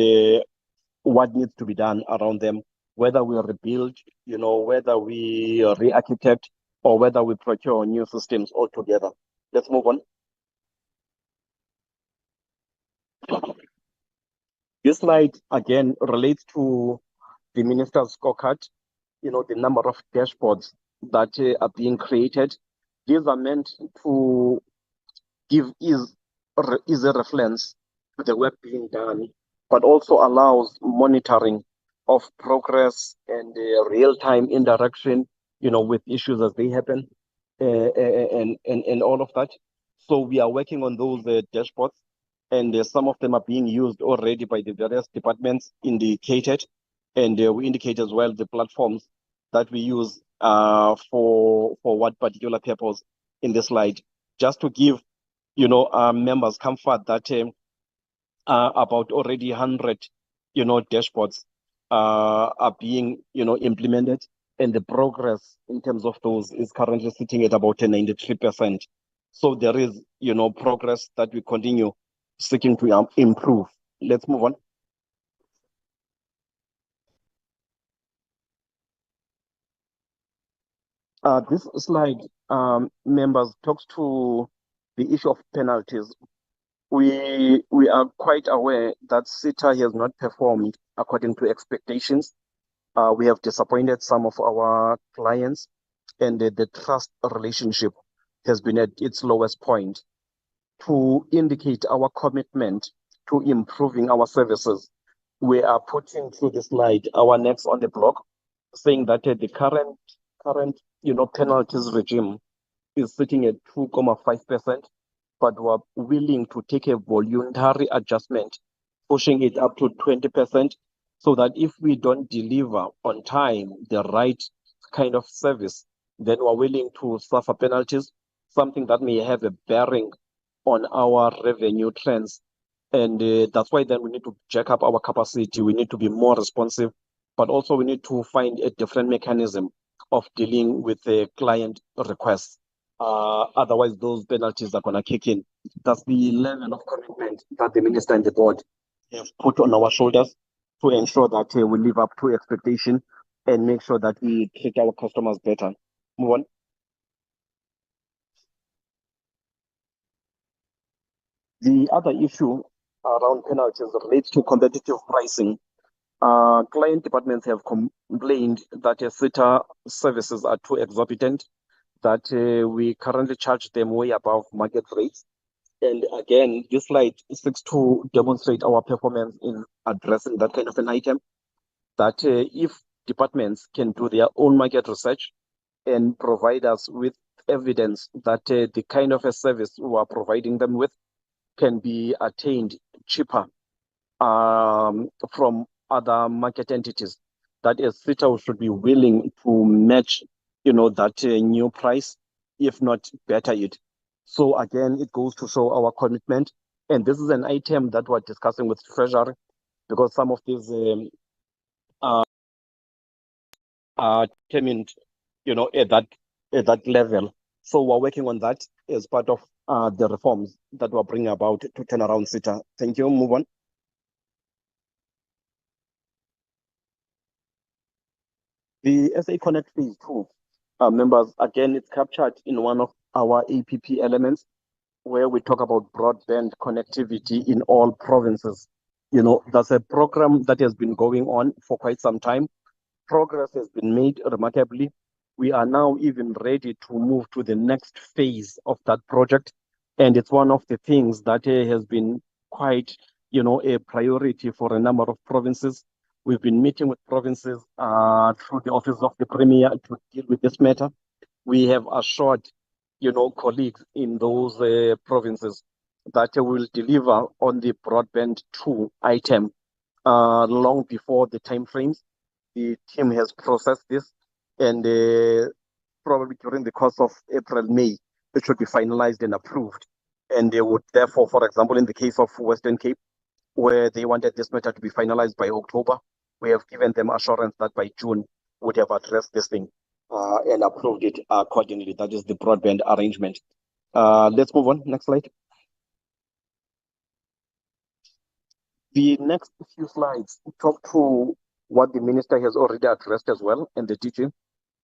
what needs to be done around them, whether we rebuild, whether we re-architect, or whether we procure new systems altogether. Let's move on. This slide, again, relates to the minister's scorecard, the number of dashboards that are being created. These are meant to give easy reference to the work being done, but also allows monitoring of progress and real-time interaction, with issues as they happen, and all of that. So we are working on those dashboards, and some of them are being used already by the various departments indicated, and we indicate as well the platforms that we use for what particular purpose in the slide, just to give members comfort that about already 100, dashboards are being, implemented, and the progress in terms of those is currently sitting at about 93%. So there is, progress that we continue seeking to improve. Let's move on. This slide, members, talks to the issue of penalties. We are quite aware that SITA has not performed according to expectations. We have disappointed some of our clients, and the trust relationship has been at its lowest point. To indicate our commitment to improving our services, we are putting through the slide our next on the block, saying that the current penalties regime is sitting at 2.5%, but we're willing to take a voluntary adjustment, pushing it up to 20%, so that if we don't deliver on time the right kind of service, then we're willing to suffer penalties, something that may have a bearing on our revenue trends. And that's why then we need to jack up our capacity. We need to be more responsive, but also we need to find a different mechanism of dealing with the client requests. Otherwise, those penalties are going to kick in. That's the level of commitment that the minister and the board have put on our shoulders to ensure that we live up to expectation and make sure that we treat our customers better. Move on. The other issue around penalties relates to competitive pricing. Client departments have complained that SITA services are too exorbitant, that we currently charge them way above market rates. And again, this slide seeks to demonstrate our performance in addressing that kind of an item, that if departments can do their own market research and provide us with evidence that the kind of a service we are providing them with can be attained cheaper from other market entities, that SITA should be willing to match, that new price, if not better it. So again, it goes to show our commitment. And this is an item that we're discussing with Treasury, because some of these are determined, at that level. So we're working on that as part of the reforms that we're bringing about to turn around SITA. Thank you. Move on. The SA Connect Phase 2, members, again, it's captured in one of our APP elements, where we talk about broadband connectivity in all provinces. That's a program that has been going on for quite some time. Progress has been made remarkably. We are now even ready to move to the next phase of that project. And it's one of the things that has been quite, a priority for a number of provinces. We've been meeting with provinces through the Office of the Premier to deal with this matter. We have assured, colleagues in those provinces that will deliver on the broadband 2 item long before the timeframes. The team has processed this, and probably during the course of April, May, it should be finalized and approved. And they would therefore, for example, in the case of Western Cape, where they wanted this matter to be finalized by October, we have given them assurance that by June would have addressed this thing and approved it accordingly. That is the broadband arrangement. Let's move on. Next slide. The next few slides talk to what the minister has already addressed as well, and the DG,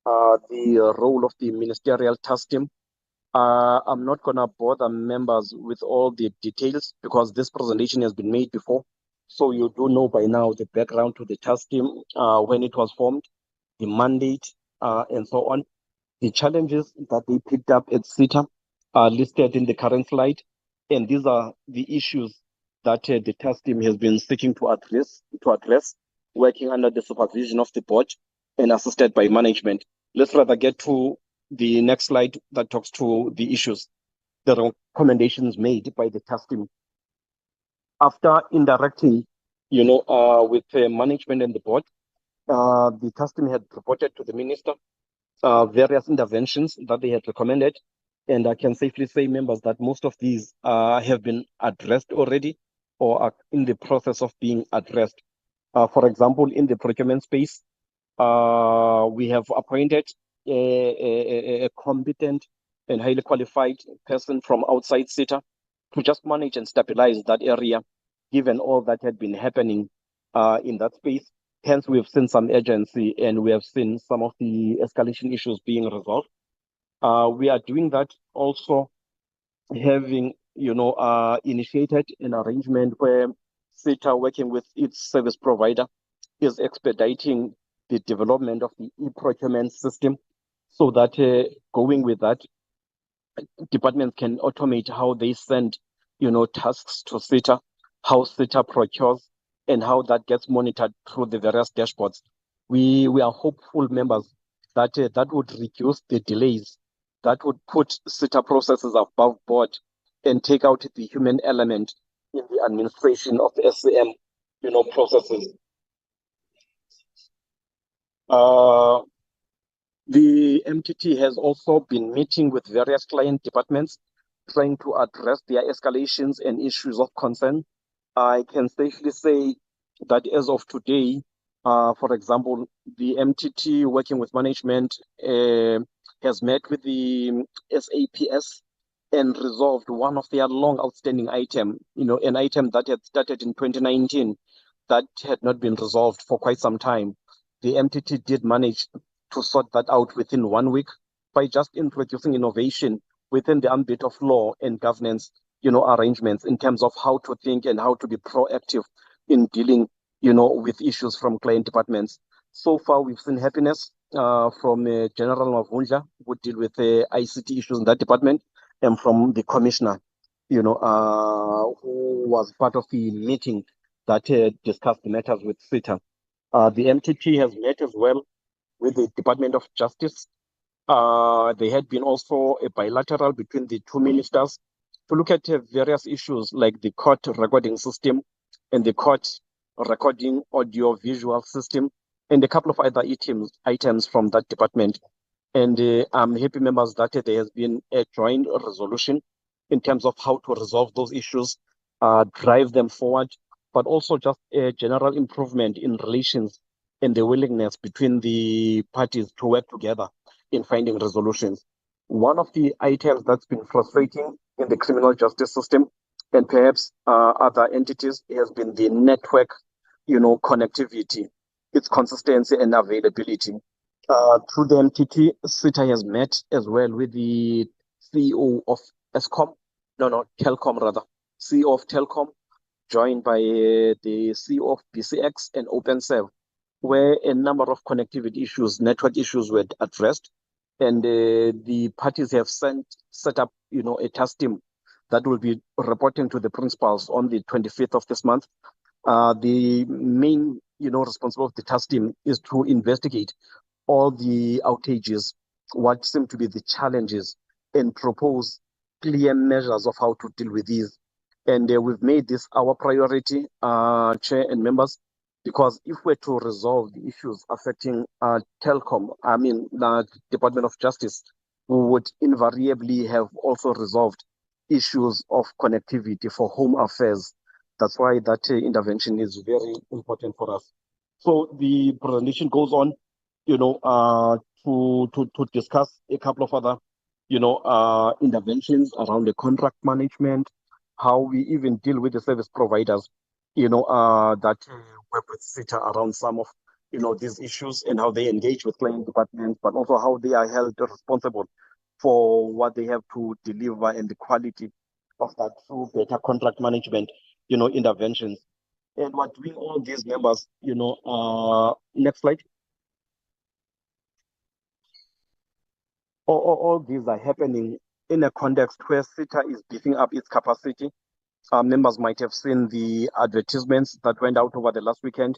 the role of the ministerial task team. I'm not going to bother members with all the details because this presentation has been made before. So you do know by now the background to the task team, when it was formed, the mandate, and so on. The challenges that they picked up at SITA are listed in the current slide. And these are the issues that the task team has been seeking to address, working under the supervision of the board and assisted by management. Let's rather get to the next slide that talks to the issues, the recommendations made by the task team. After interacting, with management and the board, the task team had reported to the minister various interventions that they had recommended. And I can safely say, members, that most of these have been addressed already or are in the process of being addressed. For example, in the procurement space, we have appointed a competent and highly qualified person from outside SITA to just manage and stabilize that area, given all that had been happening in that space. Hence, we've seen some urgency and we have seen some of the escalation issues being resolved. We are doing that also having, initiated an arrangement where SITA, working with its service provider, is expediting the development of the e-procurement system so that going with that, departments can automate how they send, tasks to SITA, how SITA procures, and how that gets monitored through the various dashboards. We are hopeful, members, that that would reduce the delays, that would put SITA processes above board and take out the human element in the administration of the SCM, processes. The MTT has also been meeting with various client departments, trying to address their escalations and issues of concern. I can safely say that as of today, for example, the MTT working with management has met with the SAPS and resolved one of their long outstanding item, an item that had started in 2019 that had not been resolved for quite some time. The MTT did manage to sort that out within 1 week by just introducing innovation within the ambit of law and governance, arrangements in terms of how to think and how to be proactive in dealing, with issues from client departments. So far, we've seen happiness from General Mavunja, who deal with ICT issues in that department, and from the commissioner, who was part of the meeting that discussed the matters with SITA. The MTT has met as well with the Department of Justice. There had been also a bilateral between the two ministers to look at various issues like the court recording system and the court recording audio-visual system and a couple of other items from that department. And I'm happy, members, that there has been a joint resolution in terms of how to resolve those issues, drive them forward, but also just a general improvement in relations and the willingness between the parties to work together in finding resolutions. One of the items that's been frustrating in the criminal justice system and perhaps other entities has been the network, connectivity, its consistency and availability. Through the MTT, SITA has met as well with the CEO of Telkom rather, CEO of Telkom, joined by the CEO of BCX and OpenServe, where a number of connectivity issues, network issues were addressed. And the parties have set up, a task team that will be reporting to the principals on the 25th of this month. The main, responsible of the task team is to investigate all the outages, what seem to be the challenges, and propose clear measures of how to deal with these. And we've made this our priority, Chair and members, because if we're to resolve the issues affecting Telkom, the Department of Justice, we would invariably have also resolved issues of connectivity for home affairs. That's why that intervention is very important for us. So the presentation goes on, to discuss a couple of other, interventions around the contract management, how we even deal with the service providers, that work with SITA around some of, these issues and how they engage with client departments, but also how they are held responsible for what they have to deliver and the quality of that through better contract management, interventions. And we're doing all these, members, next slide. All these are happening in a context where SITA is beefing up its capacity. Members might have seen the advertisements that went out over the last weekend,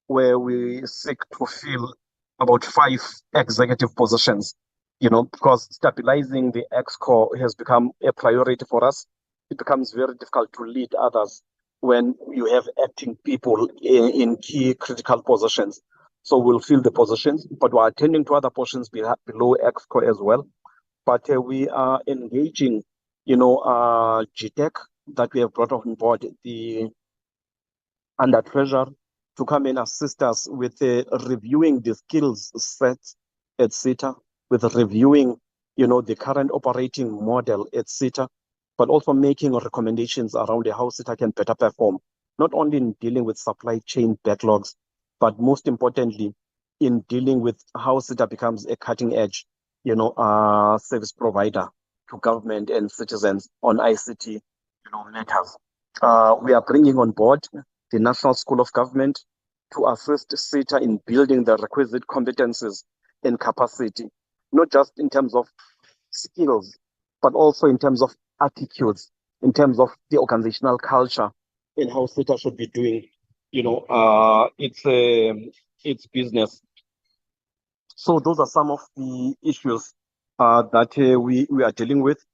where we seek to fill about 5 executive positions, because stabilizing the ExCo has become a priority for us. It becomes very difficult to lead others when you have acting people in key critical positions. So we'll fill the positions, but we're attending to other portions below ExCo as well. But we are engaging, GTech that we have brought on board, the under Treasury to come and assist us with reviewing the skills sets at SITA, with reviewing, the current operating model at SITA, but also making recommendations around how SITA can better perform, not only in dealing with supply chain backlogs, but most importantly, in dealing with how SITA becomes a cutting edge, service provider to government and citizens on ICT, matters. We are bringing on board the National School of Government to assist SITA in building the requisite competencies and capacity, not just in terms of skills, but also in terms of attitudes, in terms of the organizational culture and how SITA should be doing, its business. So those are some of the issues that we are dealing with.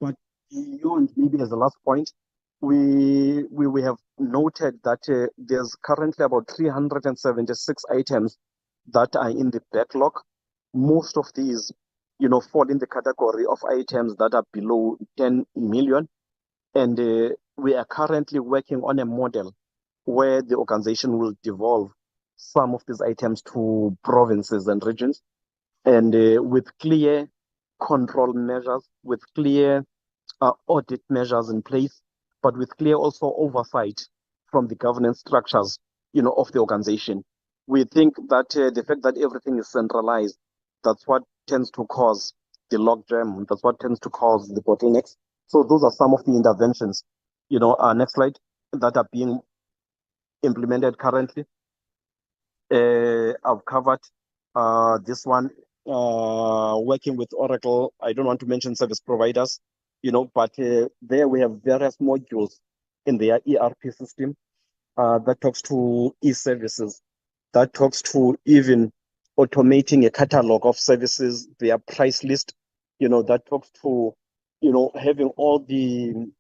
But beyond, maybe as a last point, we have noted that there's currently about 376 items that are in the backlog. Most of these, fall in the category of items that are below 10 million. And we are currently working on a model where the organization will devolve some of these items to provinces and regions, and with clear control measures, with clear audit measures in place, but with clear also oversight from the governance structures, of the organization. We think that the fact that everything is centralized, that's what tends to cause the logjam, that's what tends to cause the bottlenecks. So those are some of the interventions, next slide, that are being implemented currently. I've covered this one, working with Oracle. I don't want to mention service providers, but there we have various modules in their ERP system that talks to e-services, that talks to even automating a catalog of services, their price list, that talks to, having all the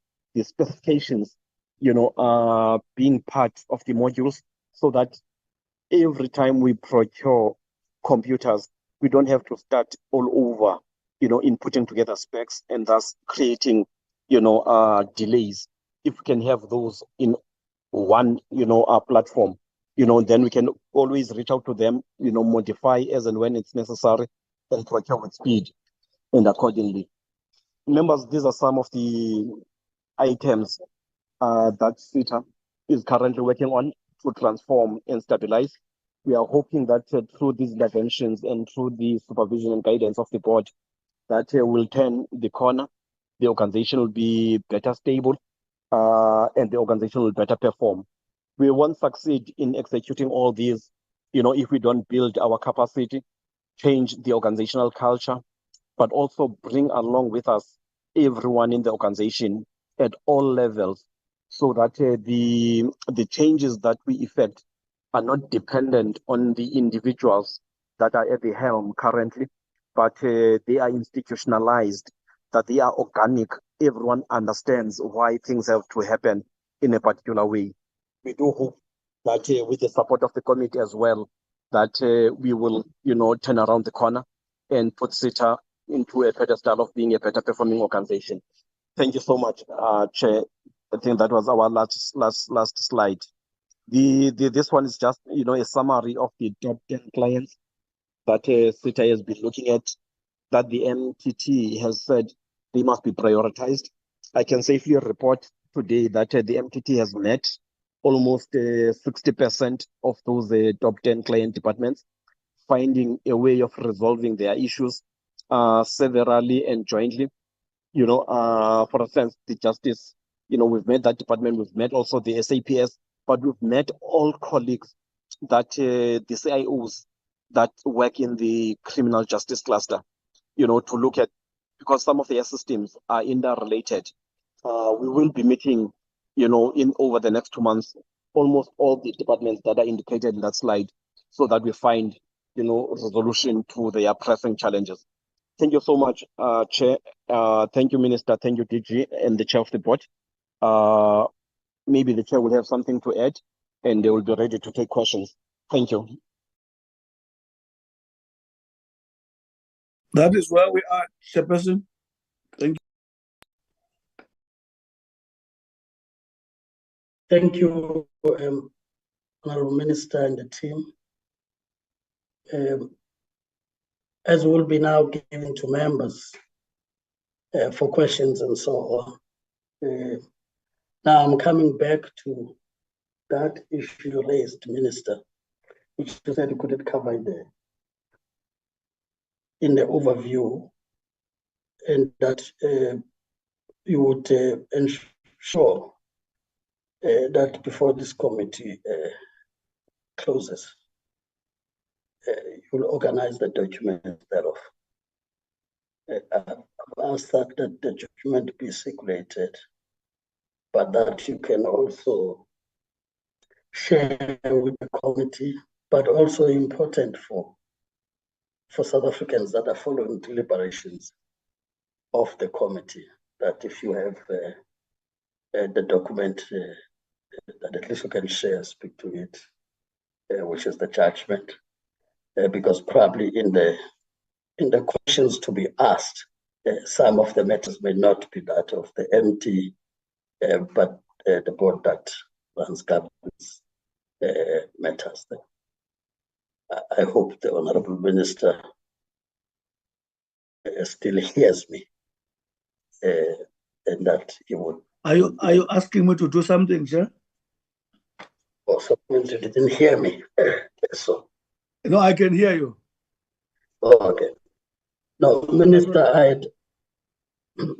specifications, being part of the modules, so that every time we procure computers, we don't have to start all over, in putting together specs and thus creating, delays. If we can have those in one, platform, then we can always reach out to them, modify as and when it's necessary, and procure with speed and accordingly. Members, these are some of the items that SITA is currently working on to transform and stabilize. We are hoping that through these interventions and through the supervision and guidance of the board, that will turn the corner. The organization will be better stable, and the organization will better perform. We won't succeed in executing all these, if we don't build our capacity, change the organizational culture, but also bring along with us everyone in the organization at all levels, so that the changes that we effect are not dependent on the individuals that are at the helm currently, but they are institutionalized, that they are organic. Everyone understands why things have to happen in a particular way. We do hope that with the support of the committee as well, that we will, turn around the corner and put SITA into a pedestal of being a better performing organization. Thank you so much, Chair. I think that was our last slide. This one is just, a summary of the top 10 clients that SITA has been looking at, that the MTT has said they must be prioritized. I can safely report today that the MTT has met almost 60% of those top 10 client departments, finding a way of resolving their issues severally and jointly. For instance, the justice, we've met that department, we've met also the SAPS, but we've met all colleagues that the CIOs that work in the criminal justice cluster, to look at, because some of their systems are interrelated. We will be meeting, in over the next 2 months, almost all the departments that are indicated in that slide, so that we find, resolution to their pressing challenges. Thank you so much, Chair. Thank you, Minister. Thank you, DG, and the Chair of the Board. Maybe the Chair will have something to add, and they will be ready to take questions. Thank you. That is where we are, Chairperson. Thank you. Thank you, Honorable Minister and the team. As will be now given to members for questions and so on. Now I'm coming back to that issue raised, Minister, which you said you couldn't cover in the overview, and that you would ensure that before this committee closes, you'll organize the document thereof. I've asked that the document be circulated, but that you can also share with the committee, but also important for South Africans that are following deliberations of the committee, that if you have the document, that at least you can share, speak to it, which is the judgment, because probably in the questions to be asked, some of the matters may not be that of the MT, but the board that runs governance matters. I hope the Honorable Minister still hears me, and that he would. Are you asking me to do something, sir? Or something you didn't hear me. So. No, I can hear you. Oh, okay. No, Minister,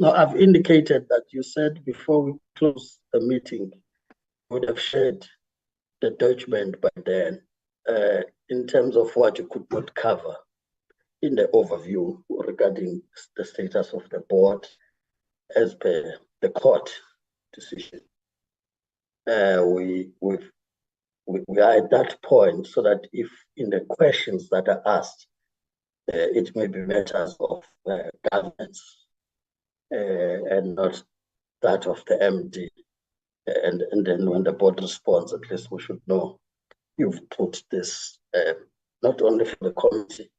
I've indicated that you said before we close the meeting, you would have shared the document by then, in terms of what you could not cover in the overview regarding the status of the board as per the court decision. We are at that point, so that if in the questions that are asked, it may be matters of governance and not that of the MD. And then when the board responds, at least we should know you've put this not only for the committee,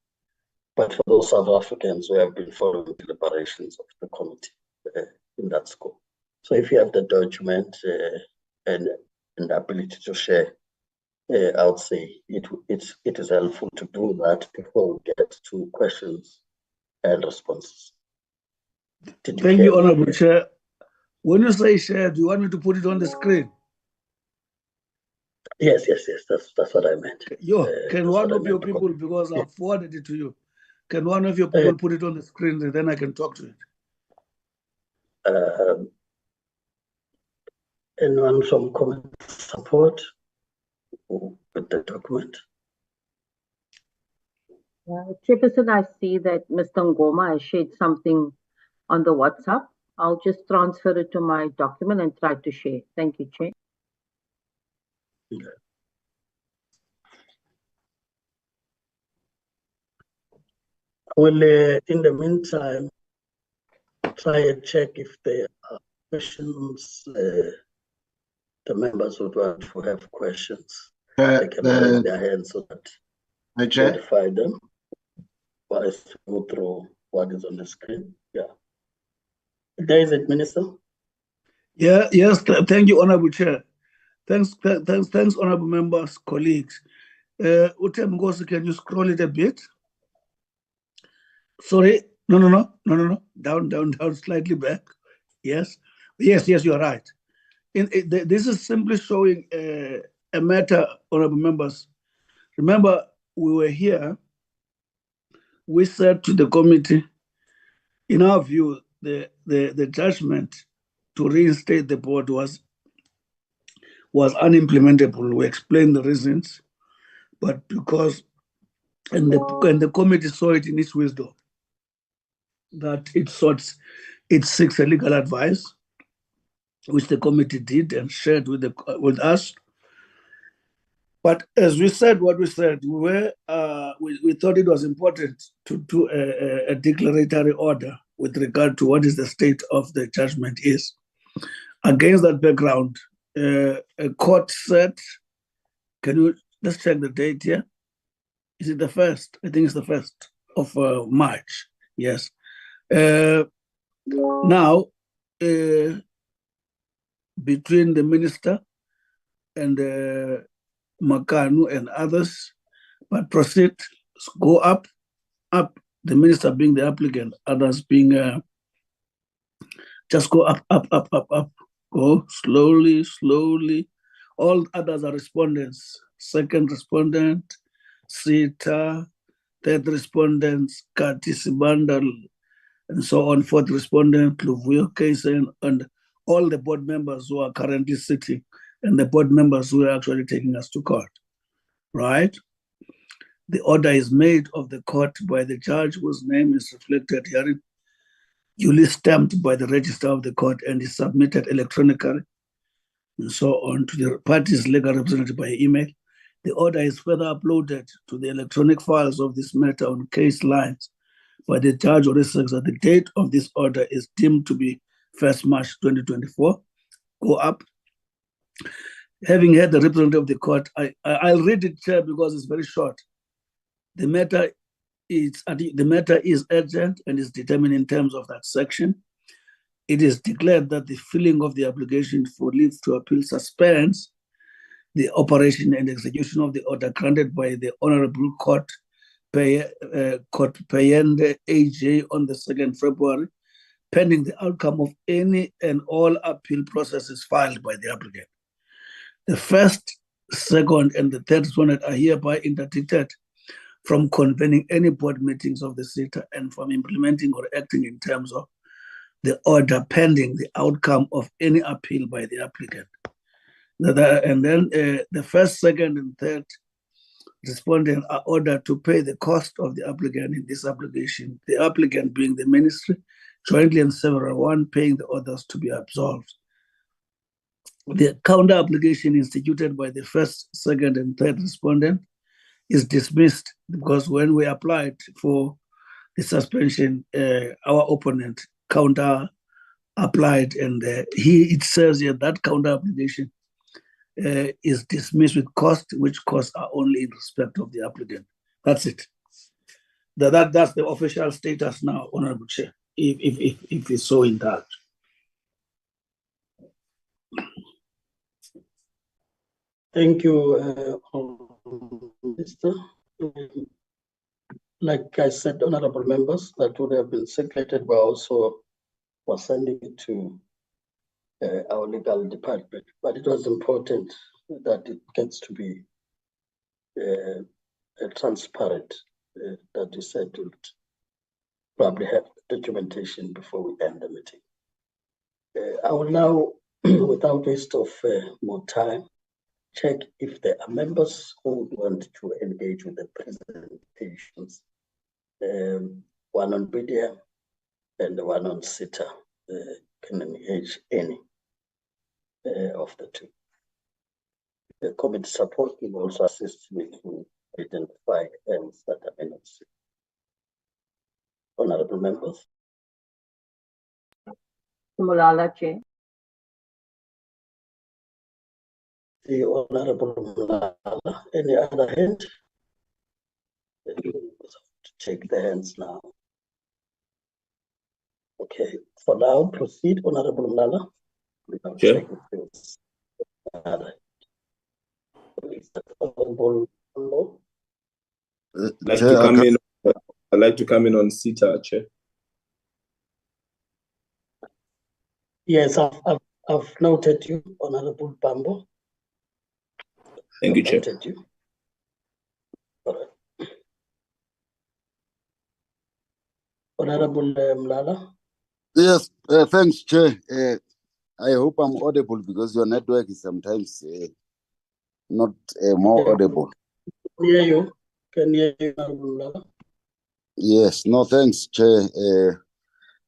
but for those South Africans who have been following deliberations of the committee in that scope. So if you have the document and the ability to share, I would say it is helpful to do that before we get to questions and responses. Thank you, Honorable Chair. When you say share, do you want me to put it on the screen? Yes. That's what I meant. Can one of your people, because I've forwarded it to you, can one of your people put it on the screen, and then I can talk to it? Anyone from committee support with the document? Chairperson, I see that Mr. Ngoma has shared something on the WhatsApp. I'll just transfer it to my document and try to share. Thank you, Chair. Okay. Well, in the meantime, try and check if there are questions. The members would want to have questions. They can raise their hands so that I identify them. While I go through what is on the screen. Yeah. There is it, Minister. Yeah. Yes. Thank you, Honorable Chair. Thanks, honorable members, colleagues. Utem Ngosi, can you scroll it a bit? Sorry. No. Down, slightly back. Yes, you are right. This is simply showing a matter, honorable members. Remember, we were here. We said to the committee, in our view, the judgment to reinstate the board was unimplementable. We explained the reasons, but because, and the committee saw it in its wisdom, that it seeks a legal advice, which the committee did and shared with us. But as we said, what we said, we thought it was important to do a declaratory order with regard to what is the state of the judgment is. Against that background, a court said, can you let's check the date here? Is it the 1st? I think it's the 1st of March. Yes. Now, between the minister and Makanu, and others. But proceed, go up, the minister being the applicant, others being, just go up. Go slowly. All others are respondents. Second respondent, SITA, third respondent, Kati Sibandal, and so on, fourth respondent, Luvuyo Kaisen, and all the board members who are currently sitting, and the board members who are actually taking us to court, right? The order is made of the court by the judge whose name is reflected here, duly stamped by the register of the court, and is submitted electronically, and so on, to the parties legal represented by email. The order is further uploaded to the electronic files of this matter on case lines by the judge or executor. The date of this order is deemed to be 1st March 2024. Go up. Having heard the representative of the court, I'll read it, Chair, because it's very short. The matter is urgent and is determined in terms of that section. It is declared that the filing of the application for leave to appeal suspends the operation and execution of the order granted by the Honorable Court Payende AJ on the 2nd February, pending the outcome of any and all appeal processes filed by the applicant. The first, second, and the third respondent are hereby interdicted from convening any board meetings of the SITA and from implementing or acting in terms of the order pending the outcome of any appeal by the applicant. And then the first, second, and third respondent are ordered to pay the cost of the applicant in this application, the applicant being the ministry, jointly and several, one paying the others to be absolved. The counter application instituted by the first, second, and third respondent is dismissed because when we applied for the suspension, our opponent counter applied, and it says here that counter application is dismissed with cost, which costs are only in respect of the applicant. That's it. That's the official status now, Honorable Chair, if it's so in that. Thank you, Minister. Like I said, honorable members, that would have been circulated, but also was sending it to our legal department. But it was important that it gets to be transparent, that you said to probably have documentation before we end the meeting. I will now, without waste of more time, check if there are members who want to engage with the presentations. One on BDM and one on SITA. Can engage any of the two. The committee support will also assist me to identify ends that I may not see. Honorable members. Mulala, Chair. The Honorable Mulala. Any other hand? To check the hands now. Okay, for now, proceed, Honorable Mulala. Chair. I'd like to come in on SITA, Chair. Yes, I've noted you, Honorable Bambo. Thank you, Chair. Noted you. All right. Honorable Mlala. Yes, thanks, Chair. I hope I'm audible because your network is sometimes not more audible. Can hear you. Can hear you, Honorable Mlala. Yes, no, thanks, Chair.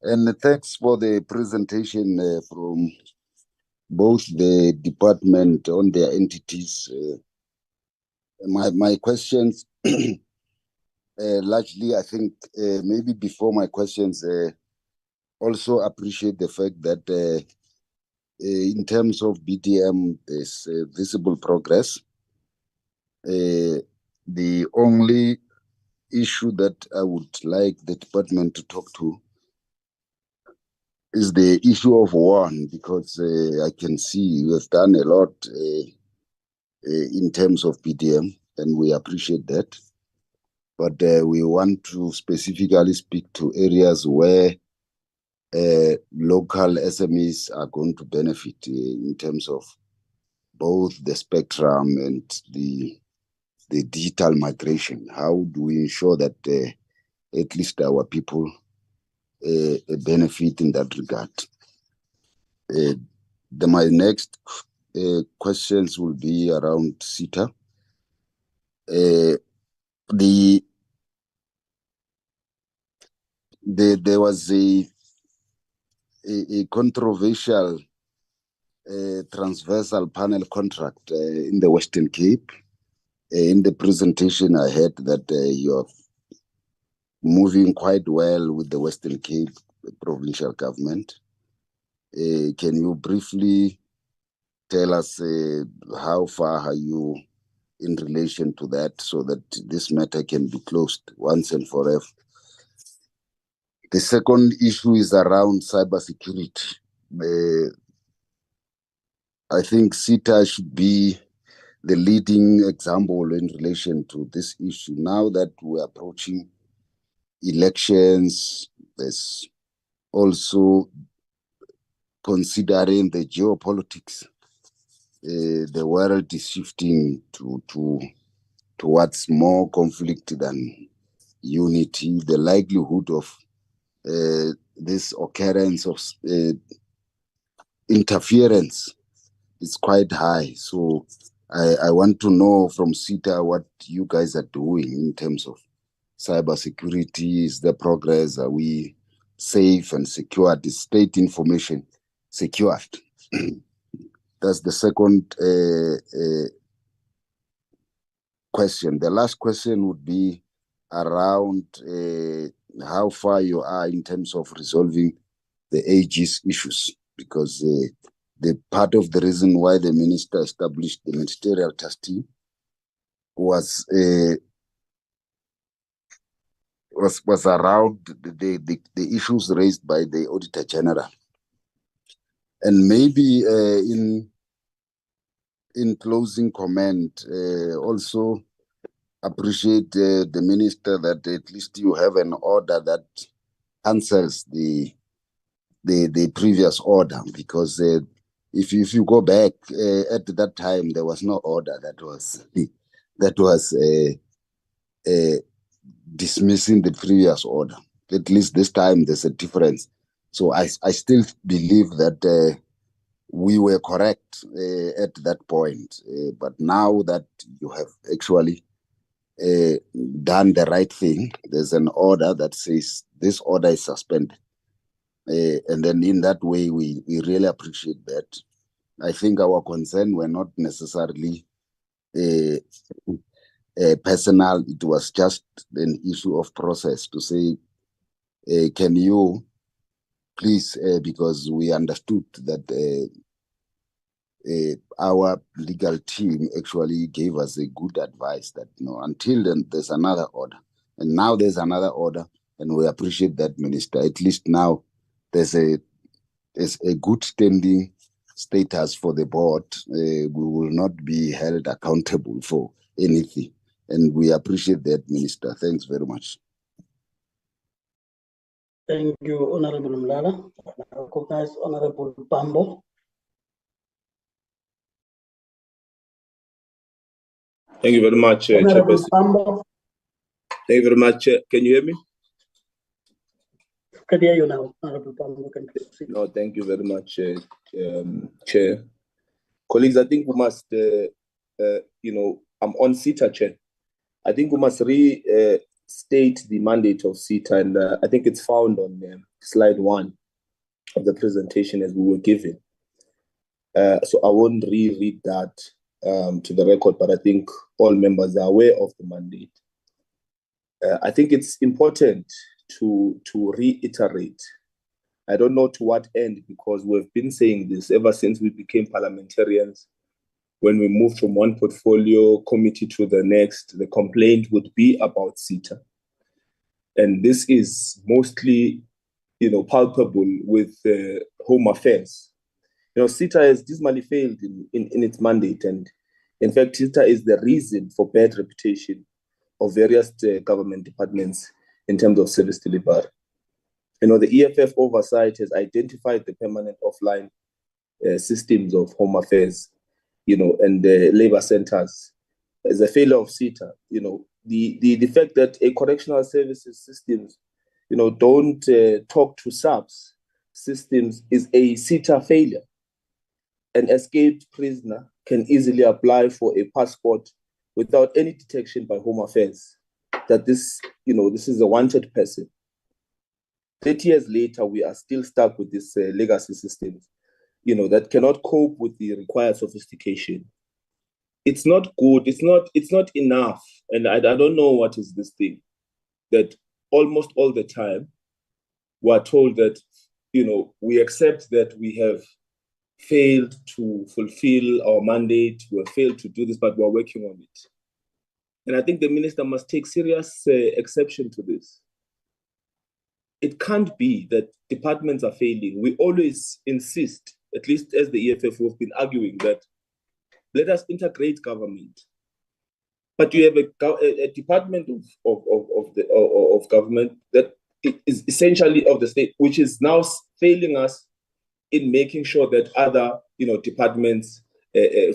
And thanks for the presentation from both the department on their entities. My questions, largely, I think maybe before my questions, also appreciate the fact that in terms of BDM, there's visible progress. The only issue that I would like the department to talk to is the issue of one, because I can see you have done a lot in terms of PDM, and we appreciate that. But we want to specifically speak to areas where local SMEs are going to benefit in terms of both the spectrum and the digital migration. How do we ensure that at least our people benefit in that regard? My next questions will be around SITA. There was a controversial transversal panel contract in the Western Cape. In the presentation, I heard that you're moving quite well with the Western Cape provincial government. Can you briefly tell us how far are you in relation to that so that this matter can be closed once and forever? The second issue is around cybersecurity. I think SITA should be the leading example in relation to this issue. Now that we're approaching elections, there's also considering the geopolitics. The world is shifting towards more conflict than unity. The likelihood of this occurrence of interference is quite high. So I want to know from SITA what you guys are doing in terms of cybersecurity. Is the progress? Are we safe and secured? Is state information secured? That's the second question. The last question would be around how far you are in terms of resolving the AG's issues, because the part of the reason why the minister established the ministerial task team was around the issues raised by the Auditor General. And maybe in closing comment, also appreciate the minister that at least you have an order that cancels the previous order, because if you go back at that time, there was no order that was dismissing the previous order. At least this time there's a difference. So I still believe that we were correct at that point. But now that you have actually done the right thing, there's an order that says this order is suspended. And then in that way, we really appreciate that. I think our concern were not necessarily personal. It was just an issue of process to say, can you please, because we understood that our legal team actually gave us a good advice that, until then there's another order. And now there's another order, and we appreciate that, Minister. At least now there's a good standing status for the board. We will not be held accountable for anything. And we appreciate that, Minister. Thanks very much. Thank you, Honorable Mlala. I recognize Honorable Pambo. Thank you very much, Honorable Chairperson. Pambo. Thank you very much. Can you hear me? Can hear you now, Honorable Pambo. Can proceed. No, thank you very much, Chair. Colleagues, I think we must, I'm on SITA, Chair. I think we must restate the mandate of SITA, and I think it's found on slide 1 of the presentation as we were given. So I won't reread that to the record, but I think all members are aware of the mandate. I think it's important to reiterate. I don't know to what end, because we've been saying this ever since we became parliamentarians. When we moved from one portfolio committee to the next, the complaint would be about SITA. And this is mostly, palpable with Home Affairs. SITA has dismally failed in its mandate, and In fact, SITA is the reason for bad reputation of various government departments in terms of service delivery. You know, the EFF oversight has identified the permanent offline systems of Home Affairs, you know, and the labor centers as a failure of SITA. You know, the fact that a correctional services systems, you know, don't talk to SAPS systems is a SITA failure. An escaped prisoner can easily apply for a passport without any detection by Home Affairs that this, you know, this is a wanted person. 30 years later, we are still stuck with this legacy systems, you know, that cannot cope with the required sophistication. It's not good. It's not enough. And I don't know what is this thing that almost all the time we're told that, you know, we accept that we have failed to fulfill our mandate, we have failed to do this, but we're working on it. And I think the minister must take serious exception to this. It can't be that departments are failing. We always insist, at least as the EFF, we've been arguing that let us integrate government. But you have a department of government that is essentially of the state, which is now failing us in making sure that other, you know, departments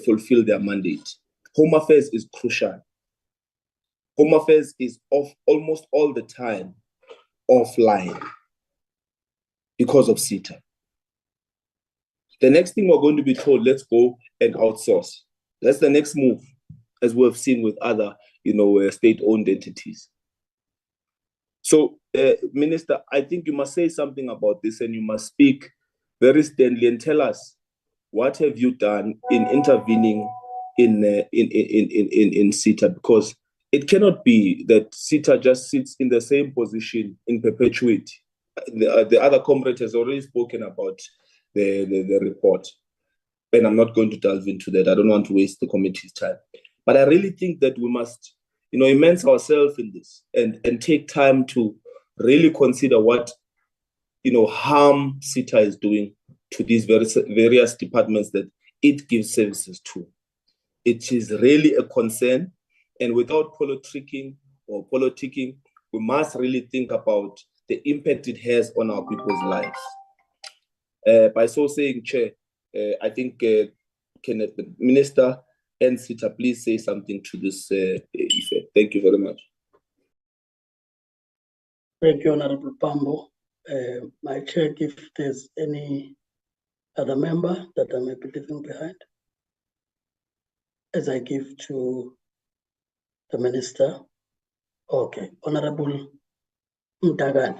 fulfill their mandate. Home Affairs is crucial. Home Affairs is off almost all the time offline because of SITA. The next thing we're going to be told, let's go and outsource. That's the next move, as we have seen with other, you know, state-owned entities. So, Minister, I think you must say something about this, and you must speak very sternly and tell us what have you done in intervening in SITA, because it cannot be that SITA just sits in the same position in perpetuity. The other comrade has already spoken about the report, and I'm not going to delve into that. I don't want to waste the committee's time. But I really think that we must, you know, immerse ourselves in this and take time to really consider what, you know, harm SITA is doing to these various departments that it gives services to. It is really a concern, and without politicking, we must really think about the impact it has on our people's lives. By so saying, Chair, I think can the Minister and SITA please say something to this effect? Thank you very much. Thank you, Honorable Pambo. I check if there's any other member that I may be leaving behind as I give to the Minister. Okay, Honorable Mdagan,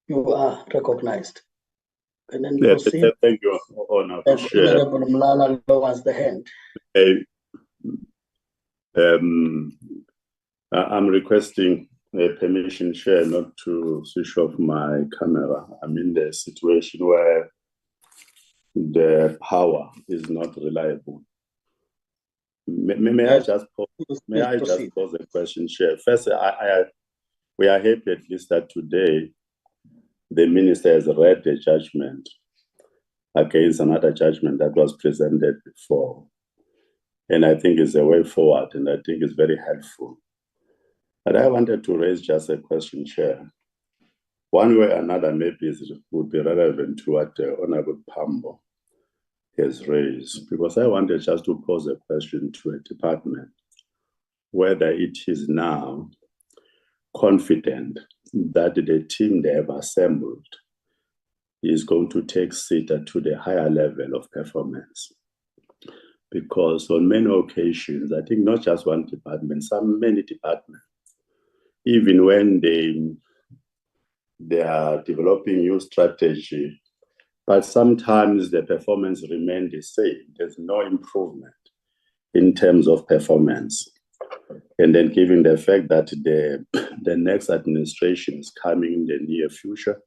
you are recognized. And then proceed. Thank you, Honorable Chair. Honorable Mlala lowers the hand. I'm requesting permission, Chair, not to switch off my camera. I'm in the situation where the power is not reliable. May I just pose a question, Chair? First, we are happy at least that today the minister has read the judgment against another judgment that was presented before. And I think it's a way forward, and I think it's very helpful. But I wanted to raise just a question, Chair. One way or another, maybe it would be relevant to what Honorable Pambo has raised, because I wanted just to pose a question to a department, whether it is now confident that the team they have assembled is going to take SITA to the higher level of performance. Because on many occasions, I think not just one department, many departments, even when they are developing new strategy, but sometimes the performance remains the same. There's no improvement in terms of performance. And then given the fact that the next administration is coming in the near future,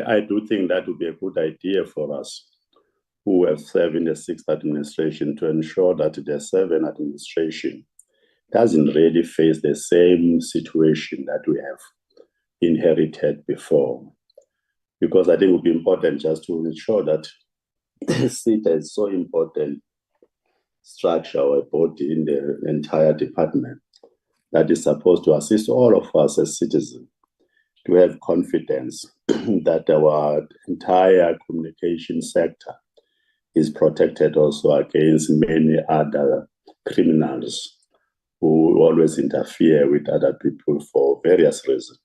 I do think that would be a good idea for us who have served in the 6th administration to ensure that the 7th administration doesn't really face the same situation that we have inherited before. Because I think it would be important just to ensure that SITA is so important structure or a body in the entire department that is supposed to assist all of us as citizens to have confidence that our entire communication sector is protected also against many other criminals who always interfere with other people for various reasons.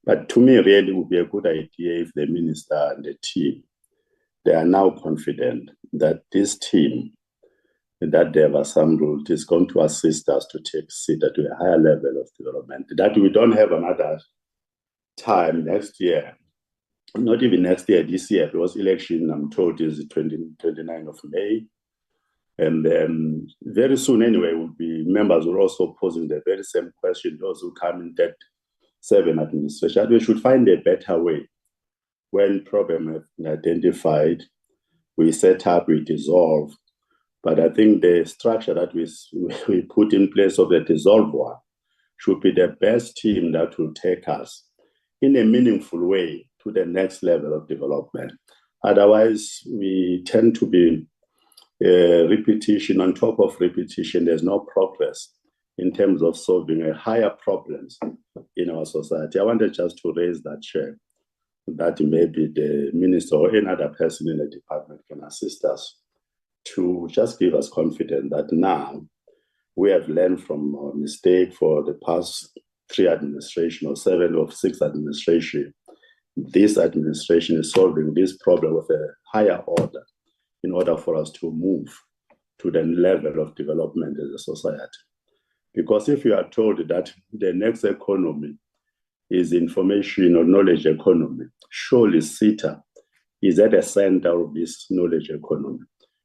But to me, really, it would be a good idea if the minister and the team, they are now confident that this team that they have assembled is going to assist us to take SITA to a higher level of development, that we don't have another time next year, not even next year, this year, because election, I'm told, is the 29th of May. And then very soon anyway, members will also posing the very same question, those who come in that 7 administration. We should find a better way. When problem have been identified, we set up, we dissolve. But I think the structure that we put in place of the dissolved one should be the best team that will take us in a meaningful way to the next level of development. Otherwise, we tend to be repetition on top of repetition. There's no progress in terms of solving a higher problems in our society. I wanted just to raise that, Chair, that maybe the minister or any other person in the department can assist us to just give us confidence that now we have learned from our mistake for the past 3 administration or 7 or 6 administration. This administration is solving this problem with a higher order in order for us to move to the level of development as a society. Because if you are told that the next economy is information or knowledge economy, surely SITA is at the center of this knowledge economy,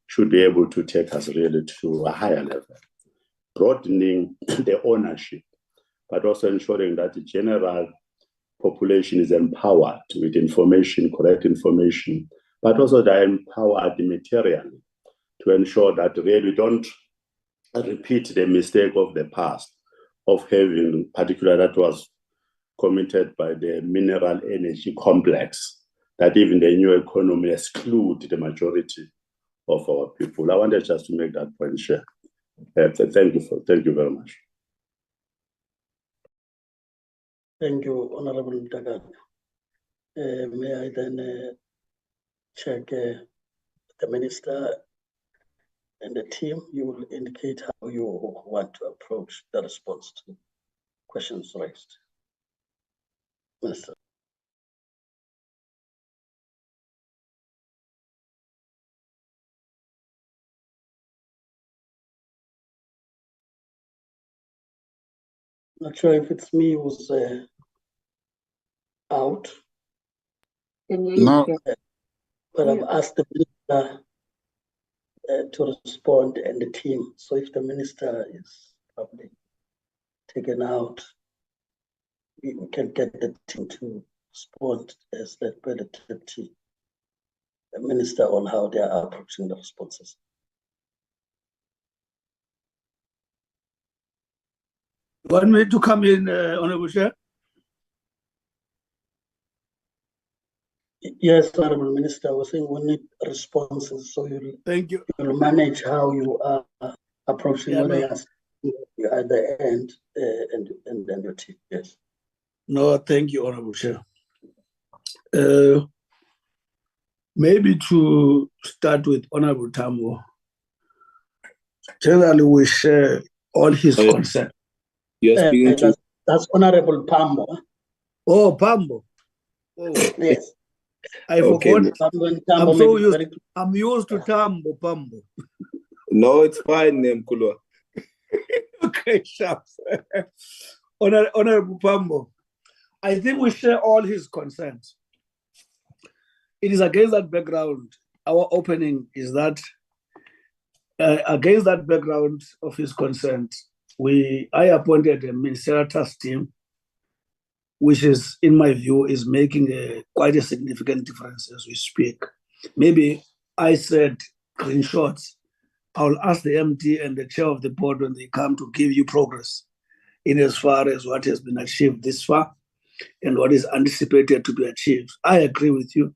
should be able to take us really to a higher level, broadening the ownership, but also ensuring that the general population is empowered with information, correct information, but also they're empowered materially to ensure that really don't repeat the mistake of the past of having, particularly that was committed by the mineral energy complex, that even the new economy exclude the majority of our people. I wanted just to make that point, Chair. Thank you very much. Thank you, Honorable Mtagana. May I then check the minister and the team? You will indicate how you want to approach the response to questions raised. Minister. Not sure if it's me who's out. No. But I've asked the minister to respond and the team. So if the minister is probably taken out, we can get the team to respond as led by the deputy minister on how they are approaching the responses. You want me to come in, Honorable Chair? Yes, Honorable Minister, I was saying we need responses, so you'll manage how you are approaching what I asked you at the end and then your team. Yes. No, thank you, Honorable Chair. Maybe to start with Honorable Tambo. Generally, we share all his concerns. You're speaking to... That's Honorable Pambo. Oh, Pambo. Oh. Yes. I Okay. forgot. I'm used to Tambo, Pambo. No, it's fine, Mkulwa. Okay, shucks. Honorable Pambo, I think we share all his concerns. It is against that background, our opening is that against that background of his concerns, I appointed a ministerial task team, which is, in my view, is making quite a significant difference as we speak. Maybe I said in short, I'll ask the MD and the chair of the board when they come to give you progress in as far as what has been achieved this far and what is anticipated to be achieved. I agree with you.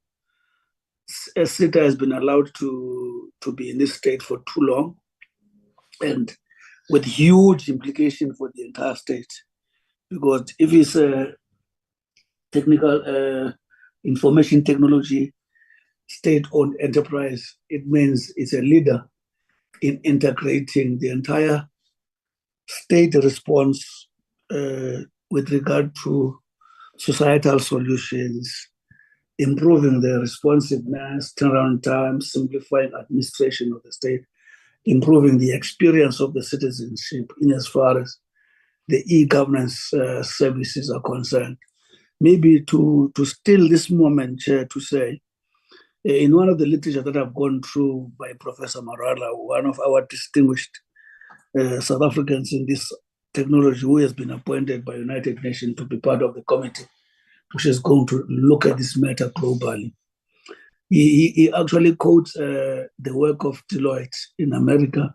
SITA has been allowed to be in this state for too long. and with huge implication for the entire state. Because if it's a technical information technology state-owned enterprise, it means it's a leader in integrating the entire state response with regard to societal solutions, improving the responsiveness, turnaround time, simplifying administration of the state, improving the experience of the citizenship in as far as the e-governance services are concerned. Maybe to steal this moment, Chair, to say, in one of the literature that I've gone through by Professor Marala, one of our distinguished South Africans in this technology, who has been appointed by United Nations to be part of the committee, which is going to look at this matter globally. He actually quotes the work of Deloitte in America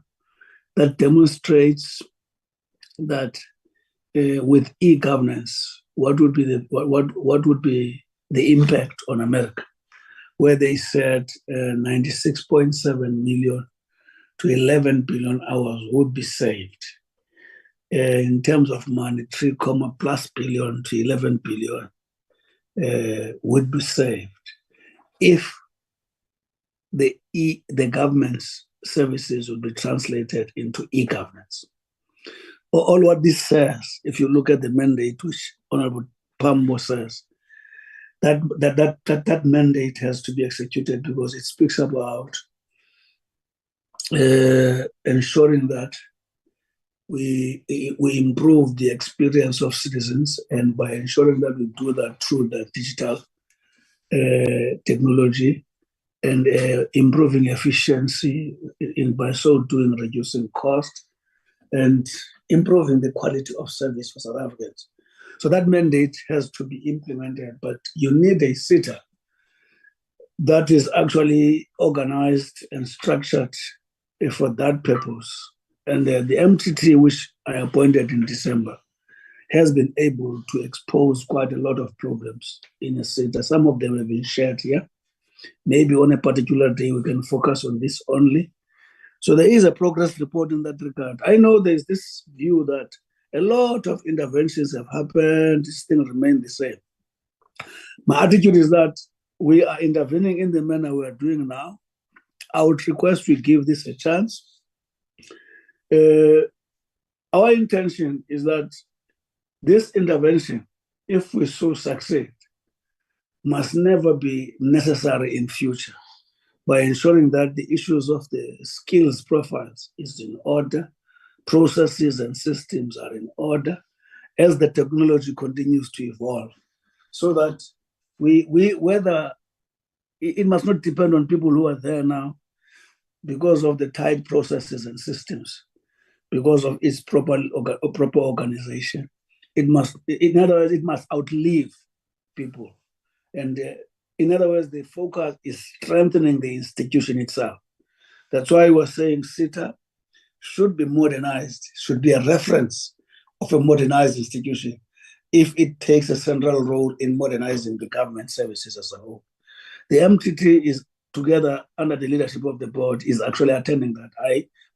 that demonstrates that with e-governance, what would be the impact on America, where they said 96.7 million to 11 billion hours would be saved. In terms of money, 3, plus billion to 11 billion would be saved if the government's services would be translated into e-governance. All what this says, if you look at the mandate, which Honorable Pambo says, that mandate has to be executed because it speaks about ensuring that we improve the experience of citizens, and by ensuring that we do that through the digital technology and improving efficiency, by so doing reducing cost and improving the quality of service for South Africans. So that mandate has to be implemented, but you need a SITA that is actually organized and structured for that purpose. And the MTT, which I appointed in December, has been able to expose quite a lot of problems in a SITA. Some of them have been shared here. Maybe on a particular day we can focus on this only. So there is a progress report in that regard. I know there's this view that a lot of interventions have happened, these things remain the same. My attitude is that we are intervening in the manner we are doing now. I would request we give this a chance. Our intention is that this intervention, if we so succeed, must never be necessary in future, by ensuring that the issues of the skills profiles is in order, processes and systems are in order as the technology continues to evolve, so that whether it must not depend on people who are there now because of the tight processes and systems, because of its proper organization. It must, in other words, it must outlive people. And in other words, the focus is strengthening the institution itself. That's why we're saying SITA should be modernized, should be a reference of a modernized institution if it takes a central role in modernizing the government services as a whole. The MTT is together under the leadership of the board is actually attending that.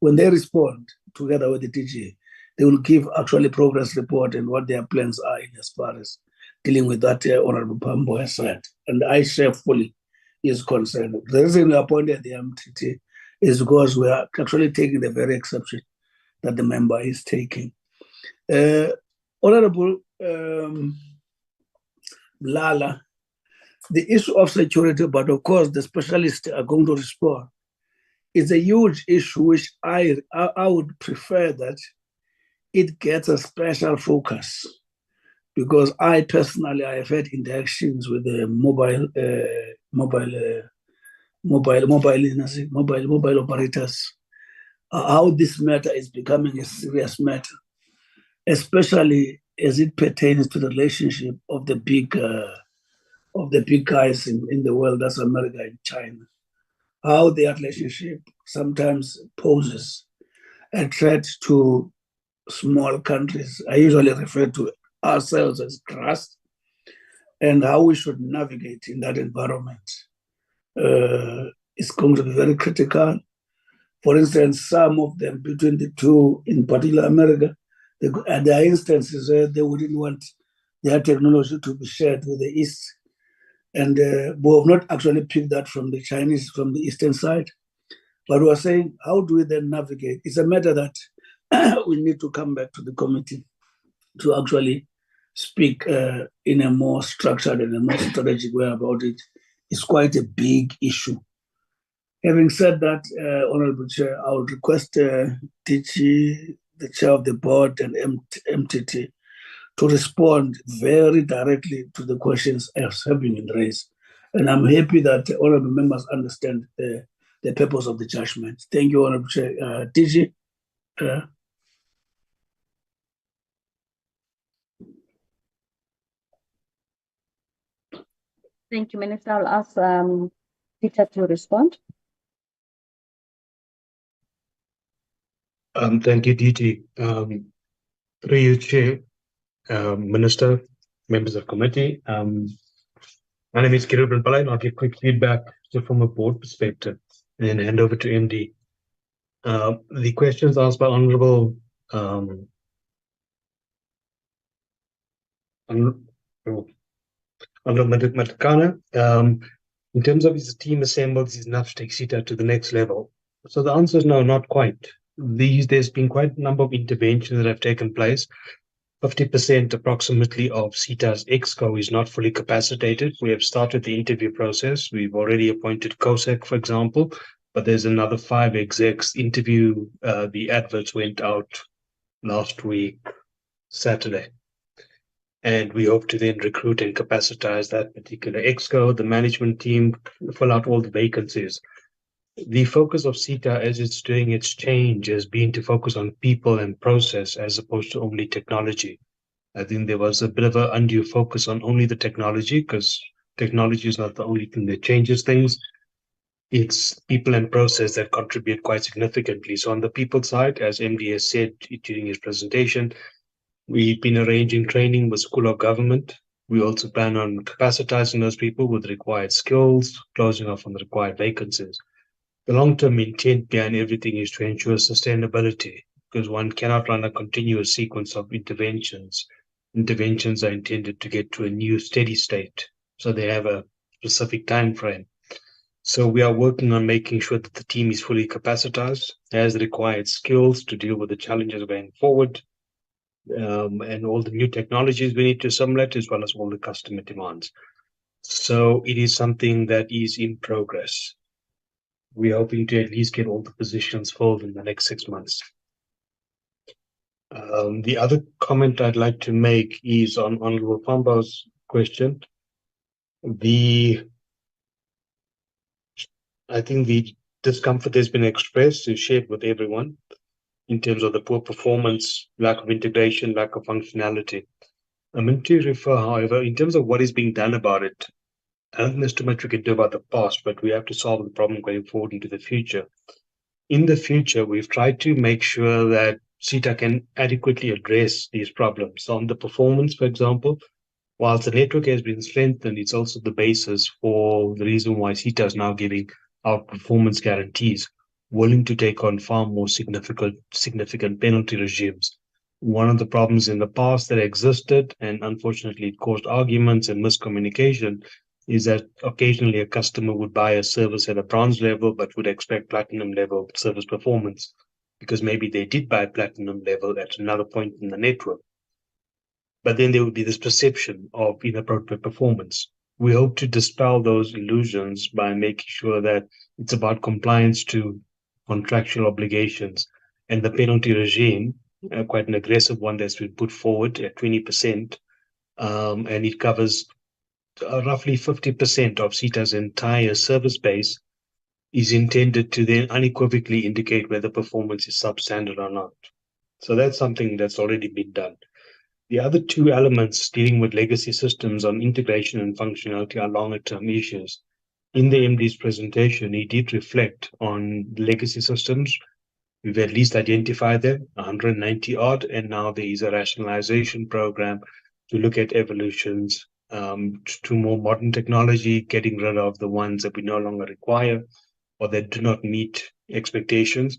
When they respond together with the DG, they will give actually progress report and what their plans are in as far as dealing with that Honorable Pambo has said. And I share fully his concern. The reason we appointed the MTT is because we are actually taking the very exception that the member is taking. Honorable Lala, the issue of security, but of course the specialists are going to respond, is a huge issue which I would prefer that it gets a special focus, because I personally have had interactions with the mobile operators, how this matter is becoming a serious matter, especially as it pertains to the relationship of the big guys in the world, that's America and China. How their relationship sometimes poses a threat to small countries. I usually refer to ourselves as grass, and how we should navigate in that environment is going to be very critical. For instance, some of them between the two, in particular America, and there are instances where they wouldn't want their technology to be shared with the East. And we have not actually picked that from the Chinese, from the Eastern side. But we are saying, how do we then navigate? It's a matter that we need to come back to the committee to actually speak in a more structured and a more strategic way about it. It's quite a big issue. Having said that, Honorable Chair, I would request DG, the Chair of the Board, and MTT to respond very directly to the questions as having been raised. And I'm happy that honorable members understand the purpose of the judgment. Thank you, Honorable Chair. DG. Thank you, Minister. I'll ask Peter to respond. Thank you, DG. Through you, Chair, Minister, members of committee. My name is Kiruban Palai, and I'll give quick feedback from a board perspective and then hand over to MD. The questions asked by Honorable Matakana, in terms of his team assembled, is enough to take SITA to the next level. So the answer is no, not quite. There's been quite a number of interventions that have taken place. 50% approximately of SITA's ExCo is not fully capacitated. We have started the interview process. We've already appointed COSAC, for example, but there's another 5 execs interview. The adverts went out last week, Saturday. And we hope to then recruit and capacitize that particular ExCo, the management team, fill out all the vacancies. The focus of SITA as it's doing its change has been to focus on people and process as opposed to only technology. I think there was a bit of an undue focus on only the technology, because technology is not the only thing that changes things. It's people and process that contribute quite significantly. So on the people side, as MD has said during his presentation, we've been arranging training with School of Government. We also plan on capacitizing those people with required skills, closing off on the required vacancies. The long-term intent behind everything is to ensure sustainability, because one cannot run a continuous sequence of interventions. Interventions are intended to get to a new steady state, so they have a specific time frame. So we are working on making sure that the team is fully capacitized, has the required skills to deal with the challenges going forward, and all the new technologies we need to assimilate, as well as all the customer demands. So it is something that is in progress. We're hoping to at least get all the positions filled in the next 6 months. The other comment I'd like to make is on Honorable Pamba's question. I think the discomfort has been expressed is shared with everyone in terms of the poor performance, lack of integration, lack of functionality. I'm going to refer, however, in terms of what is being done about it, I don't think there's too much we can do about the past, but we have to solve the problem going forward into the future. In the future, we've tried to make sure that SITA can adequately address these problems. On the performance, for example, whilst the network has been strengthened, it's also the basis for the reason why SITA is now giving out performance guarantees, willing to take on far more significant penalty regimes. One of the problems in the past that existed, and unfortunately it caused arguments and miscommunication, is that occasionally a customer would buy a service at a bronze level but would expect platinum level service performance, because maybe they did buy platinum level at another point in the network. But then there would be this perception of inappropriate performance. We hope to dispel those illusions by making sure that it's about compliance to contractual obligations, and the penalty regime, quite an aggressive one that's been put forward at 20%, and it covers roughly 50% of SITA's entire service base, is intended to then unequivocally indicate whether performance is substandard or not. So that's something that's already been done. The other 2 elements dealing with legacy systems on integration and functionality are longer-term issues. In the MD's presentation, he did reflect on legacy systems. We've at least identified them, 190 odd, and now there is a rationalization program to look at evolutions to more modern technology, getting rid of the ones that we no longer require or that do not meet expectations.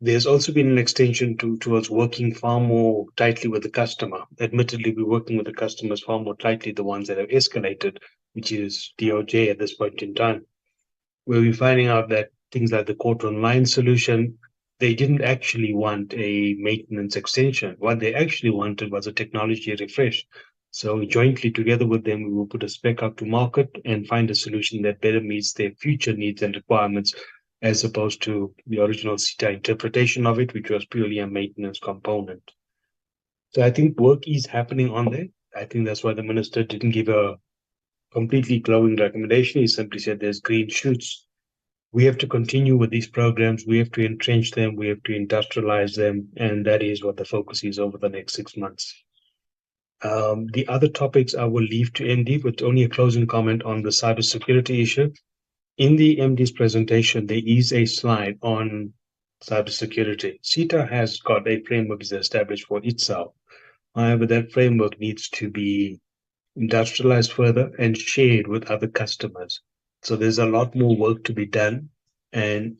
There's also been an extension towards working far more tightly with the customer. Admittedly, we're working with the customers far more tightly, the ones that have escalated, which is DOJ at this point in time, where we're finding out that things like the court online solution, they didn't actually want a maintenance extension. What they actually wanted was a technology refresh. So jointly together with them, we will put a spec up to market and find a solution that better meets their future needs and requirements, as opposed to the original SITA interpretation of it, which was purely a maintenance component. So I think work is happening on there. I think that's why the minister didn't give a completely glowing recommendation. He simply said there's green shoots. We have to continue with these programs. We have to entrench them. We have to industrialize them. And that is what the focus is over the next 6 months. The other topics I will leave to MD with only a closing comment on the cybersecurity issue. In the MD's presentation, there is a slide on cybersecurity. SITA has got a framework established for itself. However, that framework needs to be industrialized further and shared with other customers. So there's a lot more work to be done. And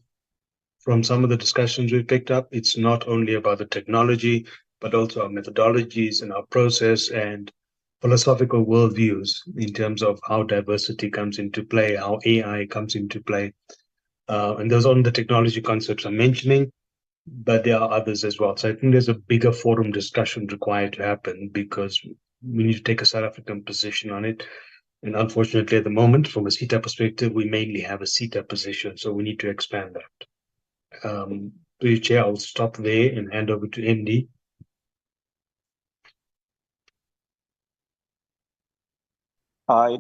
from some of the discussions we've picked up, it's not only about the technology, but also our methodologies and our process and philosophical worldviews in terms of how diversity comes into play, how AI comes into play. And those are the technology concepts I'm mentioning, but there are others as well. So I think there's a bigger forum discussion required to happen because we need to take a South African position on it. And unfortunately, at the moment, from a SITA perspective, we mainly have a SITA position, so we need to expand that. Through Chair, I'll stop there and hand over to MD.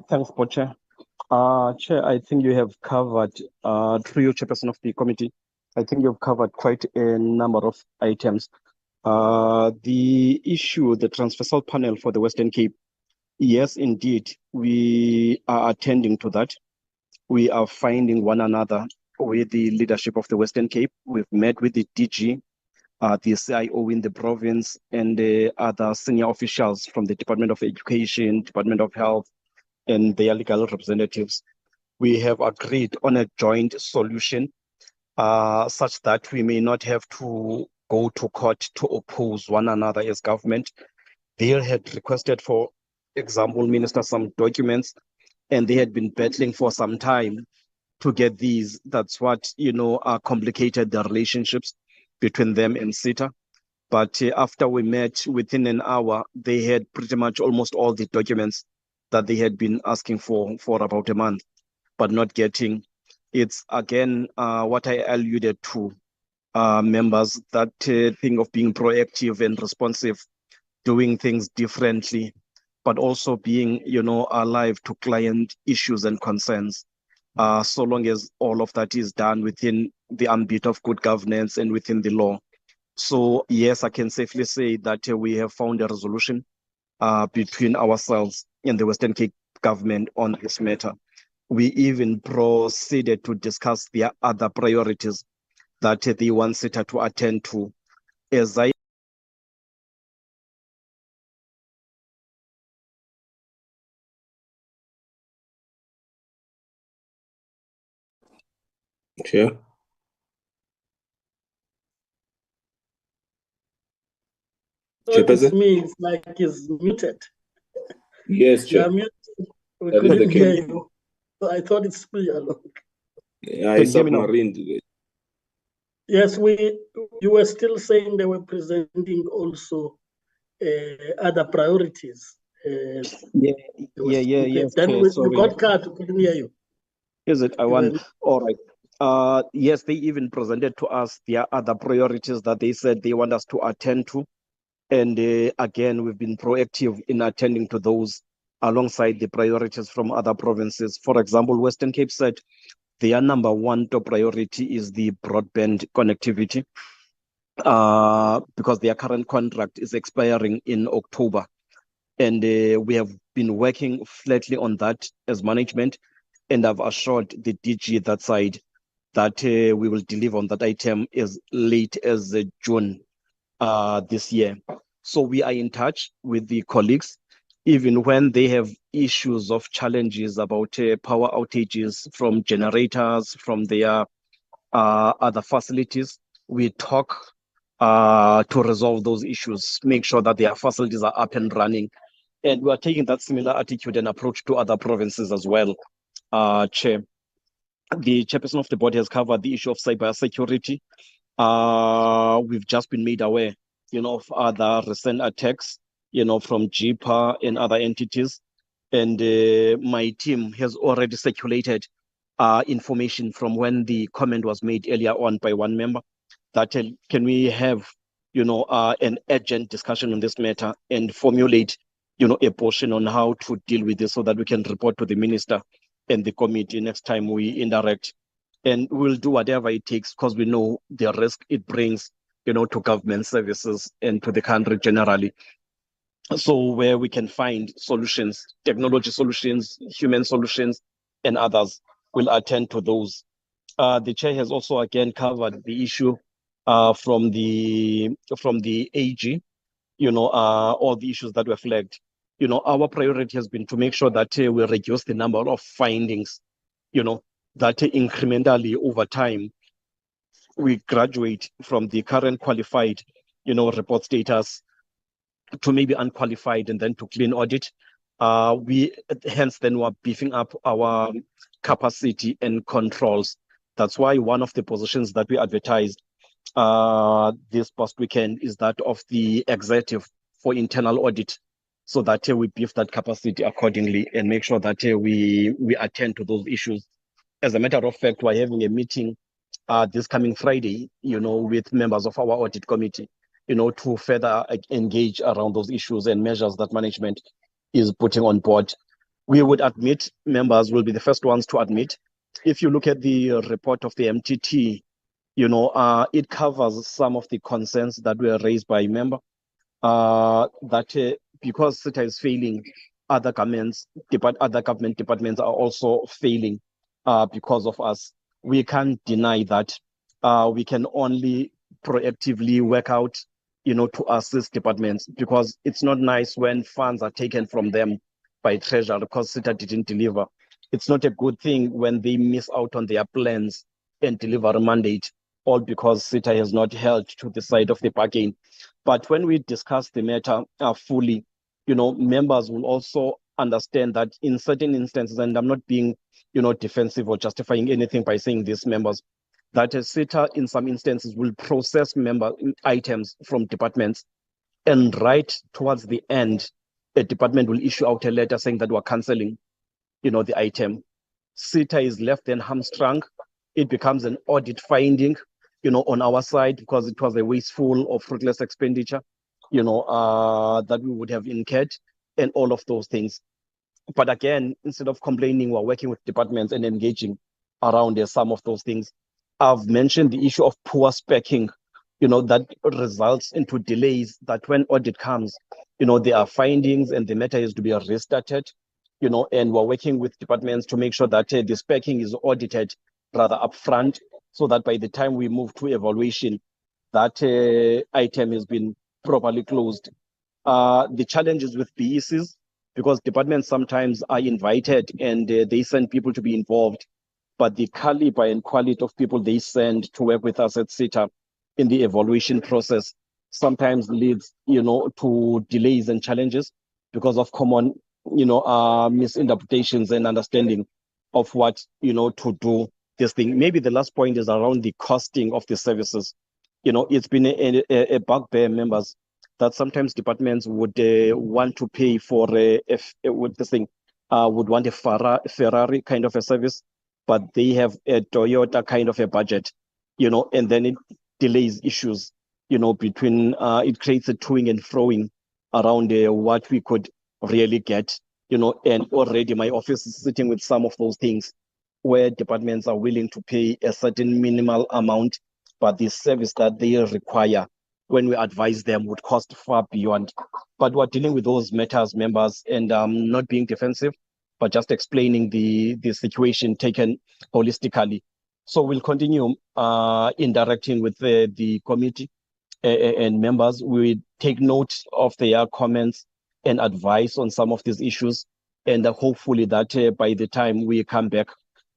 Thanks, Chair. Chair, I think you have covered, through you, Chairperson of the committee, I think you've covered quite a number of items. The issue, the transversal panel for the Western Cape, yes, indeed, we are attending to that. We are finding one another with the leadership of the Western Cape. We've met with the DG, the CIO in the province, and the other senior officials from the Department of Education, Department of Health, and their legal representatives. We have agreed on a joint solution such that we may not have to go to court to oppose one another as government. They had requested, for example, Minister, some documents, and they had been battling for some time to get these. That's what, complicated the relationships between them and SITA. But after we met, within an hour, they had pretty much almost all the documents that they had been asking for about a month, but not getting. It's again what I alluded to, members, that thing of being proactive and responsive, doing things differently, but also being, alive to client issues and concerns. So long as all of that is done within the ambit of good governance and within the law. So yes, I can safely say that we have found a resolution between ourselves and the Western Cape government on this matter. We even proceeded to discuss their other priorities that they want SITA to attend to. As I Chair. It's me, it's like it's muted. Yes, Chair. You're muted. We couldn't hear you. So I thought it's me alone. I submarined. Yes, you were still saying they were presenting also other priorities. Yes. Then Chair, you got cut, we couldn't hear you. Is it? All right. Yes, they even presented to us their other priorities that they said they want us to attend to. And again, we've been proactive in attending to those alongside the priorities from other provinces. For example, Western Cape said their number one top priority is the broadband connectivity because their current contract is expiring in October. And we have been working flatly on that as management, and I've assured the DG that side that we will deliver on that item as late as June this year. So we are in touch with the colleagues, even when they have issues of challenges about power outages from generators, from their other facilities. We talk to resolve those issues, make sure that their facilities are up and running. And we are taking that similar attitude and approach to other provinces as well, Chair. The chairperson of the board has covered the issue of cybersecurity. We've just been made aware, of other recent attacks, from JIPA and other entities. And my team has already circulated information from when the comment was made earlier on by one member that can we have, an urgent discussion on this matter and formulate, a portion on how to deal with this so that we can report to the minister and the committee next time we interact. And we'll do whatever it takes because we know the risk it brings, to government services and to the country generally. So where we can find solutions, technology solutions, human solutions, and others, we'll attend to those. The chair has also again covered the issue from the AG, all the issues that were flagged. Our priority has been to make sure that we reduce the number of findings, that incrementally over time, we graduate from the current qualified, report status to maybe unqualified and then to clean audit. We hence then we're beefing up our capacity and controls. That's why one of the positions that we advertised this past weekend is that of the executive for internal audit, so that we beef that capacity accordingly and make sure that we attend to those issues. As a matter of fact, we're having a meeting this coming Friday, with members of our audit committee, to further engage around those issues and measures that management is putting on board. We would admit, members will be the first ones to admit, if you look at the report of the MTT, it covers some of the concerns that were raised by member, that because SITA is failing, other government departments are also failing because of us. We can't deny that. We can only proactively work out, to assist departments, because it's not nice when funds are taken from them by treasury because SITA didn't deliver. It's not a good thing when they miss out on their plans and deliver a mandate, all because SITA has not held to the side of the bargain. But when we discuss the matter fully, members will also understand that in certain instances, and I'm not being, defensive or justifying anything by saying this, members, that SITA in some instances will process member items from departments, and right towards the end, a department will issue out a letter saying that we're cancelling, the item. SITA is left then hamstrung. It becomes an audit finding, on our side, because it was a wasteful or fruitless expenditure, that we would have incurred, and all of those things. But again, instead of complaining, we're working with departments and engaging around some of those things. I've mentioned the issue of poor speccing, that results into delays, that when audit comes, there are findings and the matter is to be restarted, and we're working with departments to make sure that the speccing is audited rather upfront, so that by the time we move to evaluation, that item has been properly closed. The challenges with BECs, because departments sometimes are invited and they send people to be involved, but the caliber and quality of people they send to work with us at SITA in the evaluation process sometimes leads, to delays and challenges because of common, misinterpretations and understanding of what, to do this thing. Maybe the last point is around the costing of the services. It's been a bugbear, members, that sometimes departments would want to pay for would want a Ferrari kind of a service, but they have a Toyota kind of a budget, and then it delays issues, between, it creates a toing and froing around what we could really get, and already my office is sitting with some of those things where departments are willing to pay a certain minimal amount, but the service that they require when we advise them would cost far beyond. But we're dealing with those matters, members, and not being defensive, but just explaining the situation taken holistically. So we'll continue interacting with the committee and members. We take note of their comments and advice on some of these issues, and hopefully that by the time we come back,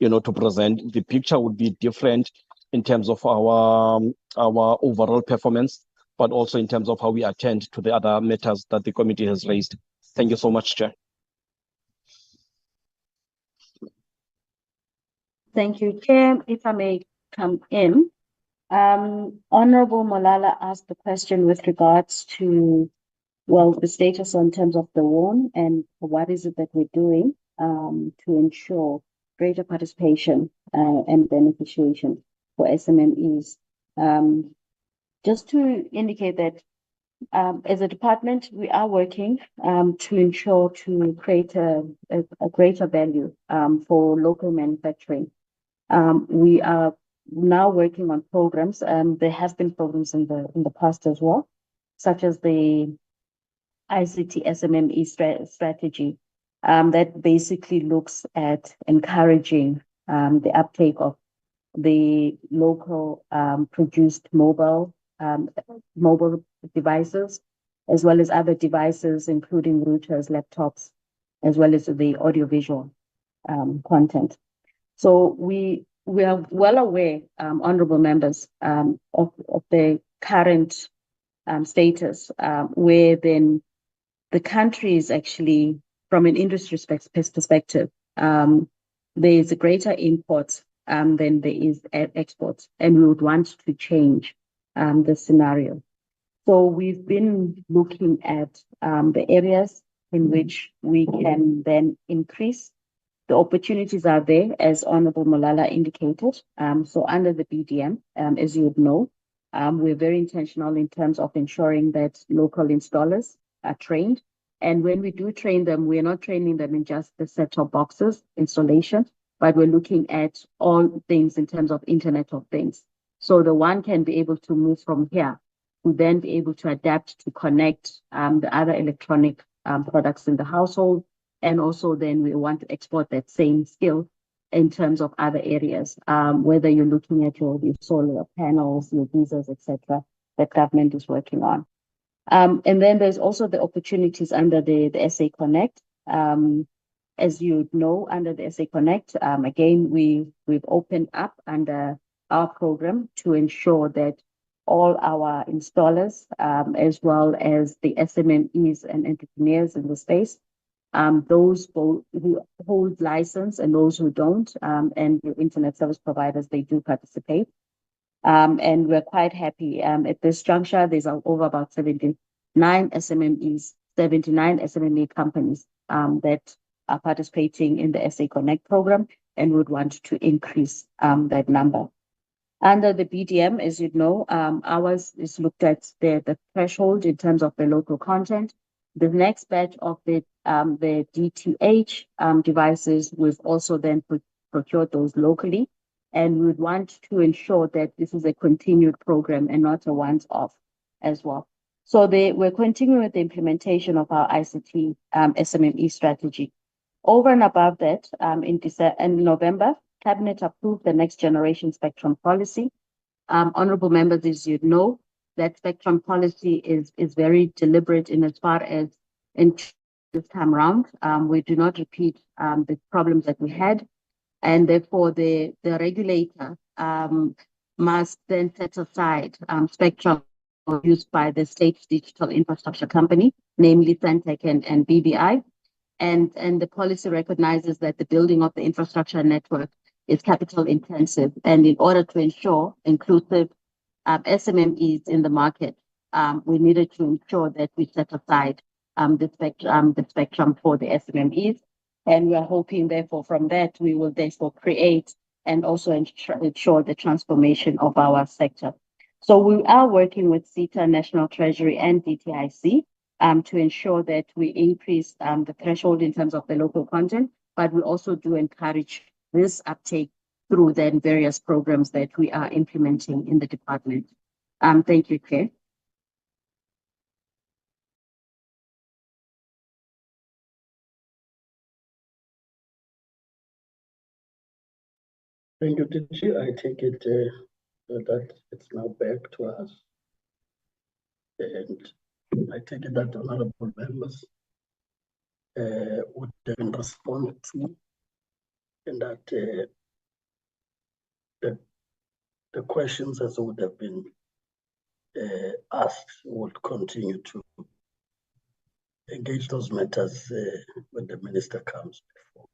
to present, the picture would be different, in terms of our overall performance, but also in terms of how we attend to the other matters that the committee has raised. Thank you so much, Chair. Thank you, Chair. If I may come in, Honorable Malala asked the question with regards to, well, the status in terms of the WARN and what is it that we're doing to ensure greater participation and beneficiation for SMMEs. Just to indicate that as a department, we are working to ensure to create a greater value for local manufacturing. We are now working on programs. There have been programs in the past as well, such as the ICT SMME strategy that basically looks at encouraging the uptake of the local produced mobile devices, as well as other devices, including routers, laptops, as well as the audiovisual content. So we are well aware, honorable members, of the current status, where then the country is actually, from an industry perspective, there is a greater imports than there is exports, and we would want to change the scenario. So we've been looking at the areas in which we can then increase. The opportunities are there, as Honorable Malala indicated. So under the BDM, as you would know, we're very intentional in terms of ensuring that local installers are trained. And when we do train them, we're not training them in just the set-top boxes installation, but we're looking at all things in terms of Internet of Things. So the one can be able to move from here to then be able to adapt to connect the other electronic products in the household. And also then we want to export that same skill in terms of other areas, whether you're looking at your solar panels, your geysers, etc., that government is working on. And then there's also the opportunities under the SA Connect. As you know, under the SA Connect, again, we've opened up under our program to ensure that all our installers, as well as the SMMEs and entrepreneurs in the space, those who hold license and those who don't, and the internet service providers, they do participate. And we're quite happy. At this juncture, there's over about 79 SMMEs, 79 SMME companies that are participating in the SA Connect program and would want to increase that number. Under the BDM, as you know, ours is looked at the threshold in terms of the local content. The next batch of the DTH devices, we've also then procured those locally, and we would want to ensure that this is a continued program and not a once-off as well. So we're continuing with the implementation of our ICT SMME strategy. Over and above that, in November, Cabinet approved the next generation spectrum policy. Honorable members, as you know, that spectrum policy is very deliberate in as far as in this time around. We do not repeat the problems that we had, and therefore the regulator must then set aside spectrum used by the state digital infrastructure company, namely Sentech and BBI. And the policy recognizes that the building of the infrastructure network is capital intensive. And in order to ensure inclusive SMMEs in the market, we needed to ensure that we set aside the spectrum for the SMMEs. And we are hoping, therefore, from that, we will therefore create and also ensure the transformation of our sector. So we are working with SITA, National Treasury, and DTIC to ensure that we increase the threshold in terms of the local content, but we also do encourage this uptake through then various programs that we are implementing in the department. Thank you, Chair. Thank you, DG. I take it that it's now back to us. And I take it that honorable members would then respond to, and that the questions as would have been asked would continue to engage those matters when the minister comes before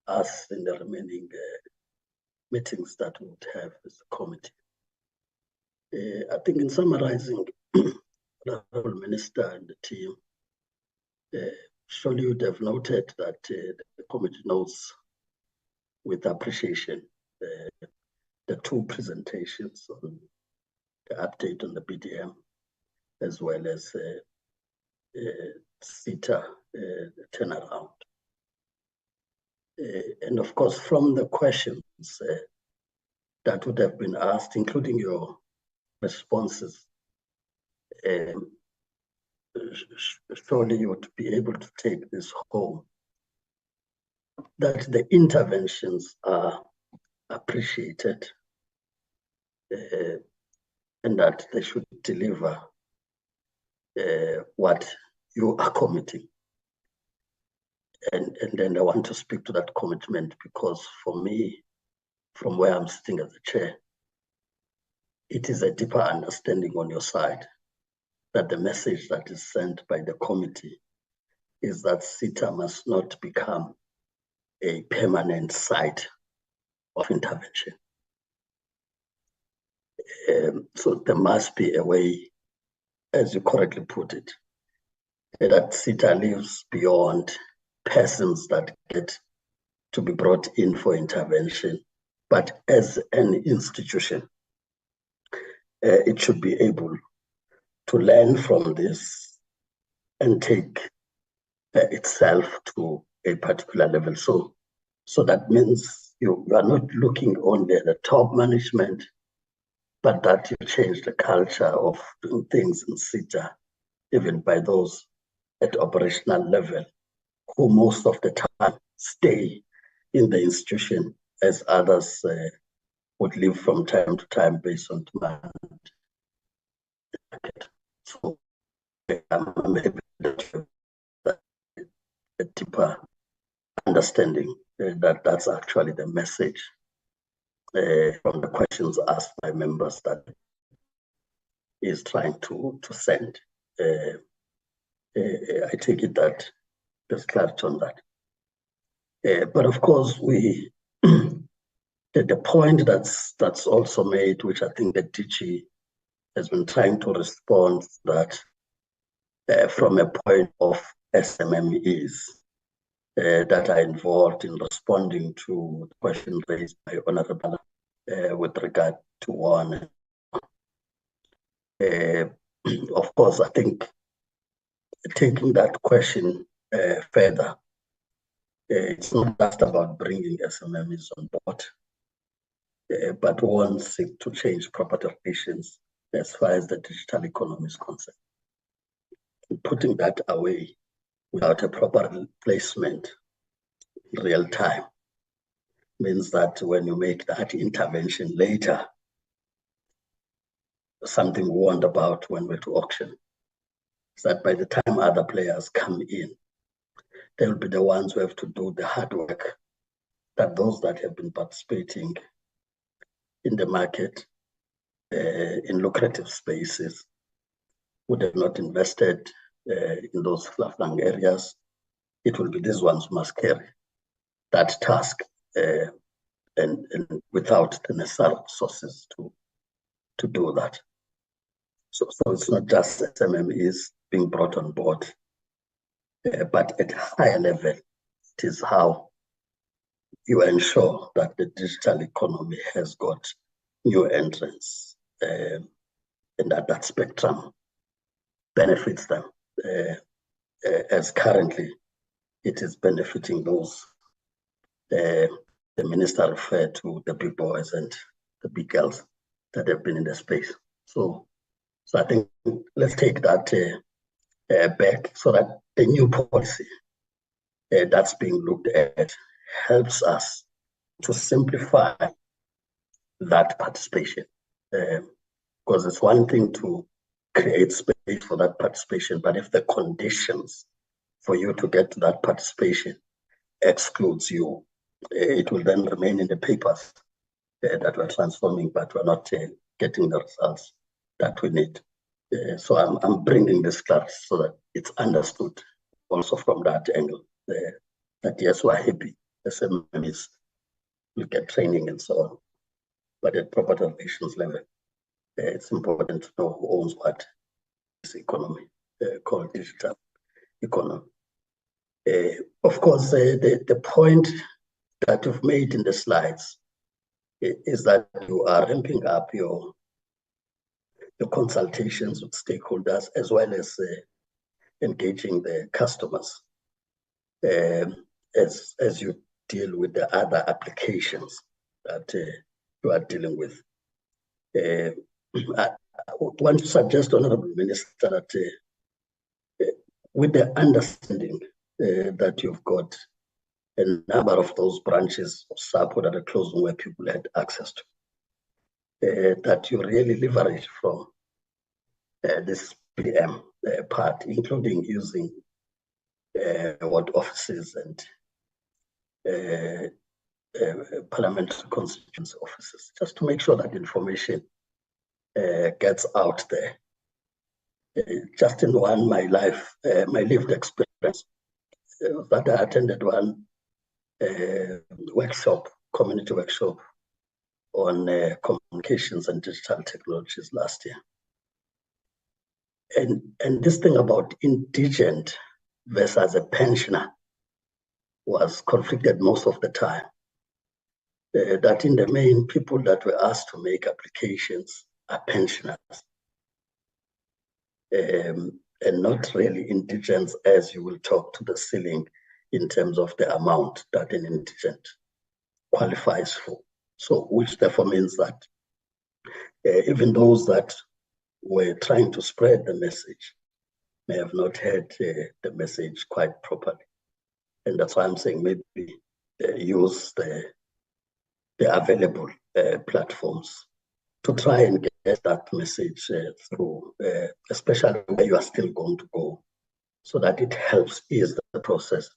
us in the remaining meetings that we would have as a committee. I think in summarizing, the Honourable Minister and the team, surely you would have noted that the committee notes with appreciation the two presentations on the update on the BDM, as well as SITA turnaround. And of course, from the questions that would have been asked, including your responses, surely you would be able to take this home, that the interventions are appreciated and that they should deliver what you are committing. And then I want to speak to that commitment because for me, from where I'm sitting as the chair, it is a deeper understanding on your side that the message that is sent by the committee is that SITA must not become a permanent site of intervention. So there must be a way, as you correctly put it, that SITA lives beyond persons that get to be brought in for intervention, but as an institution, it should be able to learn from this and take itself to a particular level. So that means you are not looking only at the top management, but that you change the culture of doing things in SITA, even by those at operational level, who most of the time stay in the institution as others would leave from time to time based on demand. So maybe a deeper understanding that that's actually the message from the questions asked by members that is trying to send. I take it that there's clarity on that. But of course, the point that's also made, which I think the DG has been trying to respond, that from a point of SMMEs that are involved in responding to the question raised by Honourable with regard to one. Of course, I think taking that question further, it's not just about bringing SMMEs on board, but one seek to change property relations as far as the digital economy is concerned. And putting that away without a proper placement in real time means that when you make that intervention later, something we warned about when we're to auction, is that by the time other players come in, they will be the ones who have to do the hard work that those that have been participating in the market in lucrative spaces would have not invested in those far-flung areas. It will be these ones who must carry that task and without the necessary resources to do that. So it's not just SMMEs being brought on board, but at a higher level, it is how you ensure that the digital economy has got new entrants and that spectrum benefits them as currently it is benefiting those the minister referred to, the big boys and the big girls that have been in the space. So I think let's take that back so that the new policy that's being looked at helps us to simplify that participation. Because it's one thing to create space for that participation, but if the conditions for you to get to that participation excludes you, it will then remain in the papers that we're transforming, but we're not getting the results that we need. So I'm bringing this clarity so that it's understood also from that angle, that yes, we're happy, SMEs will get training and so on, but at property relations level, it's important to know who owns what. This economy called digital economy. Of course, the point that you've made in the slides is that you are ramping up your consultations with stakeholders as well as engaging the customers as you deal with the other applications that you are dealing with. I want to suggest, Honorable Minister, that with the understanding that you've got a number of those branches of SAPO that are closing where people had access to, that you really leverage from this PM part, including using ward offices and parliamentary constituency offices, just to make sure that information gets out there. Just in my lived experience, that I attended one workshop, community workshop on communications and digital technologies last year. And this thing about indigent versus a pensioner was conflicted most of the time. That in the main, people that were asked to make applications are pensioners. And not really indigents, as you will talk to the ceiling in terms of the amount that an indigent qualifies for. So, which therefore means that even those that were trying to spread the message may have not heard the message quite properly. And that's why I'm saying maybe use the available platforms to try and get that message through, especially where you are still going to go, so that it helps ease the process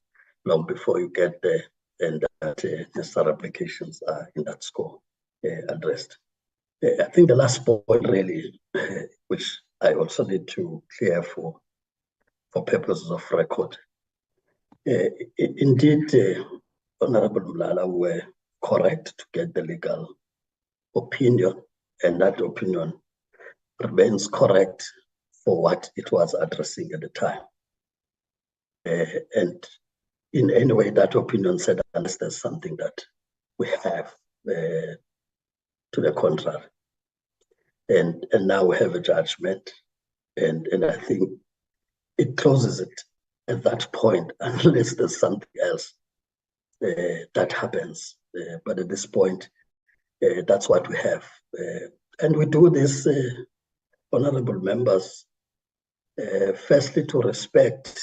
long before you get there and that necessary applications are in that score addressed. I think the last point really, which I also need to clear for purposes of record. Indeed, Honorable Mlala were correct to get the legal opinion, and that opinion remains correct for what it was addressing at the time. And in any way, that opinion said, unless there's something that we have to the contrary. And now we have a judgment, and I think it closes it at that point, unless there's something else that happens. But at this point, that's what we have. And we do this, honorable members, firstly to respect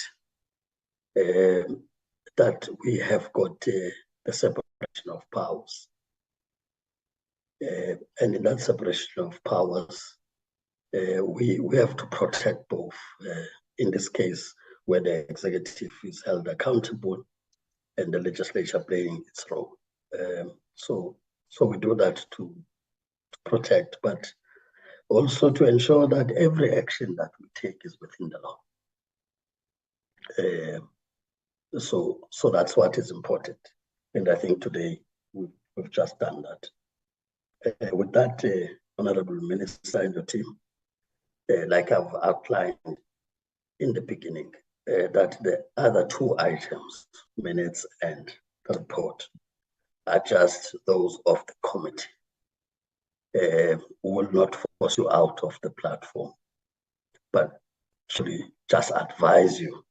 that we have got the separation of powers. And in that separation of powers, we have to protect both. In this case, where the executive is held accountable and the legislature playing its role. So we do that to protect, but also to ensure that every action that we take is within the law. So that's what is important. And I think today we've just done that. With that, Honorable Minister and your team, like I've outlined in the beginning, that the other two items, minutes and the report, are just those of the committee. Will not force you out of the platform, but actually just advise you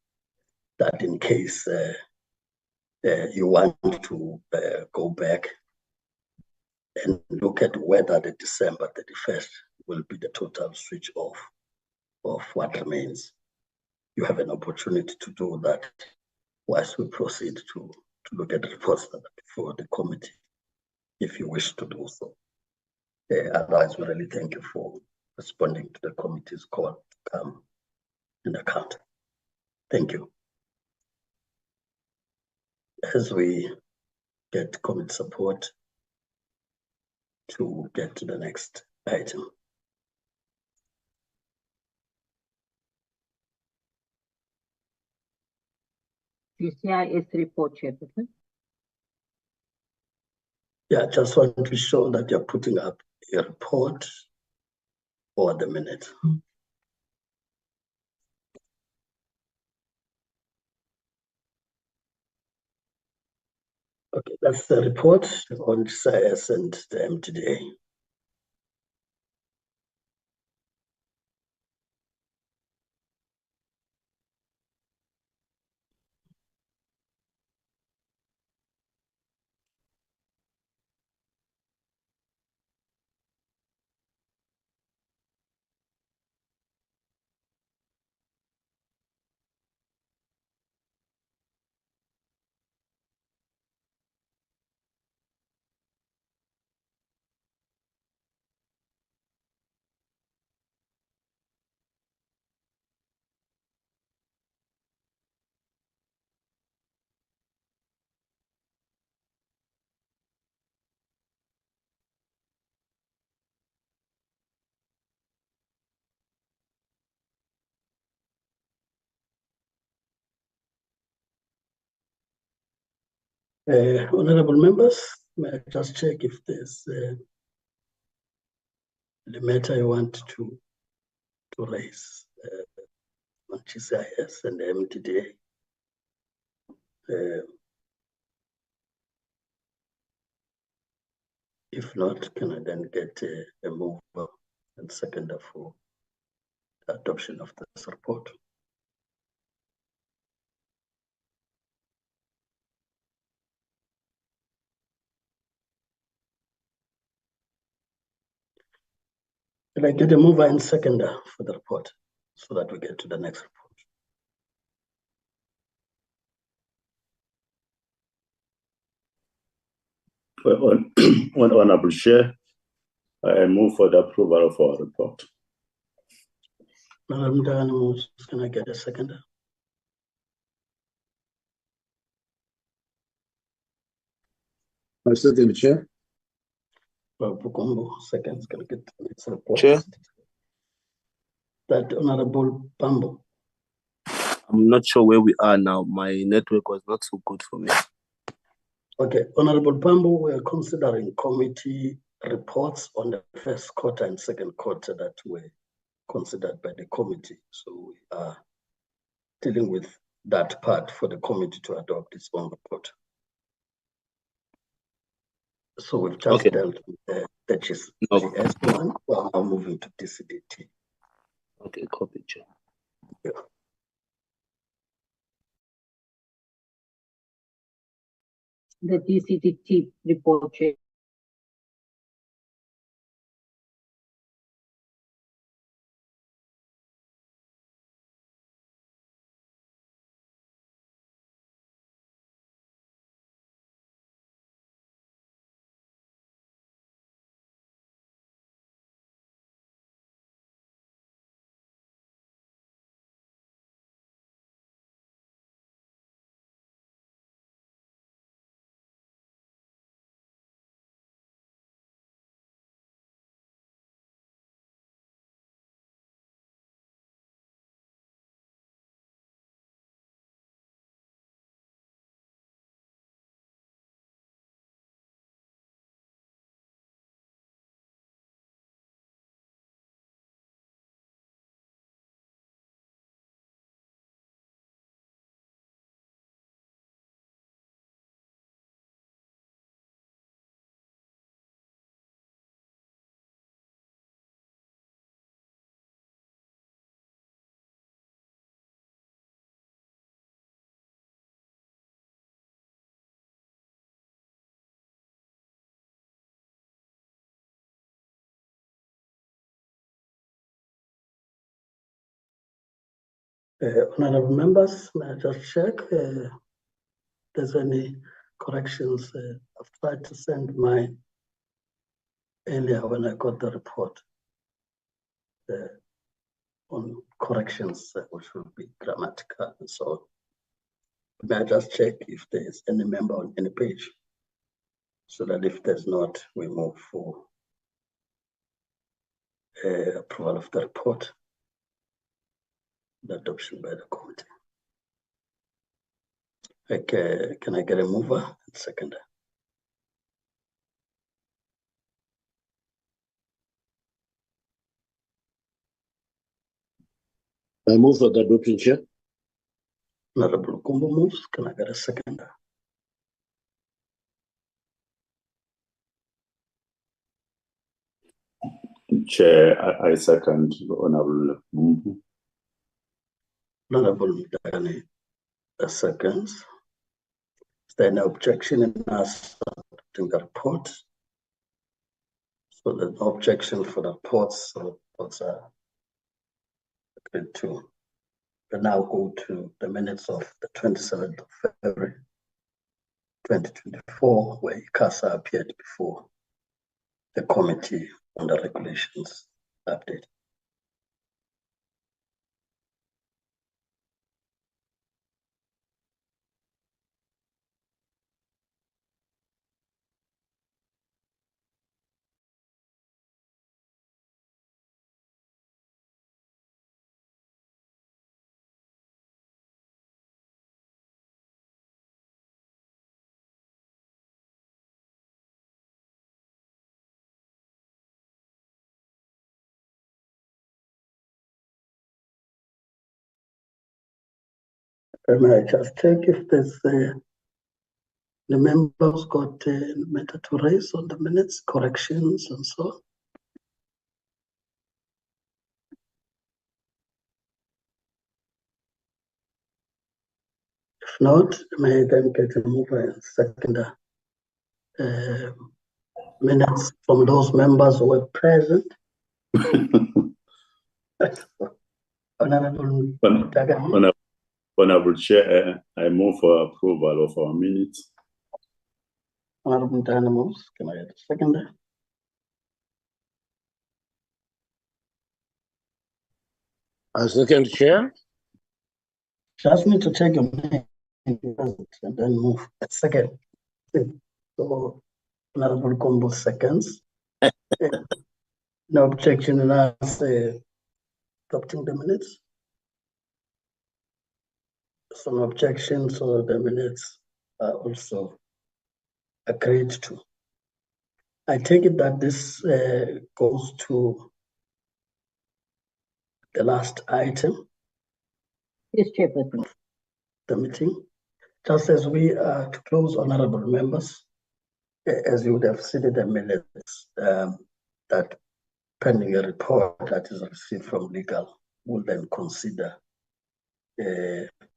that in case you want to go back and look at whether the December 31st will be the total switch off of what remains. You have an opportunity to do that whilst we proceed to look at the reports that are before the committee, if you wish to do so. Otherwise, we really thank you for responding to the committee's call to come and account. Thank you. As we get committee support, to get to the next item. GCIS report, Chairperson. Yeah, just want to show that you're putting up a report for the minute. Okay, that's the report on GCIS and the MTDA. Honorable members, may I just check if there's the matter you want to raise on GCIS and the MTDA. If not, can I then get a move and seconder for the adoption of this report? Can I get a mover and seconder for the report so that we get to the next report? Honorable Chair, I move for the approval of our report. Madam Diana moves. Can I get a seconder? I second the Chair. Pukombo seconds. Can I get the next report? Chair. That Honorable Pambo. I'm not sure where we are now. My network was not so good for me. Okay, Honorable Pambo, we are considering committee reports on the first quarter and second quarter that were considered by the committee. So we are dealing with that part for the committee to adopt its own report. So we've just dealt with the GS one. We are now moving to DCDT. Okay, copy, Chair. Yeah. The DCDT report, Chair. Honorable members, may I just check if there's any corrections? I've tried to send mine earlier when I got the report on corrections, which will be grammatical and so on. May I just check if there's any member on any page, so that if there's not, we move for approval of the report, the adoption by the committee. Okay, can I get a mover and seconder? I move for the adoption, Chair. Honorable Kumbo moves. Can I get a seconder? Chair, I second the Honorable Mumbu. Honorable Mdani, seconds. Is there any objection in us adopting the report? So there's no objection for the reports, so reports are agreed to. We now go to the minutes of the 27th of February 2024, where ICASA appeared before the Committee on the Regulations update. May I just check if there's the members got a matter to raise on the minutes, corrections and so on? If not, may I then get a mover and seconder minutes from those members who were present? Honorable Dagan. Honorable Chair, I move for approval of our minutes. Honorable Dagan moves. Can I get a seconder? I second, Chair. Just need to check your name and then move a second. So, Honorable Combo seconds. No objection in us adopting the minutes. So no objection, so the minutes are also agreed to. I take it that this goes to the last item. Yes, Chairperson. The meeting. Just as we are to close, honorable members, as you would have seen in the minutes, that pending a report that is received from legal will then consider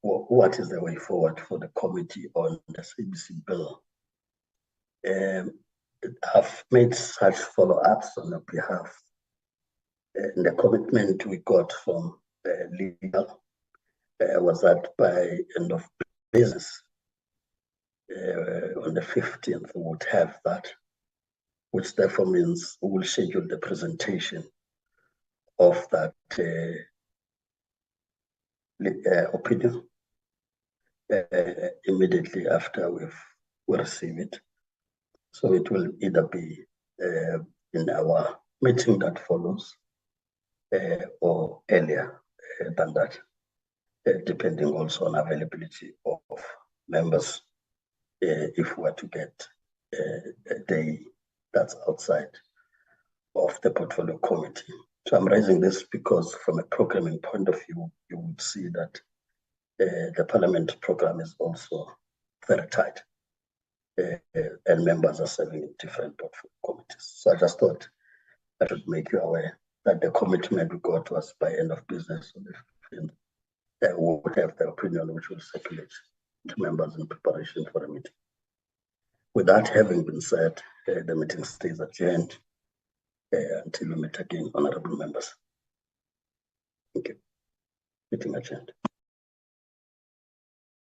what is the way forward for the committee on the CBC bill. I've made such follow-ups on your behalf. And the commitment we got from legal was that by end of business, on the 15th, we would have that, which therefore means we will schedule the presentation of that opinion immediately after we receive it. So it will either be in our meeting that follows or earlier than that, depending also on availability of members if we were to get a day that's outside of the portfolio committee. So I'm raising this because from a programming point of view, you would see that the parliament program is also very tight and members are serving in different portfolio committees. So I just thought I should make you aware that the commitment we got was by end of business on the 15th. We would have the opinion which will circulate to members in preparation for the meeting. With that having been said, the meeting stays adjourned until we meet again, honorable members. Thank you. Meeting adjourned.